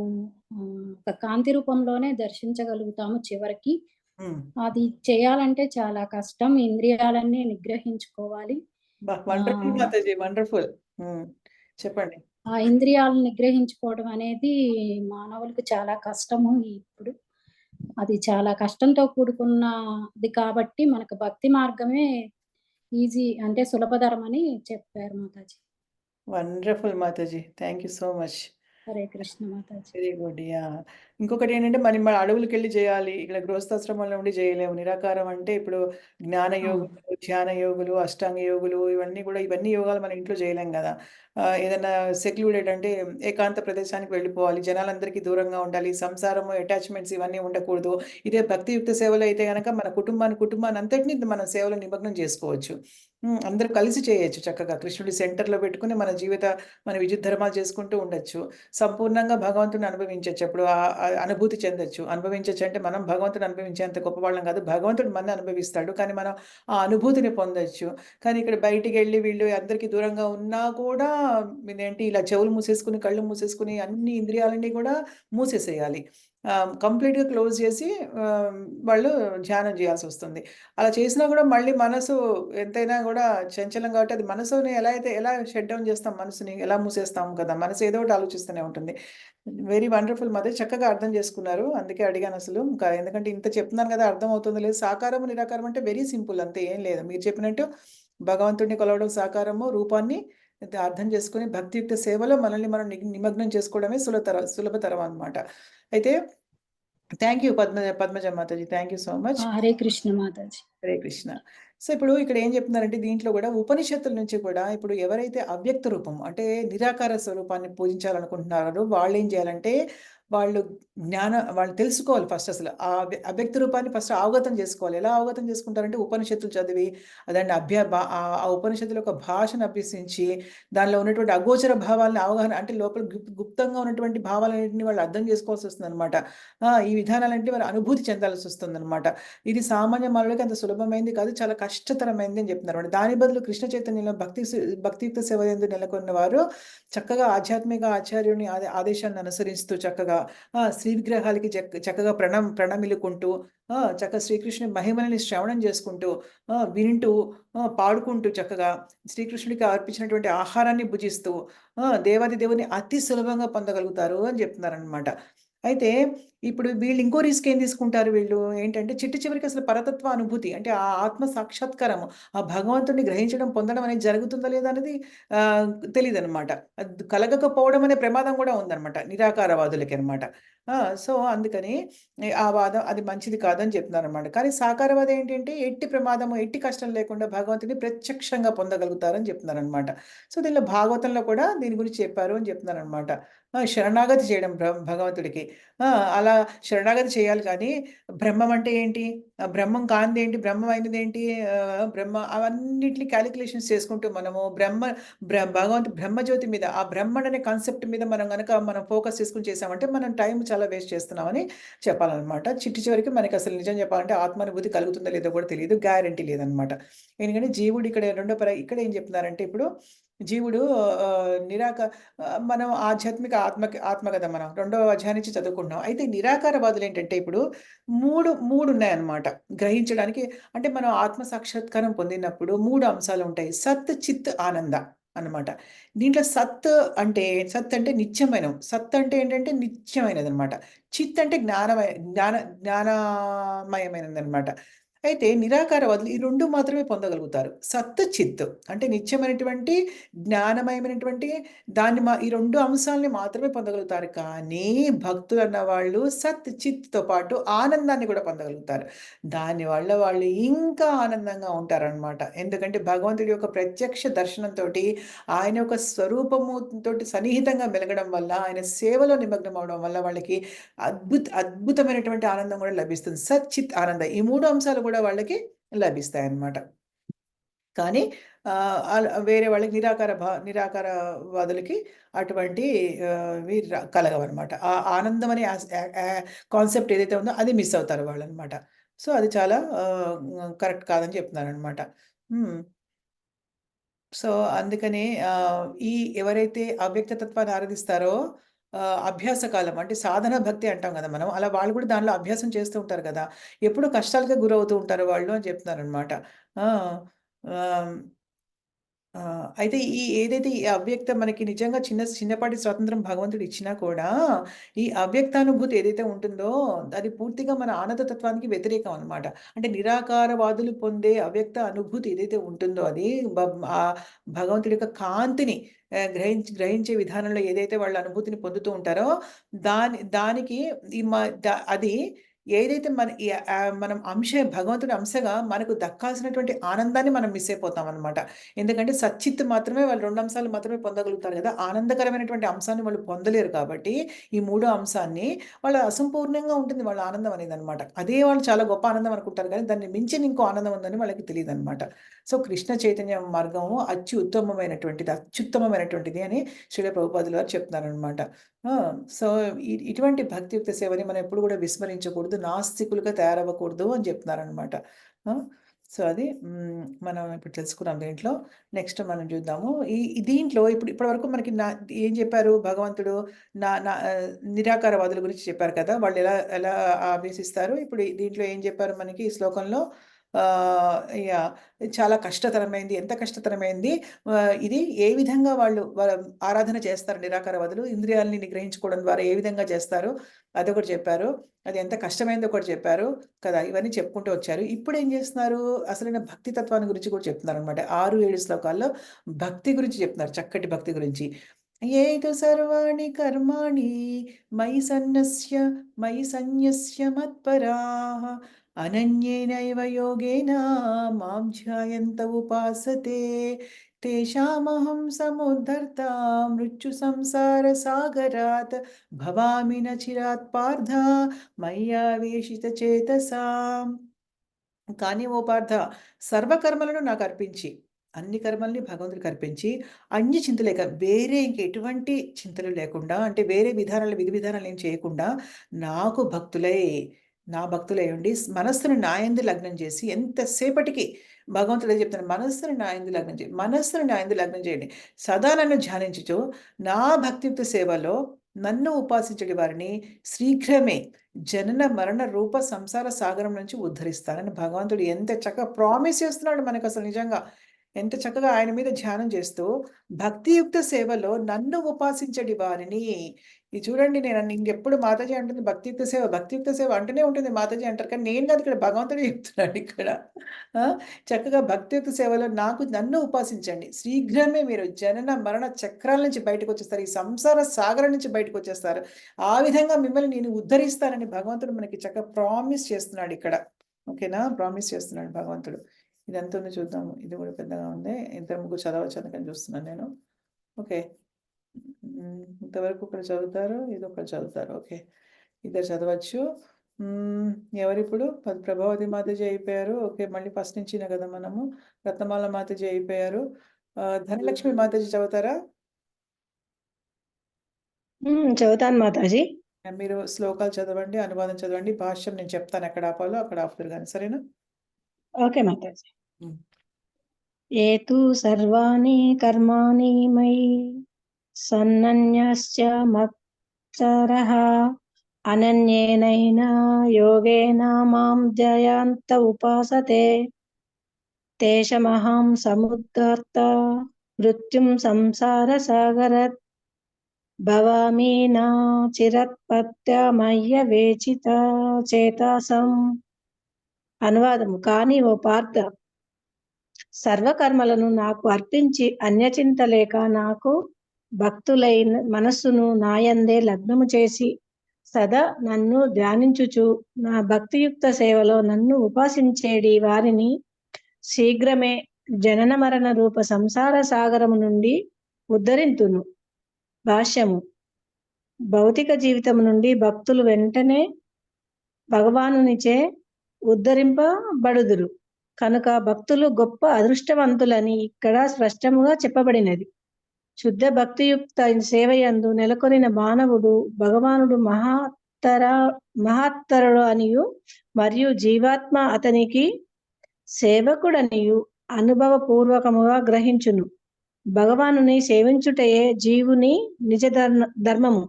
ఒక కాంతి రూపంలోనే దర్శించగలుగుతాము చివరికి. అది చేయాలంటే చాలా కష్టం. ఇంద్రియాలన్నీ నిగ్రహించుకోవాలి. వండర్ఫుల్ మాతాజీ. వండర్ఫుల్. చెప్పండి. ఆ ఇంద్రియాలను నిగ్రహించుకోవడం అనేది మానవులకు చాలా కష్టము ఇప్పుడు. అది చాలా కష్టంతో కూడుకున్నది కాబట్టి మనకు భక్తి మార్గమే ఈజీ, అంటే సులభతరమని చెప్పారు Mataji. Wonderful Mataji. Thank you so much. Hare Krishna Mataji. Very good. Yeah! ఇంకొకటేంటంటే మన అడవులకెళ్ళి జేయాలి. ఇక్కడ గృహస్థాశ్రమంలో ఉండి జేయలేము. నిరాకారం అంటే ఇప్పుడు జ్ఞాన ఆ! యోగులు, ధ్యాన యోగులు, అష్టాంగ యోగులు ఇవన్నీ యోగాలు మన ఇంట్లో జేయలేం గదా! ఏదన్నా సెక్లూడెడ్ అంటే ఏకాంత ప్రదేశానికి వెళ్ళిపోవాలి. జనాలందరికీ దూరంగా ఉండాలి. సంసారము, అటాచ్‌మెంట్స్ ఇవన్నీ ఉండకూడదు. ఇదే భక్తియుక్త సేవలో అయితే గనక మన కుటుంబాన్నంతటిని మనం సేవలో నిమగ్నం జేసుకోవచ్చు. అందరూ కలిసి చేయొచ్చు చక్కగా. కృష్ణుడి సెంటర్‌లో పెట్టుకొని మన విద్యుత్ ధర్మాలు చేసుకుంటూ ఉండొచ్చు. సంపూర్ణంగా భగవంతుడిని అనుభవించొచ్చు. అప్పుడు అనుభూతి చెందొచ్చు. అనుభవించొచ్చు అంటే మనం భగవంతుడిని అనుభవించేంత గొప్పవాళ్ళం కాదు. భగవంతుడు మనని అనుభవిస్తాడు. కానీ మనం ఆ అనుభూతిని పొందొచ్చు. కానీ ఇక్కడ బయటికెళ్ళి వీళ్ళు అందరికీ దూరంగా ఉన్నా కూడా ఇదేంటి ఇలా చెవులు మూసేసుకొని, కళ్ళు మూసేసుకొని అన్ని ఇంద్రియాలన్నీ కూడా మూసేసేయాలి. కంప్లీట్‌గా క్లోజ్ చేసి వాళ్ళు ధ్యానం చేయాల్సొస్తుంది. అలా చేసినా కూడా మళ్ళీ మనసు ఎంతైనా కూడా చంచలం కాబట్టి అది మనసుని ఎలా షట్ డౌన్ చేస్తాం మనసుని? ఎలా మూసేస్తాం కదా! మనసు ఏదో ఒకటి ఆలోచిస్తూనే ఉంటుంది. Very wonderful mother. చక్కగా అర్థం చేసుకున్నారు. అందుకే అడిగానసలు. ఇంకా ఎందుకంటే ఇంత చెప్తున్నాను కదా! అర్థమవుతుందో లేదో. సాకారము, నిరాకారం అంటే వెరీ సింపుల్ అంతే ఏం లేదు. మీరు చెప్పినట్టు భగవంతుడిని కొలవడం సాకారము, రూపాన్ని అర్థం చేసుకొని భక్తియుక్త సేవలో మనల్ని మనం నిమగ్నం చేసుకోవడమే సులభతరం అన్నమాట. అయితే thank you Padmaja Mataji. Thank you so much. Hare Krishna Mataji. Hare Krishna. So, ఇప్పుడు ఇక్కడ ఏం చెప్తున్నారంటే దీంట్లో గూడా ఉపనిషత్తుల నుంచి కూడా ఇప్పుడు ఎవరైతే అవ్యక్త రూపం అంటే నిరాకార స్వరూపాన్ని పూజించాలనుకుంటున్నారో వాళ్ళేం చేయాలంటే వాళ్ళు తెలుసుకోవాలి ఫస్ట్ అసలు. ఆ అవ్యక్త రూపాన్ని ఫస్ట్ అవగతం చేసుకోవాలి. ఎలా అవగతం చేసుకుంటారంటే ఉపనిషత్తులు చదివి దాన్ని ఆ ఉపనిషత్తుల యొక్క భాషను అభ్యసించి దానిలో ఉన్నటువంటి అగోచర భావాలను అవగాహన అంటే లోపల గుప్తంగా ఉన్నటువంటి భావాలన్నిటిని వాళ్ళు అర్థం చేసుకోవాల్సొస్తుందనమాట. ఈ విధానాలంటే వారు అనుభూతి చెందాల్సొస్తుందనమాట. ఇది సామాన్య మానవులకి అంత సులభమైంది కాదు. చాలా కష్టతరమైంది అని చెప్తున్నారన్నమాట. దాని బదులు కృష్ణ చైతన్యంలో భక్తియుక్త సేవ యందు నెలకొన్న వారు చక్కగా ఆధ్యాత్మిక ఆచార్యుని ఆదేశాన్ని అనుసరిస్తూ చక్కగా శ్రీ విగ్రహాలకి చక్కగా ప్రణమిల్లుకుంటూ చక్కగా శ్రీకృష్ణుని మహిమలని శ్రవణం చేసుకుంటూ వింటూ పాడుకుంటూ చక్కగా శ్రీకృష్ణుడికి అర్పించినటువంటి ఆహారాన్ని భుజిస్తూ దేవాది దేవుని అతి సులభంగా పొందగలుగుతారు అని చెప్తున్నారనమాట. అయితే ఇప్పుడు వీళ్ళు ఇంకో రిస్క్ ఏం తీసుకుంటారు వీళ్ళు ఏంటంటే చివరికి అసలు పరతత్వ అనుభూతి అంటే ఆ ఆత్మ సాక్షాత్కారము, ఆ భగవంతుడిని గ్రహించడం, పొందడం అనేది జరుగుతుందా లేదా అనేది తెలీదనమాట. అది కలగకపోవడం అనే ప్రమాదం కూడా ఉందనమాట నిరాకారవాదులకి అనమాట. సో, అందుకని ఆ వాదం అది మంచిది కాదని చెప్తున్నారనమాట. కానీ సాకారవాదం ఏంటంటే ఎట్టి ప్రమాదము, ఎట్టి కష్టం లేకుండా భగవంతుడిని ప్రత్యక్షంగా పొందగలుగుతారని చెప్తున్నారనమాట. సో, దీనిలో భాగవతంలో కూడా దీని గురించి చెప్పారు అని చెప్తున్నారనమాట. శరణాగతి చేయడం భగవంతుడికి. అలా శరణాగతి చేయాలి కానీ బ్రహ్మం అంటే ఏంటి? బ్రహ్మం కానిదేంటి? బ్రహ్మం అయినదేంటి? అవన్నిటిని కాలిక్యులేషన్స్ చేసుకుంటూ మనము భగవంతుడు బ్రహ్మజ్యోతి మీద ఆ బ్రహ్మన్ అనే కాన్సెప్ట్ మీద మనం ఫోకస్ చేసుకొని చేసామంటే మనం టైం చాలా వేస్ట్ చేస్తున్నామని చెప్పాలనమాట. చివరికి మనకి అసలు నిజం చెప్పాలంటే ఆత్మానుభూతి కలుగుతుందో లేదో కూడా తెలీదు. గ్యారంటీ లేదనమాట. ఎందుకంటే జీవుడు ఇక్కడ ఏం చెప్తున్నారంటే ఇప్పుడు జీవుడు మనం ఆధ్యాత్మిక ఆత్మ కదా మనం. రెండవ అధ్యాయం నుంచి చదువుకుంటున్నాం. అయితే నిరాకారవాదులేంటంటే ఇప్పుడు 3 ఉన్నాయన్నమాట. గ్రహించడానికి అంటే మనం ఆత్మ సాక్షాత్కారం పొందినప్పుడు 3 అంశాలుంటాయి. సత్, చిత్, ఆనంద. అన్నమాట. దీంట్లో సత్ అంటే నిత్యమైనవి. సత్ అంటే ఏంటంటే నిత్యమైనదనమాట. చిత్ అంటే జ్ఞానమయమైనదనమాట. అయితే నిరాకారవాదులు ఈ 2 మాత్రమే పొందగలుగుతారు. సత్, చిత్ అంటే నిత్యమైనటువంటి, జ్ఞానమయమైనటువంటి ఈ 2 అంశాలని మాత్రమే పొందగలుగుతారు. కానీ భక్తులన్న వాళ్ళు సత్, చిత్‌తో పాటు ఆనందాన్ని కూడా పొందగలుగుతారు. దానివల్ల వాళ్ళు ఇంకా ఆనందంగా ఉంటారనమాట. ఎందుకంటే భగవంతుడి యొక్క ప్రత్యక్ష దర్శనంతోటి, ఆయన యొక్క స్వరూపము తోటి సన్నిహితంగా మెలగడం వల్ల, ఆయన సేవలో నిమగ్నం అవ్వడం వల్ల వాళ్ళకి అద్భుతమైనటువంటి ఆనందం కూడా లభిస్తుంది. సత్, చిత్, ఆనంద ఈ 3 అంశాలు కూడా వాళ్ళకి లభిస్తాయన్నమాట. కానీ వేరే వాళ్ళకి నిరాకారవాదులకి అటువంటి వి కలగవనమాట. ఆ ఆనందం అనే కాన్సెప్ట్ ఏదైతే ఉందో అది మిస్ అవుతారు వాళ్ళనమాట. సో, అది చాలా కరెక్ట్ కాదని చెప్తున్నాననమాట. హ్మ్. సో, అందుకని ఎవరైతే అవ్యక్త తత్వాన్ని ఆరాధిస్తారో అభ్యాస కాలం అంటే సాధన భక్తి అంటాం గదా మనం. అలా వాళ్ళు కూడా దానిలో అభ్యాసం చేస్తూ ఉంటారు గదా! ఎప్పుడూ కష్టాలకే గురవుతూ ఉంటారు వాళ్ళు అని చెప్తున్నారనమాట. ఆ! ఆహ్ అయితే ఏదైతే ఈ అవ్యక్తం మనకి నిజంగా చిన్నపాటి స్వాతంత్రం భగవంతుడు ఇచ్చినా కూడా, ఈ అవ్యక్తానుభూతి ఏదైతే ఉంటుందో, అది పూర్తిగా మన ఆనంద తత్వానికి వ్యతిరేకం అనమాట. అంటే నిరాకారవాదులు పొందే అవ్యక్త అనుభూతి ఏదైతే ఉంటుందో అది భగవంతుడి యొక్క కాంతిని గ్రహించే విధానంలో ఏదైతే వాళ్ళు అనుభూతిని పొందుతూ ఉంటారో, దానికి ఈ మ ద అది ఏదైతే మనం భగవంతుడి అంశగా మనకు దక్కాల్సినటువంటి ఆనందాన్ని మనం మిస్ అయిపోతామనమాట. ఎందుకంటే సచ్చిత్ మాత్రమే వాళ్ళు 2 అంశాలు మాత్రమే పొందగలుగుతారు గదా! ఆనందకరమైనటువంటి అంశాన్ని వాళ్ళు పొందలేరు కాబట్టి, ఈ మూడో అంశాన్ని వాళ్ళ అసంపూర్ణంగా ఉంటుంది వాళ్ళ ఆనందం అనేదనమాట. అదే వాళ్ళు చాలా గొప్ప ఆనందం అనుకుంటారు గానీ, దాన్ని మించిన ఇంకో ఆనందం ఉందని వాళ్ళకి తెలీదనమాట. సో, కృష్ణ చైతన్య మార్గము అత్యుత్తమమైనటువంటిది అని శ్రీల ప్రభుపాదుల వారు చెప్తున్నారనమాట. ఆ! సో, ఇటువంటి భక్తియుక్త సేవని మనం ఎప్పుడు గూడా విస్మరించకూడదు. నాస్తికులుగా తయారవ్వకూడదు అని చెప్తున్నారనమాట. ఆ! సో, అది మనం ఇప్పుడు తెలుసుకున్నాం దీంట్లో. నెక్స్ట్ మనం చూద్దాము. దీంట్లో ఇప్పటివరకు మనకి ఏం చెప్పారు భగవంతుడు నిరాకారవాదుల గురించి చెప్పారు కదా! వాళ్ళు ఎలా ఎలా అభ్యసిస్తారు. ఇప్పుడు దీంట్లో ఏం చెప్పారు మనకి ఈ శ్లోకంలో యాహ్! చాలా కష్టతరమైంది. ఎంత కష్టతరమైంది ఇది ఏ విధంగా వాళ్ళ ఆరాధన చేస్తారు నిరాకారవాదులు. ఇంద్రియాలని నిగ్రహించుకోవడం ద్వారా ఏ విధంగా చేస్తారు అదొకటి చెప్పారు. అది ఎంత కష్టమైందో ఒకటి చెప్పారు కదా! ఇవన్నీ చెప్పుకుంటూ వచ్చారు. ఇప్పుడేం చేస్తున్నారు? అసలైన భక్తి తత్వాన్ని గురించి కూడా చెప్తున్నారనమాట. 6, 7 శ్లోకాల్లో భక్తి గురించి చెప్తున్నారు. చక్కటి భక్తి గురించి. ఏతు సర్వాణి కర్మాణి మయి సన్యస్య మత్పరాః అనన్యేనైవ యోగేన మాం ధ్యాయంత ఉపాసతే తేషామహం సముద్ధర్త మృత్యు సంసార సాగరాత్ భవామి న చిరాత్ పార్థ మయ్యావేశిత చేతసాం. కానీ ఓ పార్థ సర్వకర్మలను నాకు అర్పించి అన్ని కర్మల్ని భగవంతుడికి అర్పించి అన్య చింత లేక వేరే ఇంకెటువంటి చింతలు లేకుండా అంటే వేరే విధి విధానాలు ఏం చేయకుండా నాకు నా భక్తులై ఉండి మనస్సును నా యందు లగ్నం చేసి ఎంతసేపటికి భగవంతుడు అదే చెప్తాను మనస్సును నా యందు లగ్నం చేయండి సదా నన్ను ధ్యానించుచు నా భక్తియుక్త సేవలో నన్ను ఉపాసించడి వారిని శీఘ్రమే జనన మరణ రూప సంసార సాగరం నుంచి ఉద్ధరిస్తానని భగవంతుడు ఎంత చక్కగా ప్రామిస్ చేస్తున్నాడు మనకసలు నిజంగా. ఎంత చక్కగా ఆయన మీద ధ్యానం చేస్తూ, భక్తియుక్త సేవలో నన్ను ఉపాసించడి వారిని ఇది చూడండి నేను ఇంకెప్పుడు మాతాజీ అంటుంది భక్తియుక్త సేవ అంటూనే ఉంటుంది మాతాజీ అంటారు. కానీ నేను కాదు ఇక్కడ భగవంతుడే చెప్తున్నాడు ఇక్కడ. ఆ! చక్కగా భక్తియుక్త సేవలో నన్ను ఉపాసించండి. శీఘ్రమే మీరు జనన మరణ చక్రాల నుంచి బయటకొచ్చేస్తారు. ఈ సంసార సాగరం నుంచి బయటకొచ్చేస్తారు. ఆ విధంగా మిమ్మల్ని నేను ఉద్ధరిస్తానని భగవంతుడు మనకి చక్కగా ప్రామిస్ చేస్తున్నాడు ఇక్కడ. ఓకేనా? ప్రామిస్ చేస్తున్నాడు భగవంతుడు. ఇదెంత ఉందో చూద్దాము. ఇది కూడా పెద్దగా ఉంది. ఇద్దరు ముగ్గురు చదవచ్చు అందుకని చూస్తున్నాను నేను. ఓకే. ఇంతవరకు ఒకరు చదువుతారు. ఇదొకరు చదువుతారు. ఓకే. ఇద్దరు చదవచ్చు. ఎవరిప్పుడు? ప్రభావతి మాతాజీ అయిపోయారు. ఓకే. మళ్ళీ ఫస్ట్ నుంచినే కదా మనము. రత్నమాల మాతాజీ అయిపోయారు. ధనలక్ష్మి మాతాజీ చదువుతారా? చదువుతాను మాతాజీ. మీరు శ్లోకాలు చదవండి, అనువాదం చదవండి. భాష్యం నేను చెప్తాను ఎక్కడ ఆపాలో అక్కడ ఆపుదురు గాని సరేనా? ఓకే మాతాజీ. హ్మ్. ఏతు సర్వాణి కర్మాణి మయి సన్నన్యస్య మత్సరః అనన్యేనైన యోగేన మాం ధ్యాయంత ఉపాసతే తేషమహం సముద్ధర్త మృత్యుం సంసార సాగరత్ భవామి నా చిరత్పత్యమయ్య వేచిత చేతాసం. అనువాదము: కానీ ఓ పార్థ, సర్వకర్మలను నాకు అర్పించి అన్యచింత లేక నాకు భక్తులైన మనస్సును నాయందే లగ్నము చేసి సదా నన్ను ధ్యానించుచు నా భక్తియుక్త సేవలో నన్ను ఉపాసించేడి వారిని శీఘ్రమే జనన మరణ రూప సంసార సాగరము నుండి ఉద్ధరింతును. భాష్యము: భౌతిక జీవితం నుండి భక్తులు వెంటనే భగవానునిచే ఉద్ధరింపబడుదురు కనుక భక్తులు గొప్ప అదృష్టవంతులని ఇక్కడ స్పష్టముగా చెప్పబడినది. శుద్ధ భక్తియుక్త సేవయందు నెలకొనిన మానవుడు భగవానుడు మహత్తరుడు అనియు మరియు జీవాత్మ అతనికి సేవకుడనియు అనుభవపూర్వకముగా గ్రహించును. భగవానుని సేవించుటయే జీవుని నిజ ధర్మము.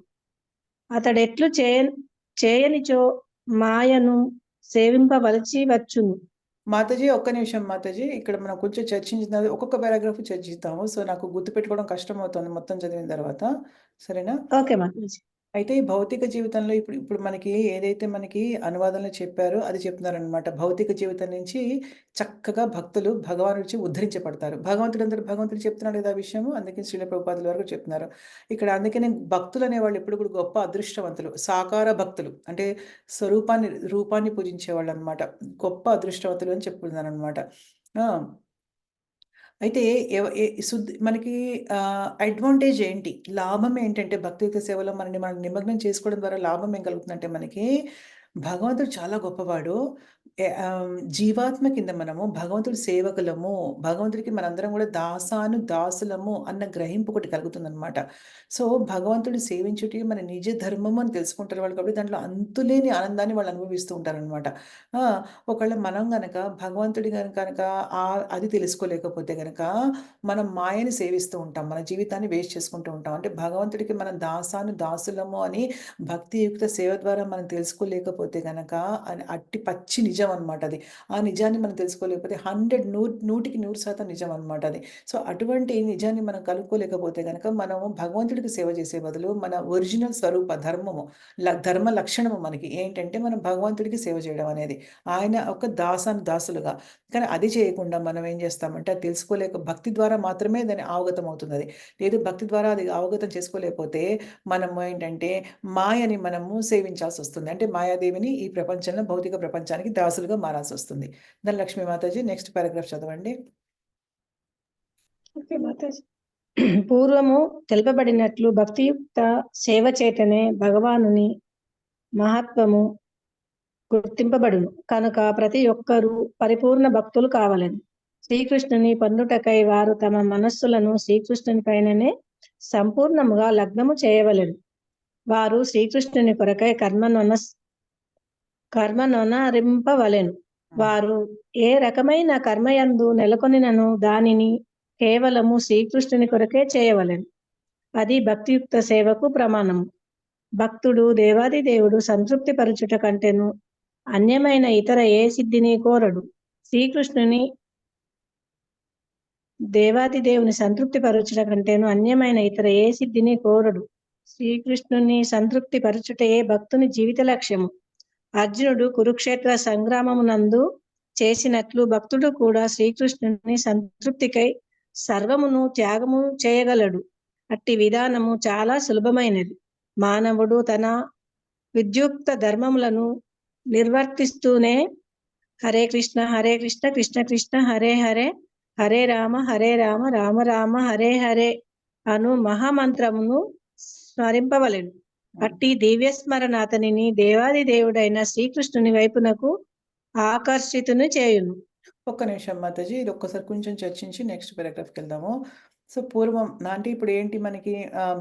అతడెట్లు చేయనిచో మాయను సేవింపవలసి వచ్చును. మాతాజీ, ఒక్క నిమిషం మాతాజీ. ఇక్కడ మనం కొంచెం చర్చించిన ఒక్కొక్క పారాగ్రాఫ్ చర్చిస్తాము. సో నాకు గుర్తుపెట్టుకోవడం కష్టం అవుతుంది మొత్తం చదివిన తర్వాత. సరేనా? ఓకే మాతాజీ. అయితే ఈ భౌతిక జీవితంలో ఇప్పుడు మనకి ఏదైతే మనకి అనువాదంలో చెప్పారో అది చెప్తున్నారనమాట. భౌతిక జీవితం నుంచి చక్కగా భక్తులు భగవానుడి నుంచి ఉద్ధరించబడతారు. భగవంతుడు చెప్తున్నాడు కదా ఆ విషయము. అందుకే శ్రీల ప్రభుపాదుల వరకు చెప్తున్నారు. ఇక్కడ అందుకనే భక్తులు అనేవాళ్ళు ఎప్పుడు కూడా గొప్ప అదృష్టవంతులు, సాకార భక్తులు అంటే రూపాన్ని పూజించేవాళ్ళు అనమాట. గొప్ప అదృష్టవంతులు అని చెప్తున్నారనమాట. అయితే మనకి అడ్వాంటేజ్ ఏంటి? లాభం ఏంటంటే భక్తియుత సేవలో మనం నిమగ్నం చేసుకోవడం ద్వారా లాభం ఏం కలుగుతుందంటే మనకి భగవంతుడు చాలా గొప్పవాడు. జీవాత్మ కింద మనము భగవంతుడి సేవకులము. భగవంతుడికి మనందరం కూడా దాసులము అన్న గ్రహింపు ఒకటి కలుగుతుందనమాట. సో భగవంతుడిని సేవించుటి మన నిజ ధర్మము అని తెలుసుకుంటారు వాళ్ళు. కాబట్టి దాంట్లో అంతులేని ఆనందాన్ని వాళ్ళు అనుభవిస్తూ ఉంటారనమాట. ఒకవేళ మనం గనక భగవంతుడి కనుక అది తెలుసుకోలేకపోతే గనక మనం మాయని సేవిస్తూ ఉంటాం. మన జీవితాన్ని వేస్ట్ చేసుకుంటూ ఉంటాం. అంటే భగవంతుడికి మనం దాసులము అని భక్తియుక్త సేవ ద్వారా మనం తెలుసుకోలేకపోతే గనక అట్టి పచ్చి నిజం అనమాట అది. ఆ నిజాన్ని మనం తెలుసుకోలేకపోతే 100% నిజం అనమాట అది. సో అటువంటి నిజాన్ని మనం కనుక్కోలేకపోతే గనక మనము భగవంతుడికి సేవ చేసే బదులు మన ఒరిజినల్ స్వరూప ధర్మము ధర్మ లక్షణము మనకి ఏంటంటే మనం భగవంతుడికి సేవ చేయడం అనేది. ఆయన ఒక దాసులుగా. కానీ అది చేయకుండా మనం ఏం చేస్తామంటే అది తెలుసుకోలేక భక్తి ద్వారా మాత్రమే దాన్ని అవగతం అవుతుంది అది. లేదు భక్తి ద్వారా అది అవగతం చేసుకోలేకపోతే మనము ఏంటంటే మాయని మనము సేవించాల్సి వస్తుంది. అంటే మాయాదేవిని ఈ ప్రపంచంలో భౌతిక ప్రపంచానికి దాసులుగా మారాల్సి వస్తుంది. ధనలక్ష్మి మాతాజీ నెక్స్ట్ పారాగ్రాఫ్ చదవండి. ఓకే మాతాజీ. పూర్వము తెలుపబడినట్లు భక్తియుక్త సేవ చేతనే భగవానుని మహత్వము గుర్తింపబడును కనుక ప్రతి ఒక్కరూ పరిపూర్ణ భక్తులు కావాలని. శ్రీకృష్ణుని పొందుటకై వారు తమ మనస్సులను శ్రీకృష్ణుని పైననే సంపూర్ణముగా లగ్నము చేయవలెను. వారు శ్రీకృష్ణుని కొరకై కర్మనొనరింపవలెను. వారు ఏ రకమైన కర్మయందు నెలకొనినను దానిని కేవలము శ్రీకృష్ణుని కొరకే చేయవలెను. అది భక్తియుక్త సేవకు ప్రమాణము. భక్తుడు దేవాది దేవుడు సంతృప్తి పరచుట కంటేను అన్యమైన ఇతర ఏ సిద్ధిని కోరడు. శ్రీకృష్ణుని దేవాది దేవుని సంతృప్తి పరచుట కంటేను అన్యమైన ఇతర ఏ సిద్ధిని కోరడు. శ్రీకృష్ణుని సంతృప్తి పరచుటయే భక్తుని జీవిత లక్ష్యము. అర్జునుడు కురుక్షేత్ర సంగ్రామమునందు చేసినట్లు భక్తుడు కూడా శ్రీకృష్ణుని సంతృప్తికై సర్వమును త్యాగము చేయగలడు. అట్టి విధానము చాలా సులభమైనది. మానవుడు తన విద్యుక్త ధర్మములను నిర్వర్తిస్తూనే హరే కృష్ణ కృష్ణ కృష్ణ హరే హరే హరే రామ రామ రామ హరే హరే అను మహామంత్రమును స్మరింపవలెను. అట్టి దివ్య స్మరణ అతనిని దేవాది దేవుడైన శ్రీకృష్ణుని వైపునకు ఆకర్షితుని చేయును. ఒక్క నిమిషం మాతాజీ, ఇది ఒక్కసారి కొంచెం చర్చించి నెక్స్ట్ పారాగ్రాఫ్కి వెళ్దాము. సో పూర్వం అంటే ఇప్పుడు ఏంటి మనకి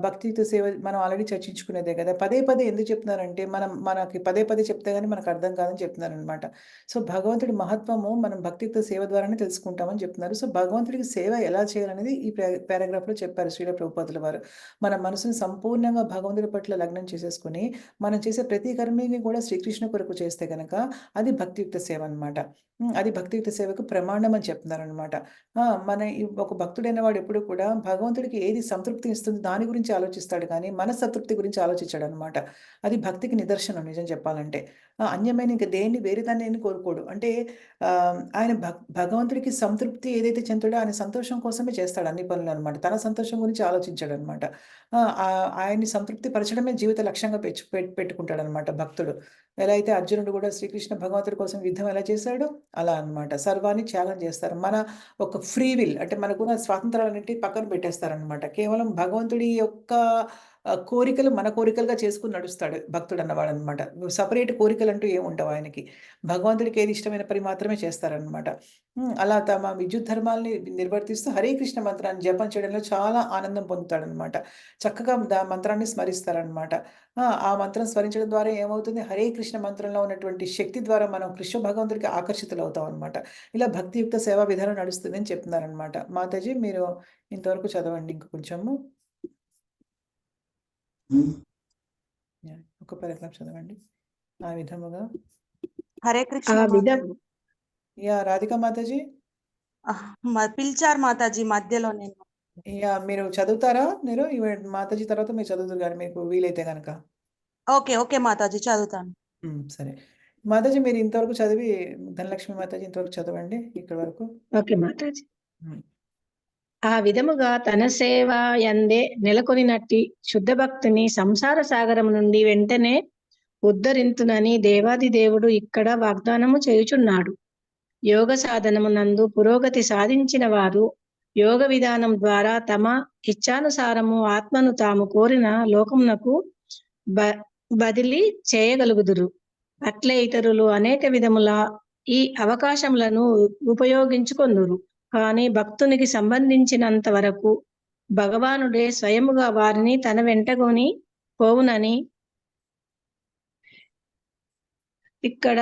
భక్తియుత సేవ మనం ఆల్రెడీ చర్చించుకునేదే కదా. పదే ఎందుకు చెప్తున్నారంటే మనకి పదే చెప్తే కానీ మనకు అర్థం కాదని చెప్తున్నారనమాట. సో భగవంతుడి మహత్వము మనం భక్తియుత సేవ ద్వారానే తెలుసుకుంటామని చెప్తున్నారు. సో భగవంతుడికి సేవ ఎలా చేయాలనేది ఈ పారాగ్రాఫ్లో చెప్పారు శ్రీల ప్రభుపాదుల వారు. మన మనసుని సంపూర్ణంగా భగవంతుడి పట్ల లగ్నం చేసేసుకుని మనం చేసే ప్రతి కర్మని కూడా శ్రీకృష్ణ కొరకు చేస్తే కనుక అది భక్తియుక్త సేవ అనమాట. అది భక్తియుక్త సేవకు ప్రమాణం అని చెప్తున్నారనమాట. మన ఒక భక్తుడైన వాడు ఎప్పుడు కూడా కూడా భగవంతుడికి ఏది సంతృప్తి ఇస్తుంది దాని గురించి ఆలోచిస్తాడు కానీ మన సంతృప్తి గురించి ఆలోచించాడనమాట. అది భక్తికి నిదర్శనం నిజం చెప్పాలంటే. అన్యమైన ఇంక దేన్ని వేరే దాన్ని కోరుకోడు. అంటే ఆయన భగవంతుడికి సంతృప్తి ఏదైతే చెందుతాడో ఆయన సంతోషం కోసమే చేస్తాడు అన్ని పనులనమాట. తన సంతోషం గురించి ఆలోచించడనమాట. ఆయన్ని సంతృప్తి పరచడమే జీవిత లక్ష్యంగా పెట్టుకుంటాడనమాట భక్తుడు. ఎలా అయితే అర్జునుడు కూడా శ్రీకృష్ణ భగవంతుడి కోసం యుద్ధం ఎలా చేశాడో అలా అన్నమాట. సర్వాన్ని త్యాగం చేస్తారు. మన ఒక ఫ్రీ విల్ అంటే మనకున్న స్వాతంత్రాలన్నిటిని పక్కన పెట్టేస్తారనమాట. కేవలం భగవంతుడి యొక్క కోరికలు మన కోరికలుగా చేసుకొని నడుస్తాడు భక్తుడు అన్నవాడనమాట. సెపరేట్ కోరికలంటూ ఏమి ఉండవు ఆయనకి. భగవంతుడికి ఏది ఇష్టమైన పని మాత్రమే చేస్తారనమాట. అలా తమ విద్యుత్ ధర్మాల్ని నిర్వర్తిస్తూ హరే కృష్ణ మంత్రాన్ని జపం చేయడంలో చాలా ఆనందం పొందుతాడనమాట. చక్కగా మంత్రాన్ని స్మరిస్తారనమాట. ఆ మంత్రం స్మరించడం ద్వారా ఏమవుతుంది, హరే కృష్ణ మంత్రంలో ఉన్నటువంటి శక్తి ద్వారా మనం కృష్ణ భగవంతుడికి ఆకర్షితులవుతాం అనమాట. ఇలా భక్తియుక్త సేవా విధానం నడుస్తుందని చెప్తున్నారనమాట. మాతాజీ మీరు ఇంతవరకు చదవండి ఇంక కొంచెము. ఒక పారాగ్రాఫ్ చదవండి. ఆ విధముగా హరే కృష్ణ ఆ విధం మాతాజీ. రాధికా మాతాజీ పిలిచారు మాతాజీ మధ్యలో నేను. మీరు చదువుతారా? మీరు మాతాజీ తర్వాత మీరు చదువుతారు కానీ మీకు వీలైతే కనుక. ఓకే ఓకే మాతాజీ చదువుతాను. సరే మాతాజీ మీరు ఇంతవరకు చదివి ధనలక్ష్మి మాతాజీ ఇంతవరకు చదవండి ఇక్కడ వరకు. ఓకే మాతాజీ. ఆ విధముగా తన సేవ యందే నెలకొనినట్టి శుద్ధ భక్తుని సంసార సాగరం నుండి వెంటనే ఉద్ధరింతునని దేవాది దేవుడు ఇక్కడ వాగ్దానము చేయుచున్నాడు. యోగ సాధనమునందు పురోగతి సాధించిన వారు యోగ విధానం ద్వారా తమ ఇచ్ఛానుసారము ఆత్మను తాము కోరిన లోకమునకు బదిలీ చేయగలుగుదురు. అట్లే ఇతరులు అనేక విధముల ఈ అవకాశములను ఉపయోగించుకొందురు. కానీ భక్తునికి సంబంధించినంత వరకు భగవానుడే స్వయముగా వారిని తన వెంటగొని పోవునని ఇక్కడ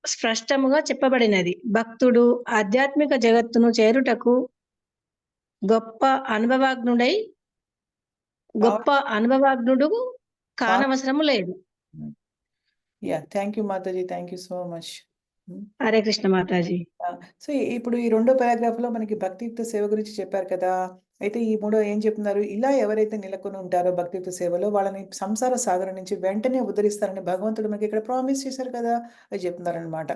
స్పష్టముగా చెప్పబడినది. భక్తుడు ఆధ్యాత్మిక జగత్తును చేరుటకు గొప్ప అనుభవాగ్నుడు కానవసరము లేదు. Thank you Mataji. Thank you so much. Hare Krishna Mataji. So ఇప్పుడు ఈ రెండో పారాగ్రాఫ్ లో మనకి భక్తియుక్త సేవ గురించి చెప్పారు కదా. అయితే ఈ మూడో ఏం చెప్తున్నారు, ఇలా ఎవరైతే నెలకొని ఉంటారో భక్తియుక్త సేవలో వాళ్ళని సంసార సాగరం నుంచి వెంటనే ఉద్ధరిస్తారని భగవంతుడు మనకి ఇక్కడ ప్రామిస్ చేశారు కదా, అది చెప్తున్నారనమాట.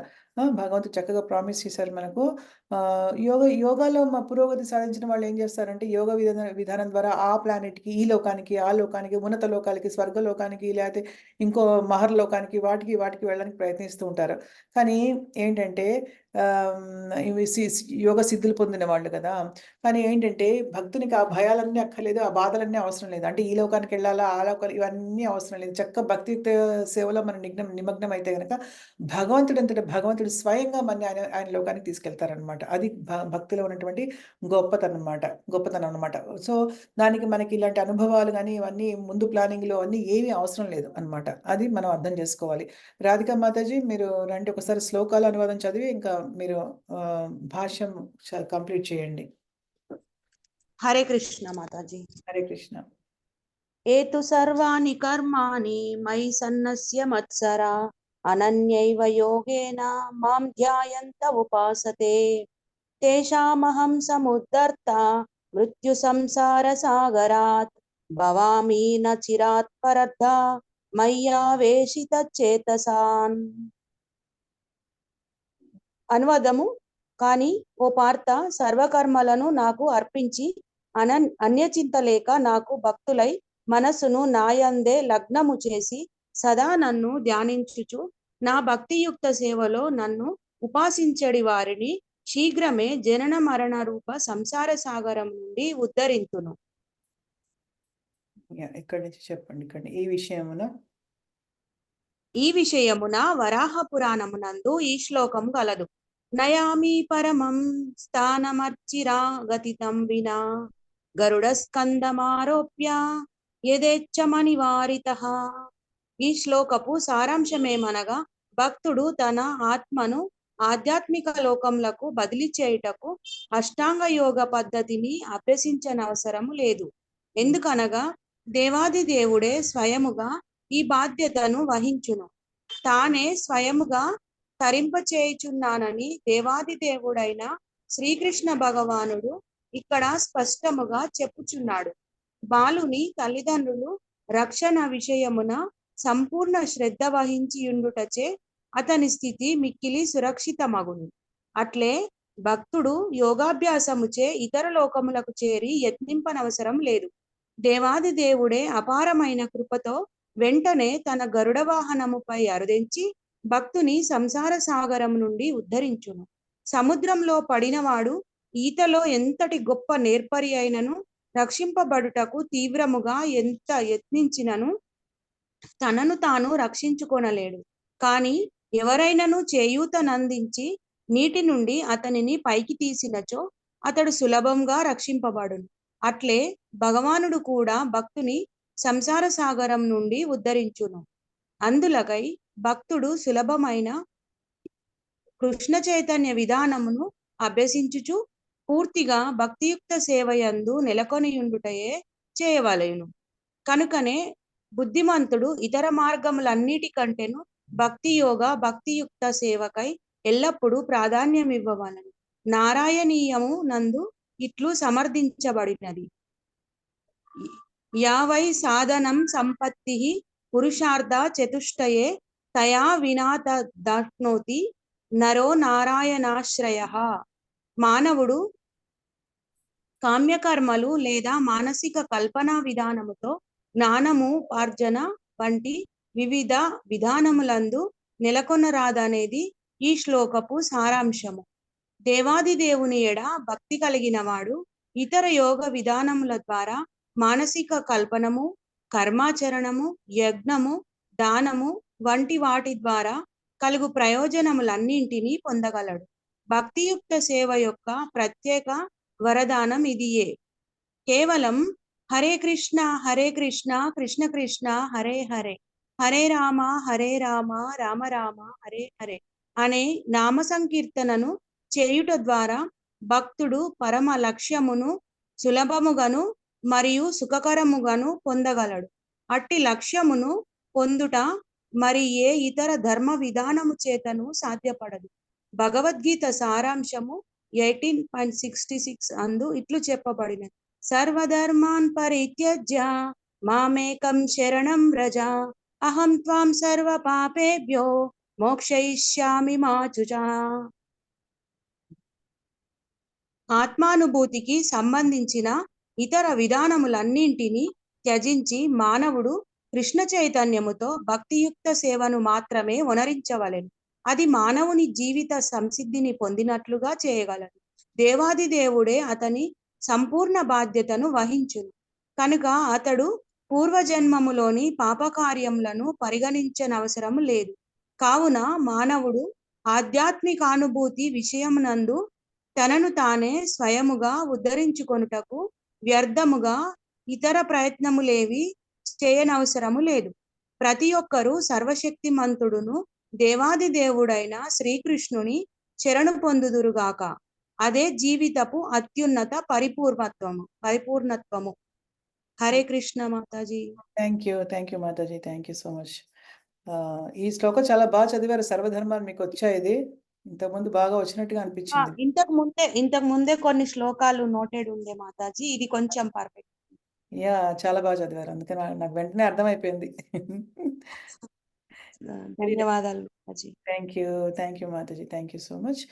భగవంతుడు చక్కగా ప్రామిస్ చేశారు మనకు. యోగాలో పురోగతి సాధించిన వాళ్ళు ఏం చేస్తారంటే యోగ విధానం ద్వారా ఆ ప్లానెట్కి, ఈ లోకానికి, ఆ లోకానికి, ఉన్నత లోకాలకి, స్వర్గలోకానికి, లేకపోతే ఇంకో మహర్లోకానికి, వాటికి వెళ్ళడానికి ప్రయత్నిస్తూ ఉంటారు. కానీ ఏంటంటే ఇవి యోగ సిద్ధులు పొందిన వాళ్ళు కదా. కానీ ఏంటంటే భక్తునికి ఆ భయాలన్నీ అక్కర్లేదు, ఆ బాధలన్నీ అవసరం లేదు. అంటే ఈ లోకానికి వెళ్ళాలా, ఆ లోకాలు, ఇవన్నీ అవసరం లేదు. చక్కగా భక్తియుక్త సేవలో మనం నిమగ్నం అయితే కనుక భగవంతుడు స్వయంగా మన ఆయన లోకానికి తీసుకెళ్తారనమాట. అది భక్తిలో ఉన్నటువంటి గొప్పతనం అనమాట. సో దానికి మనకి ఇలాంటి అనుభవాలు కానీ ఇవన్నీ ముందు ప్లానింగ్లో అన్నీ ఏమీ అవసరం లేదు అనమాట. అది మనం అర్థం చేసుకోవాలి. రాధికా మాతాజీ మీరు రండి, ఒకసారి శ్లోకాల అనువాదం చదివి ఇంకా మీరు భాష్యం కంప్లీట్ చేయండి. హరే కృష్ణ మాతాజీ. హరే కృష్ణ. ఏతు సర్వాణి కర్మాణి మయి సన్నస్య మత్సరా అనన్యైవ యోగేన మాం ధ్యాయంత ఉపాసతే తేషామహం సముద్ధర్త మృత్యు సంసార సాగరాత్ భవామి న చిరాత్ పరద్ధ మయ్యావేశిత చేతసాన్. అనువాదము: కానీ ఓ పార్థ, సర్వకర్మలను నాకు అర్పించి అన్యచింత లేక నాకు భక్తులై మనస్సును నాయందే లగ్నము చేసి సదా నన్ను ధ్యానించుచు నా భక్తియుక్త సేవలో నన్ను ఉపాసించడి వారిని శీఘ్రమే జనన మరణ రూప సంసార సాగరం నుండి ఉద్ధరింతును. ఇక్కడి నుంచి చెప్పండి. ఇక్కడ ఈ విషయమున వరాహ పురాణమునందు ఈ శ్లోకం గలదు. నయామి పరమం స్థానమర్చిరా గతితం వినా గరుడ స్కందమారోప్య యదేచ్ఛమనివారితః. ఈ శ్లోకపు సారాంశమేమనగా భక్తుడు తన ఆత్మను ఆధ్యాత్మిక లోకములకు బదిలీ చేయుటకు అష్టాంగ యోగ పద్ధతిని అభ్యసించనవసరము లేదు. ఎందుకనగా దేవాది దేవుడే స్వయముగా ఈ బాధ్యతను వహించును. తానే స్వయముగా తరింపచేయుచున్నానని దేవాది దేవుడైన శ్రీకృష్ణ భగవానుడు ఇక్కడ స్పష్టముగా చెప్పుచున్నాడు. బాలుని తల్లిదండ్రులు రక్షణ విషయమున సంపూర్ణ శ్రద్ధ వహించియుండుటచే అతని స్థితి మిక్కిలి సురక్షితమగును. అట్లే భక్తుడు యోగాభ్యాసముచే ఇతర లోకములకు చేరి యత్నింపనవసరం లేదు. దేవాది దేవుడే అపారమైన కృపతో వెంటనే తన గరుడ వాహనముపై అరుదించి భక్తుని సంసార సాగరం నుండి ఉద్ధరించును. సముద్రంలో పడినవాడు ఈతలో ఎంతటి గొప్ప నేర్పరి అయినను రక్షింపబడుటకు తీవ్రముగా ఎంత యత్నించినను తనను తాను రక్షించుకొనలేడు. కాని ఎవరైనను చేయూతనందించి నీటి నుండి అతనిని పైకి తీసినచో అతడు సులభంగా రక్షింపబడును. అట్లే భగవానుడు కూడా భక్తుని సంసార సాగరం నుండి ఉద్ధరించును. అందులకై భక్తుడు సులభమైన కృష్ణ చైతన్య విధానమును అభ్యసించుచు పూర్తిగా భక్తియుక్త సేవయందు నెలకొనియుండుటయే చేయవలెను. కనుకనే బుద్ధిమంతుడు ఇతర మార్గములన్నిటికంటేను భక్తియుక్త సేవకై ఎల్లప్పుడూ ప్రాధాన్యమివ్వవలెను. నారాయణీయము నందు ఇట్లు సమర్థించబడినది. యావై సాధనం సంపత్తి పురుషార్థ చతుష్టయే తయా వినా దాప్నోతి నరో నారాయణాశ్రయః. మానవుడు కామ్యకర్మలు లేదా మానసిక కల్పనా విధానముతో జ్ఞానము పార్జన వంటి వివిధ విధానములందు నెలకొనరాదనేది ఈ శ్లోకపు సారాంశము. దేవాది దేవుని ఎడ భక్తి కలిగిన వాడు ఇతర యోగ విధానముల ద్వారా మానసిక కల్పనము, కర్మాచరణము, యజ్ఞము, దానము వంటి వాటి ద్వారా కలుగు ప్రయోజనములన్నింటినీ పొందగలడు. భక్తియుక్త సేవ యొక్క ప్రత్యేక వరదానం ఇదియే. కేవలం హరే కృష్ణ కృష్ణ కృష్ణ హరే హరే, హరే రామ రామ రామ హరే హరే అనే నామ సంకీర్తనను చేయుట ద్వారా భక్తుడు పరమ లక్ష్యమును సులభముగాను మరియు సుఖకరముగాను పొందగలడు. అట్టి లక్ష్యమును పొందుట మరి ఏ ఇతర ధర్మ విధానము చేతను సాధ్యపడదు. భగవద్గీత సారాంశము 18.66 అందు ఇట్లు చెప్పబడినది. సర్వధర్మాన్ పరిత్యజ్య మామేకం శరణం వ్రజ, అహం త్వాం సర్వ పాపేభ్యో మోక్షయిష్యామి మా చుచా. ఆత్మానుభూతికి సంబంధించిన ఇతర విధానములన్నింటినీ త్యజించి మానవుడు కృష్ణ చైతన్యముతో భక్తియుక్త సేవను మాత్రమే వనరించవలెను. అది మానవుని జీవిత సంసిద్ధిని పొందినట్లుగా చేయగలదు. దేవాది దేవుడే అతని సంపూర్ణ బాధ్యతను వహించును. కనుక అతడు పూర్వజన్మములోని పాపకార్యములను పరిగణించనవసరం లేదు. కావున మానవుడు ఆధ్యాత్మికానుభూతి విషయమునందు తనను తానే స్వయముగా ఉద్ధరించుకొనుటకు వ్యర్థముగా ఇతర ప్రయత్నములేవి చేయనవసరము లేదు. ప్రతి ఒక్కరూ సర్వశక్తిమంతుడును దేవాది దేవుడైన శ్రీకృష్ణుని శరణు పొందుదురుగాక. అదే జీవితపు అత్యున్నత పరిపూర్ణత్వము. Hare Krishna Mataji. Thank you Mataji, thank you so much. ఈ శ్లోకం చాలా బాగా చదివారు. సర్వధర్మాలు మీకు వచ్చా? ఇది ఇంతకుముందు బాగా వచ్చినట్టుగా అనిపించింది. ఇంతకు ముందే కొన్ని శ్లోకాలు నోటెడ్ ఉండే మాతాజీ, ఇది కొంచెం పర్ఫెక్ట్. యా, చాలా బాగా చదివారు. అందుకని నాకు వెంటనే అర్థమైపోయింది. ధన్యవాదాలు Mataji. Thank you Mataji, thank you so much.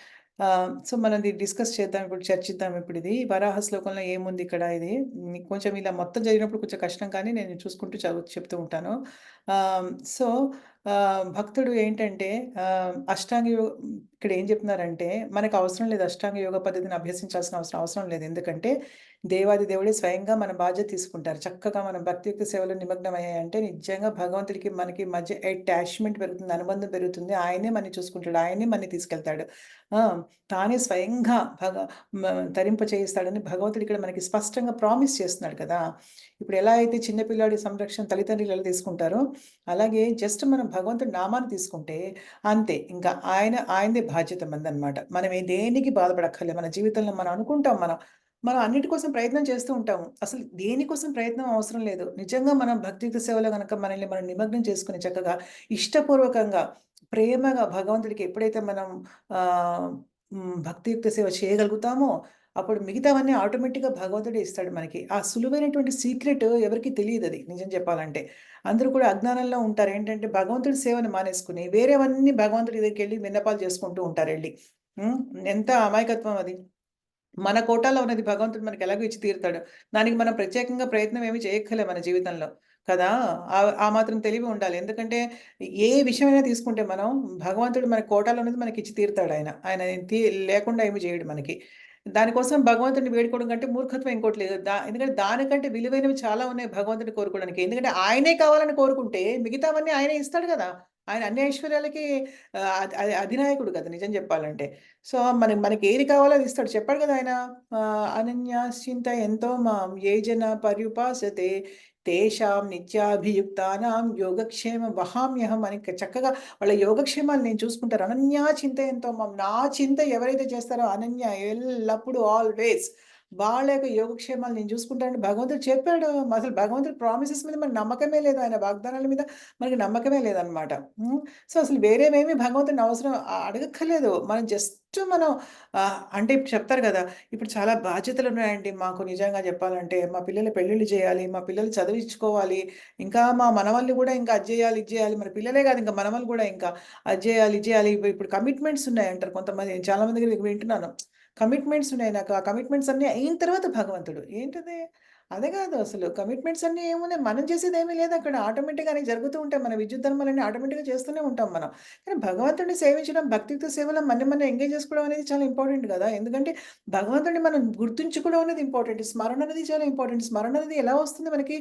So మనం డిస్కస్ చేద్దాం, ఇప్పుడు చర్చిద్దాం. ఇప్పుడు ఇది వరాహ శ్లోకంలో ఏముంది ఇక్కడ? ఇది మీకు కొంచెం ఇలా మొత్తం జరిగినప్పుడు కొంచెం కష్టం, కానీ నేను చూసుకుంటూ చెప్తూ ఉంటాను. సో భక్తుడు ఏంటంటే అష్టాంగ ఇక్కడ ఏం చెప్తున్నారంటే, మనకు అవసరం లేదు అష్టాంగ యోగ పద్ధతిని అభ్యసించాల్సిన అవసరం లేదు. ఎందుకంటే దేవాది దేవుడే స్వయంగా మన బాధ్యత తీసుకుంటారు. చక్కగా మనం భక్తియుక్త సేవలో నిమగ్నం అయ్యాయంటే నిజంగా భగవంతుడికి మనకి మధ్య అటాచ్మెంట్ పెరుగుతుంది, అనుబంధం పెరుగుతుంది. ఆయనే మనని చూసుకుంటాడు, ఆయనే మనని తీసుకెళ్తాడు, తానే స్వయంగా తరింప చేయిస్తాడని భగవంతుడు ఇక్కడ మనకి స్పష్టంగా ప్రామిస్ చేస్తున్నాడు కదా. ఇప్పుడు ఎలా అయితే చిన్నపిల్లాడి సంరక్షణ తల్లిదండ్రులు ఎలా తీసుకుంటారో, అలాగే జస్ట్ మనం భగవంతుడి నామాన్ని తీసుకుంటే అంతే, ఇంకా ఆయనదే బాధ్యత మందనమాట. మనం దేనికి బాధపడక్కర్లేదు. మన జీవితంలో మనం అనుకుంటాం, మనం అన్నిటి కోసం ప్రయత్నం చేస్తూ ఉంటాము. అసలు దేనికోసం ప్రయత్నం అవసరం లేదు. నిజంగా మనం భక్తియుక్త సేవలో కనుక మనల్ని మనం నిమగ్నం చేసుకుని చక్కగా ఇష్టపూర్వకంగా ప్రేమగా భగవంతుడికి ఎప్పుడైతే మనం భక్తియుక్త సేవ చేయగలుగుతామో అప్పుడు మిగతావన్నీ ఆటోమేటిక్‌గా భగవంతుడే ఇస్తాడు మనకి. ఆ సులువైనటువంటి సీక్రెట్ ఎవరికీ తెలీదది నిజం చెప్పాలంటే. అందరూ కూడా అజ్ఞానంలో ఉంటారు. ఏంటంటే భగవంతుడి సేవను మానేసుకొని వేరేవన్నీ భగవంతుడి దగ్గరికెళ్ళి విన్నపాలు చేసుకుంటూ ఉంటారెళ్లి. హ్మ్. ఎంత అమాయకత్వం అది. మన కోటాలో ఉన్నది భగవంతుడు మనకి ఎలాగో ఇచ్చి తీరుతాడు. దానికి మనం ప్రత్యేకంగా ప్రయత్నం ఏమి చేయక్కర్లే మన జీవితంలో. కదా! ఆ మాత్రం తెలివి ఉండాలి. ఎందుకంటే ఏ విషయమైనా తీసుకుంటే మనం భగవంతుడు మన కోటాలో ఉన్నది మనకిచ్చి తీరుతాడాయన. ఆయన ఆయన లేకుండా ఏమి చేయడు మనకి. దానికోసం భగవంతుడిని వేడుకోవడం కంటే మూర్ఖత్వం ఇంకోటి లేదు. ఎందుకంటే దానికంటే విలువైనవి చాలా ఉన్నాయి భగవంతుడిని కోరుకోవడానికి. ఎందుకంటే ఆయనే కావాలని కోరుకుంటే మిగతావన్నీ ఆయనే ఇస్తాడు గదా! ఆయన అన్ని ఐశ్వర్యాలకి అధినాయకుడు కదా! నిజం చెప్పాలంటే. సో, మనకి ఏది కావాలో అది ఇస్తాడు. చెప్పాడు కదా ఆయన అనన్యాశ్చింతయంతో మాం ఏ జన పర్యుపాసతే తేషాం నిత్యాభియుక్తానాం యోగక్షేమ వహామ్యహం అని చక్కగా వాళ్ళ యోగక్షేమాలు నేను చూసుకుంటారు. అనన్యా చింతయంతో మాం నా చింత ఎవరైతే చేస్తారో అనన్య ఎల్లప్పుడూ ఆల్‌వేస్ వాళ్ళ యొక్క యోగక్షేమాలు నేను చూసుకుంటానని భగవంతుడు చెప్పాడు. అసలు భగవంతుడి ప్రామిసెస్ మీద మనకు నమ్మకమే లేదు. ఆయన వాగ్దానాల మీద మనకి నమ్మకమే లేదనమాట. సో, అసలు వేరేవేమి భగవంతుడిని అవసరం అడగక్కర్లేదు. మనం జస్ట్ మనం అంటే ఇప్పుడు చెప్తారు గదా! ఇప్పుడు చాలా బాధ్యతలున్నాయండి మాకు నిజంగా చెప్పాలంటే. మా పిల్లల పెళ్ళిళ్ళు చేయాలి, మా పిల్లలు చదివించుకోవాలి, ఇంకా మా మనవల్ని గూడా ఇంకా అది జేయాలి, ఇది జేయాలి. మన పిల్లలే గాదు ఇంకా మనవళ్ళు గూడా ఇంకా అది జేయాలి, ఇది జేయాలి. ఇప్పుడు కమిట్మెంట్స్ ఉన్నాయంటారు కొంతమంది. నేను చాలా మంది దగ్గర వింటున్నాను. కమిట్మెంట్స్ ఉన్నాయి నాకు. ఆ కమిట్మెంట్స్ అన్నీ అయిన తర్వాత భగవంతుడు. ఏంటది? అదే గాదు అసలు. కమిట్మెంట్స్ అన్నీ ఏమున్నాయి, మనం చేసేదేమీ లేదక్కడ. ఆటోమేటిక్‌గానే జరుగుతూ ఉంటాయి. మన విద్యుత్ ధర్మాలన్నీ ఆటోమేటిక్‌గా చేస్తూనే ఉంటాం మనం. కానీ భగవంతుడిని సేవించడం, భక్తియుక్త సేవలో మనం ఎంగేజ్ చేసుకోవడం అనేది చాలా ఇంపార్టెంట్ గదా! ఎందుకంటే భగవంతుడిని మనం గుర్తుంచుకోవడం అనేది ఇంపార్టెంట్. స్మరణ అనేది చాలా ఇంపార్టెంట్. స్మరణ అనేది ఎలా వస్తుంది మనకి?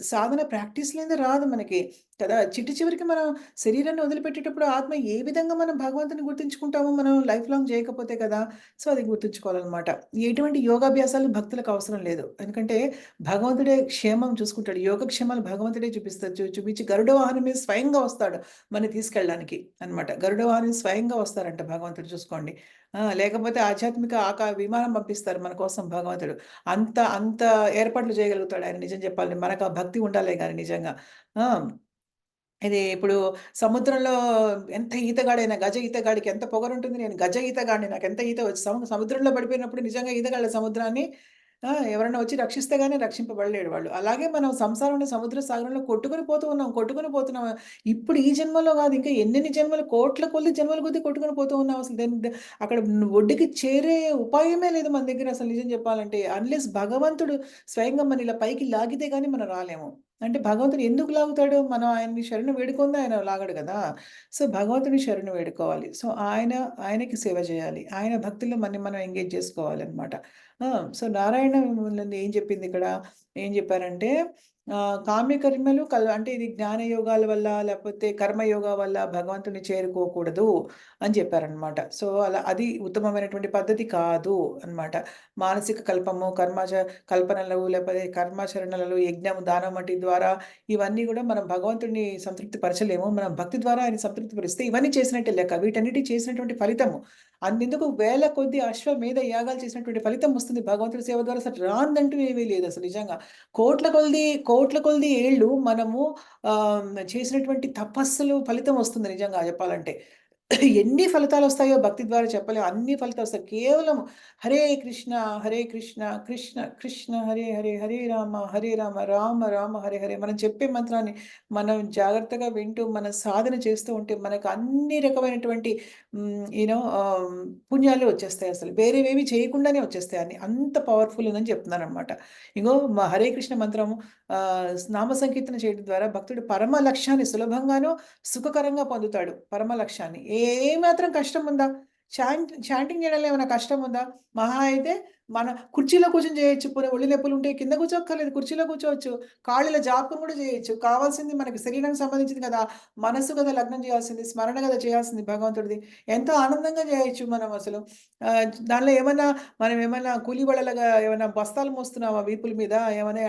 సాధన ప్రాక్టీస్ లేనిదే రాదు మనకి కదా! చివరికి మనం శరీరాన్ని వదిలిపెట్టేటప్పుడు ఆత్మ ఏ విధంగా మనం భగవంతుని గుర్తుంచుకుంటామో మనం లైఫ్ లాంగ్ చేయకపోతే కదా! సో, అది గుర్తుంచుకోవాలనమాట. ఎటువంటి యోగాభ్యాసాలు భక్తులకు అవసరం లేదు. ఎందుకంటే భగవంతుడే క్షేమం చూసుకుంటాడు. యోగక్షేమాలు భగవంతుడే చూపిస్తాడు. చూపించి గరుడ వాహనం మీద స్వయంగా వస్తాడు మనని తీసుకెళ్ళడానికి అన్నమాట. గరుడ వాహనం మీద స్వయంగా వస్తారంట భగవంతుడు చూసుకోండి. లేకపోతే ఆధ్యాత్మిక విమానం పంపిస్తారు మన కోసం భగవంతుడు. అంత ఏర్పాట్లు చేయగలుగుతాడు ఆయన నిజం చెప్పాలంటే. మనకు ఆ భక్తి ఉండాలే గాని నిజంగా. ఆ! ఇది ఇప్పుడు సముద్రంలో ఎంత ఈతగాడైనా గజ ఈతగాడికి ఎంత పొగరుంటుంది. నేను గజ ఈతగాడిని. నాకెంత ఈత వచ్చు. సముద్రంలో పడిపోయినప్పుడు నిజంగా ఈదగల సముద్రాన్ని ఎవరైనా వచ్చి రక్షిస్తే గాని రక్షింపబడలేడు వాళ్ళు. అలాగే మనం సంసారంలో సముద్ర సాగరంలో కొట్టుకొని పోతూ ఉన్నాం. కొట్టుకొని పోతున్నాం. ఇప్పుడు ఈ జన్మలో గాదు ఇంకా ఎన్నెన్ని జన్మలు కోట్ల కొలది జన్మల కొద్దీ కొట్టుకొని పోతూ ఉన్నాం. అసలు అక్కడ ఒడ్డుకి చేరే ఉపాయమే లేదు మన దగ్గర అసలు నిజం చెప్పాలంటే. అన్‌లెస్ భగవంతుడు స్వయంగా మనని ఇలా పైకి లాగితే గాని మనం రాలేము. అంటే భగవంతుడు ఎందుకు లాగుతాడు? మనం ఆయన్ని శరణు వేడుకుందే ఆయన లాగడు గదా! సో, భగవంతుని శరణు వేడుకోవాలి. సో, ఆయనకి సేవ చేయాలి. ఆయన భక్తిలో మనం ఎంగేజ్ చేసుకోవాలనమాట. ఆ! సో, నారాయణ మిమ్మల్ని ఏం చెప్పిందిక్కడ? ఏం చెప్పారంటే కామ్య కర్మలు అంటే ఇది జ్ఞాన యోగాల వల్ల లేకపోతే కర్మయోగా వల్ల భగవంతుడిని చేరుకోకూడదు అని చెప్పారనమాట. సో, అది ఉత్తమమైనటువంటి పద్ధతి కాదు అనమాట. మానసిక కల్పము, కల్పనలు లేకపోతే కర్మాచరణలు, యజ్ఞం, దానం వంటి ద్వారా ఇవన్నీ గూడా మనం భగవంతుడిని సంతృప్తి పరచలేము. మనం భక్తి ద్వారా ఆయన్ని సంతృప్తి పరిస్తే ఇవన్నీ చేసినట్టే లెక్క. వీటన్నిటికి చేసినటువంటి ఫలితము. అంతెందుకు వేల కొద్దీ అశ్వమేధ యాగాలు చేసినటువంటి ఫలితం వస్తుంది భగవంతుడి సేవ ద్వారా. అసలు రానిదంటూ ఏమీ లేదసలు నిజంగా. కోట్ల కొలది ఏళ్ళు మనము చేసినటువంటి తపస్సులు ఫలితం వస్తుంది నిజంగా చెప్పాలంటే. ఎన్ని ఫలితాలొస్తాయో భక్తి ద్వారా చెప్పలేం. అన్ని ఫలితాలొస్తాయి. కేవలం హరే కృష్ణ, కృష్ణ కృష్ణ హరే హరే, హరే రామ, రామ రామ హరే హరే. మనం చెప్పే మంత్రాన్ని మనం జాగ్రత్తగా వింటూ మన సాధన చేస్తూ ఉంటే మనకు అన్ని రకమైనటువంటి పుణ్యాలు వచ్చేస్తాయి అసలు. వేరేవేవి చేయకుండానే వచ్చేస్తాయి అన్ని. అంత పవర్‌ఫుల్ ఉందని చెప్తున్నాననమాట. ఇగో హరే కృష్ణ మంత్రము నామ సంకీర్తన చేయడం ద్వారా భక్తుడు పరమ లక్ష్యాన్ని సులభంగాను, సుఖకరంగా పొందుతాడు పరమ లక్ష్యాన్ని. ఏమాత్రం కష్టం ఉందా? చాంటింగ్ చేయడంలో ఏమైనా కష్టం ఉందా? మహా అయితే మన కుర్చీలో కూర్చొని చేయొచ్చు. పోనీ ఒళ్ళు నొప్పులుంటే కింద కూర్చోక్కర్లేదు. కుర్చీలో కూర్చోవచ్చు. కాళ్ళు ఇలా జాపుకొని కూడా చేయొచ్చు. కావాల్సింది మనకి శరీరానికి సంబంధించింది కదా! మనస్సు కదా లగ్నం చేయాల్సింది. స్మరణ కదా చేయాల్సింది భగవంతుడిది. ఎంతో ఆనందంగా చేయొచ్చు మనం అసలు. దానిలో మనం ఏమన్నా కూలీ వాళ్ళలాగా ఏమన్నా బస్తాలు మోస్తున్నామా వీపుల మీద? ఏమైనా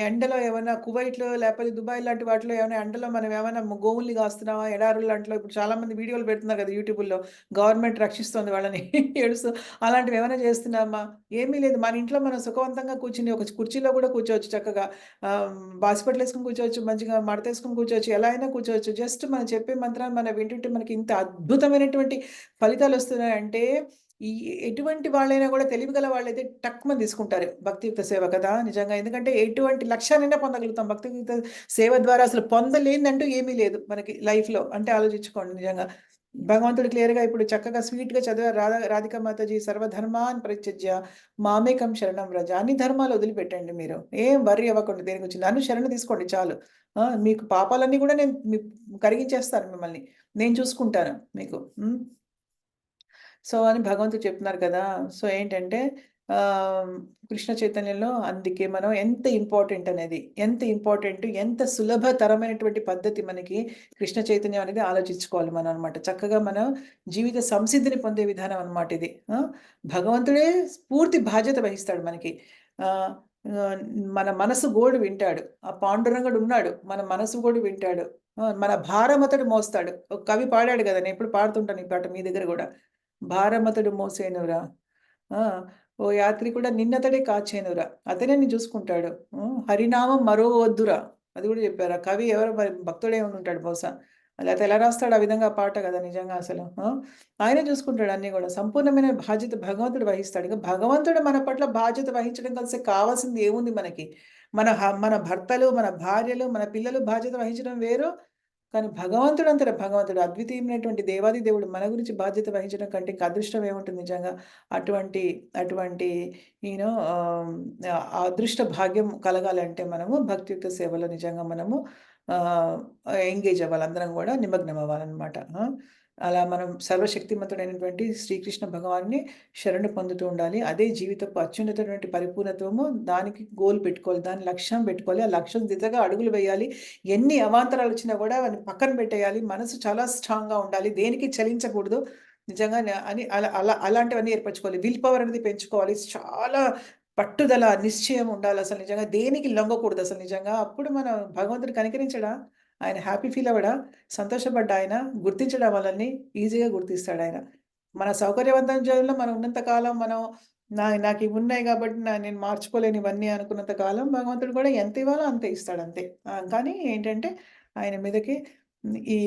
ఎండలో ఏమన్నా కువైట్‌లో లేకపోతే దుబాయ్ లాంటి వాటిలో ఏమైనా ఎండలో మనం ఏమైనా గోవుల్ని కాస్తున్నామా? ఎడారుల లాంటిలో ఇప్పుడు చాలామంది వీడియోలు పెడుతున్నారు కదా! యూట్యూబుల్లో. గవర్నమెంట్ రక్షిస్తోంది వాళ్ళని ఏడుస్తూ. అలాంటివి ఏమైనా చేస్తున్నామా? ఏమీ లేదు. మన ఇంట్లో మనం సుఖవంతంగా కూర్చొని ఒక కుర్చీలో కూడా కూర్చోవచ్చు చక్కగా. బాసిపట్లేసుకొని కూర్చోవచ్చు. మంచిగా మడతేసుకొని కూర్చోవచ్చు. ఎలా అయినా కూర్చోవచ్చు. జస్ట్ మనం చెప్పే మంత్రాన్ని మనం వింటుంటే మనకి ఇంత అద్భుతమైనటువంటి ఫలితాలొస్తున్నాయంటే ఈ ఎటువంటి వాళ్ళైనా కూడా తెలివిగల వాళ్ళైతే టక్కుమని తీసుకుంటారు భక్తియుక్త సేవ కదా నిజంగా. ఎందుకంటే ఎటువంటి లక్ష్యాన్నైనా పొందగలుగుతాం భక్తియుక్త సేవ ద్వారా. అసలు పొందలేనిదంటూ ఏమీ లేదు మనకి లైఫ్లో అంటే ఆలోచించుకోండి నిజంగా. భగవంతుడు క్లియర్గా ఇప్పుడు చక్కగా స్వీట్గా చదివారు రాధికా మాతాజీ, సర్వధర్మాన్ పరిత్యజ్య మామేకం శరణం వ్రజ. అన్ని ధర్మాలు వదిలిపెట్టండి మీరు, ఏం వర్రీ అవ్వకండి దేని గురించి, నన్ను శరణ తీసుకోండి చాలు. మీకు పాపాలన్నీ కూడా నేను కరిగించేస్తాను, మిమ్మల్ని నేను చూసుకుంటాను మీకు. సో అని భగవంతుడు చెప్తున్నారు కదా. సో ఏంటంటే కృష్ణ చైతన్యంలో అందుకే మనం ఎంత ఇంపార్టెంట్ అనేది, ఎంత ఇంపార్టెంట్, ఎంత సులభతరమైనటువంటి పద్ధతి మనకి కృష్ణ చైతన్యం అనేది ఆలోచించుకోవాలి మనం అనమాట. చక్కగా మనం జీవిత సంసిద్ధిని పొందే విధానం అనమాట ఇది. భగవంతుడే పూర్తి బాధ్యత వహిస్తాడు మనకి. మన మనసు గోడు వింటాడు, ఆ పాండురంగుడు ఉన్నాడు, మన మనసు గోడు వింటాడు, మన భారం అతడు మోస్తాడు. ఒక కవి పాడాడు కదా, నేను ఎప్పుడు పాడుతుంటాను ఈ పాట మీ దగ్గర కూడా. భారమతడు మోసేనురా, ఓ యాత్రి కూడా నిన్నతడే కాచేనురా, అతనే నేను చూసుకుంటాడు, హరినామం మరో వద్దురా, అది కూడా చెప్పారు. ఆ కవి ఎవరు మరి, భక్తుడే ఉంటాడు బహుశా, లేకపోతే ఎలా రాస్తాడు ఆ విధంగా పాట కదా నిజంగా. అసలు ఆయనే చూసుకుంటాడు అన్నీ కూడా, సంపూర్ణమైన బాధ్యత భగవంతుడు వహిస్తాడు. ఇంకా భగవంతుడు మన పట్ల బాధ్యత వహించడం కలిసి కావాల్సింది ఏముంది మనకి? మన భర్తలు, మన భార్యలు, మన పిల్లలు బాధ్యత వహించడం వేరు, కానీ భగవంతుడు అంతటా భగవంతుడు అద్వితీయమైనటువంటి దేవాది దేవుడు మన గురించి బాధ్యత వహించడం కంటే ఇంకా అదృష్టం ఏముంటుంది నిజంగా. అటువంటి అటువంటి యూనో అదృష్ట భాగ్యం కలగాలంటే మనము భక్తియుక్త సేవలో నిజంగా మనము ఎంగేజ్ అవ్వాలి, అందరం కూడా నిమగ్నం అవ్వాలన్నమాట. అలా మనం సర్వశక్తిమంతుడైనటువంటి శ్రీకృష్ణ భగవాన్ని శరణు పొందుతూ ఉండాలి. అదే జీవితపు అత్యున్నతమైనటువంటి పరిపూర్ణత్వము. దానికి గోల్ పెట్టుకోవాలి, దాని లక్ష్యం పెట్టుకోవాలి, ఆ లక్ష్యం దిశగా అడుగులు వేయాలి. ఎన్ని అవాంతరాలు వచ్చినా కూడా వాటిని పక్కన పెట్టేయాలి. మనసు చాలా స్ట్రాంగ్గా ఉండాలి, దేనికి చలించకూడదు నిజంగా అని అలాంటివన్నీ ఏర్పరచుకోవాలి. విల్ పవర్ అనేది పెంచుకోవాలి, చాలా పట్టుదల నిశ్చయం ఉండాలి. అసలు నిజంగా దేనికి లొంగకూడదు అసలు నిజంగా. అప్పుడు మనం భగవంతుడు కనికరించడా, ఆయన హ్యాపీ ఫీల్ అవ్వడా, సంతోషపడ్డా, ఆయన గుర్తించడం వాళ్ళని ఈజీగా గుర్తిస్తాడు ఆయన. మన సౌకర్యవంతమైన జీవనంలో మనం ఉన్నంత కాలం మనం నాకు ఇవి ఉన్నాయి కాబట్టి నేను మార్చుకోలేని ఇవన్నీ అనుకున్నంత కాలం భగవంతుడు కూడా ఎంత ఇవ్వాలో అంతే ఇస్తాడు అంతే. కానీ ఏంటంటే ఆయన మీదకి ఈ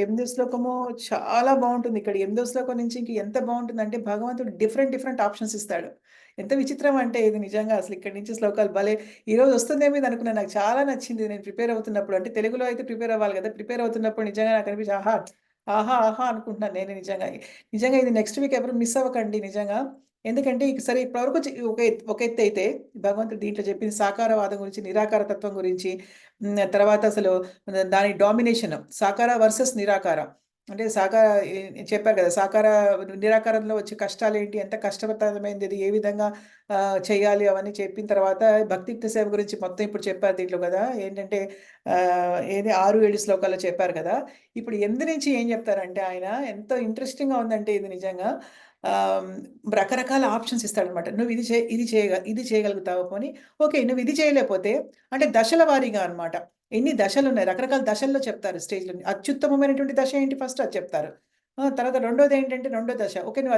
8వ శ్లోకము చాలా బాగుంటుంది. ఇక్కడ 8వ శ్లోకం నుంచి ఇంక ఎంత బాగుంటుందంటే భగవంతుడు డిఫరెంట్ ఆప్షన్స్ ఇస్తాడు. ఎంత విచిత్రం అంటే ఇది నిజంగా. అసలు ఇక్కడి నుంచి శ్లోకాలు భలే ఈరోజు వస్తుందేమో ఇది అనుకున్నాను. నాకు చాలా నచ్చింది నేను ప్రిపేర్ అవుతున్నప్పుడు. అంటే తెలుగులో అయితే ప్రిపేర్ అవ్వాలి కదా, ప్రిపేర్ అవుతున్నప్పుడు నిజంగా నాకు అనిపించి ఆహా ఆహా అనుకుంటున్నాను నేను నిజంగా. నిజంగా ఇది నెక్స్ట్ వీక్ ఎవరు మిస్ అవ్వకండి నిజంగా. ఎందుకంటే సరే ఇప్పటివరకు ఒక ఎత్తు అయితే భగవంతుడు దీంట్లో చెప్పింది సాకారవాదం గురించి, నిరాకార తత్వం గురించి, తర్వాత అసలు దాని డామినేషన్ సాకార వర్సెస్ నిరాకార. అంటే చెప్పారు కదా, సాకార నిరాకారంలో వచ్చే కష్టాలు ఏంటి, ఎంత కష్టతరమైనది, ఇది ఏ విధంగా చేయాలి అవన్నీ చెప్పిన తర్వాత భక్తియుక్త సేవ గురించి మొత్తం ఇప్పుడు చెప్పారు దీంట్లో కదా. ఏంటంటే ఏది 6-7 శ్లోకాల్లో చెప్పారు కదా. ఇప్పుడు 8 నుంచి ఏం చెప్తారంటే ఆయన ఎంత ఇంట్రెస్టింగ్గా ఉందంటే ఇది నిజంగా. రకరకాల ఆప్షన్స్ ఇస్తాడనమాట. నువ్వు ఇది చేయగలుగుతావు పోనీ, ఓకే నువ్వు ఇది చేయలేకపోతే అంటే దశల వారీగా అనమాట. ఎన్ని దశలు ఉన్నాయి, రకరకాల దశల్లో చెప్తారు స్టేజ్‌లో. అత్యుత్తమమైనటువంటి దశ ఏంటి ఫస్ట్ అది చెప్తారు. తర్వాత రెండోది ఏంటంటే రెండో దశ, ఓకే నువ్వు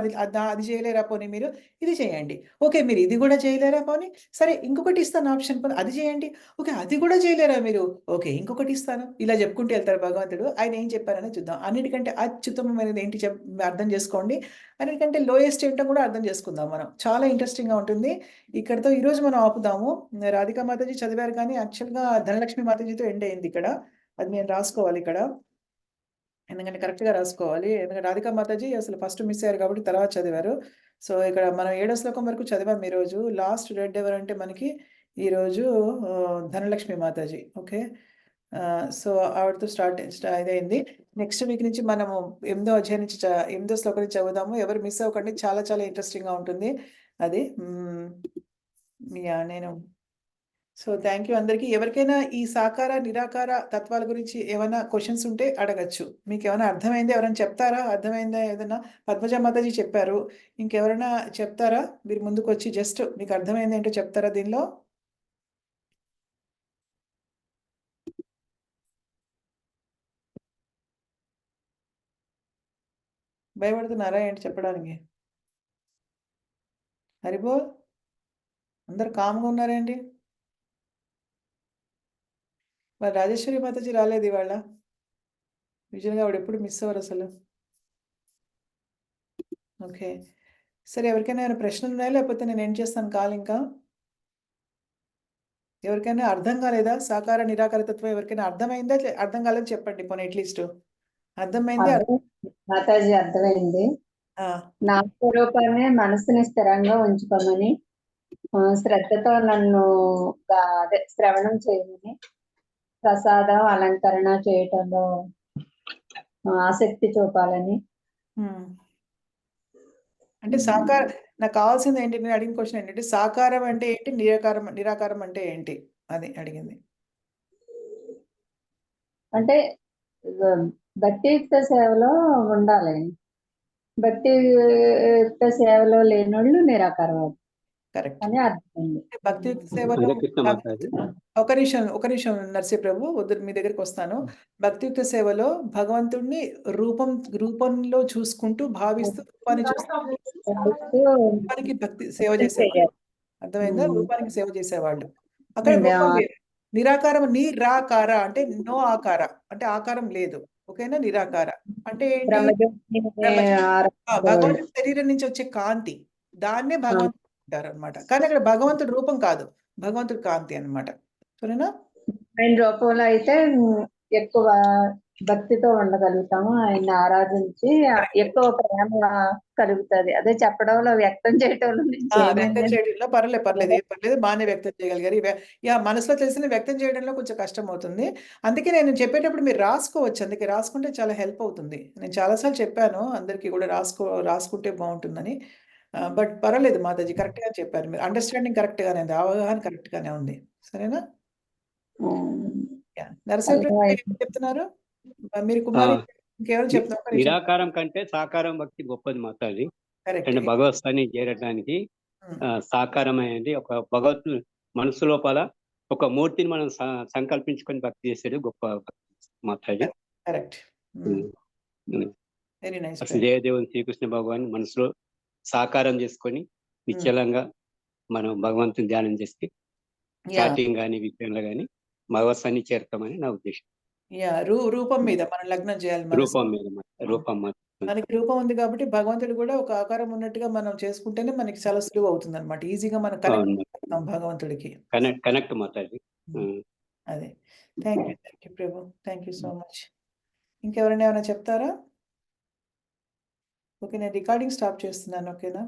అది చేయలేరా పోనీ మీరు ఇది చేయండి. ఓకే మీరు ఇది కూడా చేయలేరా పోనీ, సరే ఇంకొకటి ఇస్తాను ఆప్షన్, పోనీ అది చేయండి. ఓకే అది కూడా చేయలేరా మీరు, ఓకే ఇంకొకటి ఇస్తాను. ఇలా చెప్పుకుంటూ వెళ్తారు భగవంతుడు. ఆయన ఏం చెప్పారని చూద్దాం. అన్నిటికంటే అత్యుత్తమమైనది ఏంటి అర్థం చేసుకోండి, అన్నిటికంటే లోయెస్ట్ ఏంటో కూడా అర్థం చేసుకుందాం మనం. చాలా ఇంట్రెస్టింగ్‌గా ఉంటుంది. ఇక్కడితో ఈరోజు మనం ఆపుదాము. రాధికా మాతాజీ చదివారు కానీ యాక్చువల్‌గా ధనలక్ష్మి మాతాజీతో ఎండ్ అయింది ఇక్కడ. అది నేను రాసుకోవాలి ఇక్కడ. ఎందుకంటే కరెక్ట్‌గా రాసుకోవాలి. ఎందుకంటే రాధికా మాతాజీ అసలు ఫస్ట్ మిస్ అయ్యారు కాబట్టి తర్వాత చదివారు. సో ఇక్కడ మనం 7వ శ్లోకం వరకు చదివాం ఈరోజు. లాస్ట్ డెడ్ ఎవరంటే మనకి ఈరోజు ధనలక్ష్మి మాతాజీ. ఓకే. సో ఆవిడతో ఇదయింది. నెక్స్ట్ వీక్ నుంచి మనము 8వ అధ్యాయం నుంచి 8వ శ్లోకం నుంచి చదువుదాము. ఎవరు మిస్ అవ్వకండి, చాలా చాలా ఇంట్రెస్టింగ్‌గా ఉంటుంది అది. నేను సో థ్యాంక్ యూ అందరికీ. ఎవరికైనా ఈ సాకార, నిరాకార తత్వాల గురించి ఏమైనా క్వెషన్స్ ఉంటే అడగచ్చు. మీకేమైనా అర్థమైందా? ఎవరైనా చెప్తారా? అర్థమైందా ఏదన్నా? పద్మజ మాతాజీ చెప్పారు. ఇంకెవరైనా చెప్తారా? మీరు ముందుకొచ్చి జస్ట్ మీకు అర్థమైంది ఏంటో చెప్తారా దీనిలో? భయపడుతున్నారా ఏంటి చెప్పడానికి? హరిబోల్ అందరు కామ్‌గా ఉన్నారేంటి? మరి రాజేశ్వరి మాతాజీ రాలేదు ఇవాళ. యూజువల్‌గా ఆవిడ ఎప్పుడు మిస్ అవ్వరు అసలు. ఓకే. సరే, ఎవరికైనా ఏమైనా ప్రశ్నలు ఉన్నాయా? లేకపోతే నేను ఏం చేస్తాను కాల్ ఇంకా? ఎవరికైనా అర్థం కాలేదా? సాకార నిరాకార తత్వం ఎవరికైనా అర్థమైందా? అర్థం కాలేదు చెప్పండి పోనీ అట్లీస్ట్. అర్థమైంది. మాతాజీ అర్థమైంది. నా స్వరూపాన్ని మనసుని స్థిరంగా ఉంచుకోమని, శ్రద్ధతో నన్ను అదే శ్రవణం చేయమని, ప్రసాదం అలంకరణ చేయటంలో ఆసక్తి చూపాలని. అంటే నాకు కావాల్సింది ఏంటి, నేను అడిగిన క్వశ్చన్ ఏంటంటే సాకారం అంటే ఏంటి, నిరాకారం అంటే ఏంటి అది అడిగింది. అంటే భక్తియుక్త సేవలో ఉండాలి. భక్తియుక్త సేవలో లేనోళ్ళు నిరాకారవాది కరెక్ట్ అని అర్థమైంది. భక్తియుక్త సేవలో ఒక నిమిషం నర్సీ ప్రభు, మీ దగ్గరికి వస్తాను. భక్తియుక్త సేవలో భగవంతుడిని రూపంలో చూసుకుంటూ భావిస్తూ రూపానికి భక్తి సేవ చేసేవాళ్ళు. అర్థమైందా? రూపానికి సేవ చేసేవాళ్ళు. అక్కడ రూపం వేరు. నిరాకారం నిరాకార అంటే నో ఆకార, అంటే ఆకారం లేదు. ఓకేనా? నిరాకార అంటే ఏంటి? భగవంతుడి శరీరం నుంచి వచ్చే కాంతి, దాన్నే భగవంతుడు అంటారు అనమాట. కానీ అక్కడ భగవంతుడి రూపం కాదు, భగవంతుడి కాంతి అన్నమాట. సరేనా? ఆయన రూపంలో అయితే ఎక్కువ భక్తితో ఉండగలుగుతాము. ఆయన్ని ఆరాధించి ఎక్కువ ప్రేమ కలుగుతుంది. అదే చెప్పడంలో వ్యక్తం చేయటంలో పర్లేదు, బాగానే వ్యక్తం చేయగలిగారు. మనసులో తెలిసిన వ్యక్తం చేయడంలో కొంచెం కష్టం అవుతుంది. అందుకే నేను చెప్పేటప్పుడు మీరు రాసుకోవచ్చు. అందుకే రాసుకుంటే చాలా హెల్ప్ అవుతుంది. నేను చాలాసార్లు చెప్పాను అందరికీ కూడా రాసుకుంటే బాగుంటుందని. బట్ పర్వాలేదు మాతాజీ, కరెక్ట్ గా చెప్పారు మీరు. అండర్స్టాండింగ్ కరెక్ట్ గానే ఉంది, అవగాహన కరెక్ట్ గానే ఉంది. సరేనా? నరసింహ చెప్తున్నారు మీరు కుమారి, ఇంకెవరు చెప్తున్నారు? నిరాకారం కంటే సాకారం భక్తి గొప్పది మాతాజీ. అంటే భగవత్స్థాన్ని చేరడానికి సాకారం అనేది ఒక భగవత్ మనసు లోపల ఒక మూర్తిని మనం సంకల్పించుకొని భక్తి చేసేది గొప్ప మాతాజీ. కరెక్ట్. Very nice. దేవదేవుని శ్రీకృష్ణ భగవాన్ మనసులో సాకారం చేసుకొని నిశ్చలంగా మనం భగవంతుని ధ్యానం చేస్తే చాటింగ్ గాని విషయంలో గాని భగవత్సాన్ని చేరుతామని నా ఉద్దేశం. రూపం మీద మనం లగ్నం చేయాలి. మనకి రూపం ఉంది కాబట్టి భగవంతుడు కూడా ఒక ఆకారం ఉన్నట్టుగా మనం చేసుకుంటేనే మనకి చాలా సులువు అవుతుంది అనమాట. ఈజీగా మనం కనెక్ట్ భగవంతుడికి. కనెక్ట్ మాతాజీ. అదే. Thank you Prabhu, thank you so much. ఇంకెవరైనా ఏమైనా చెప్తారా? ఓకే, నేను రికార్డింగ్ స్టాప్ చేస్తున్నాను. ఓకేనా?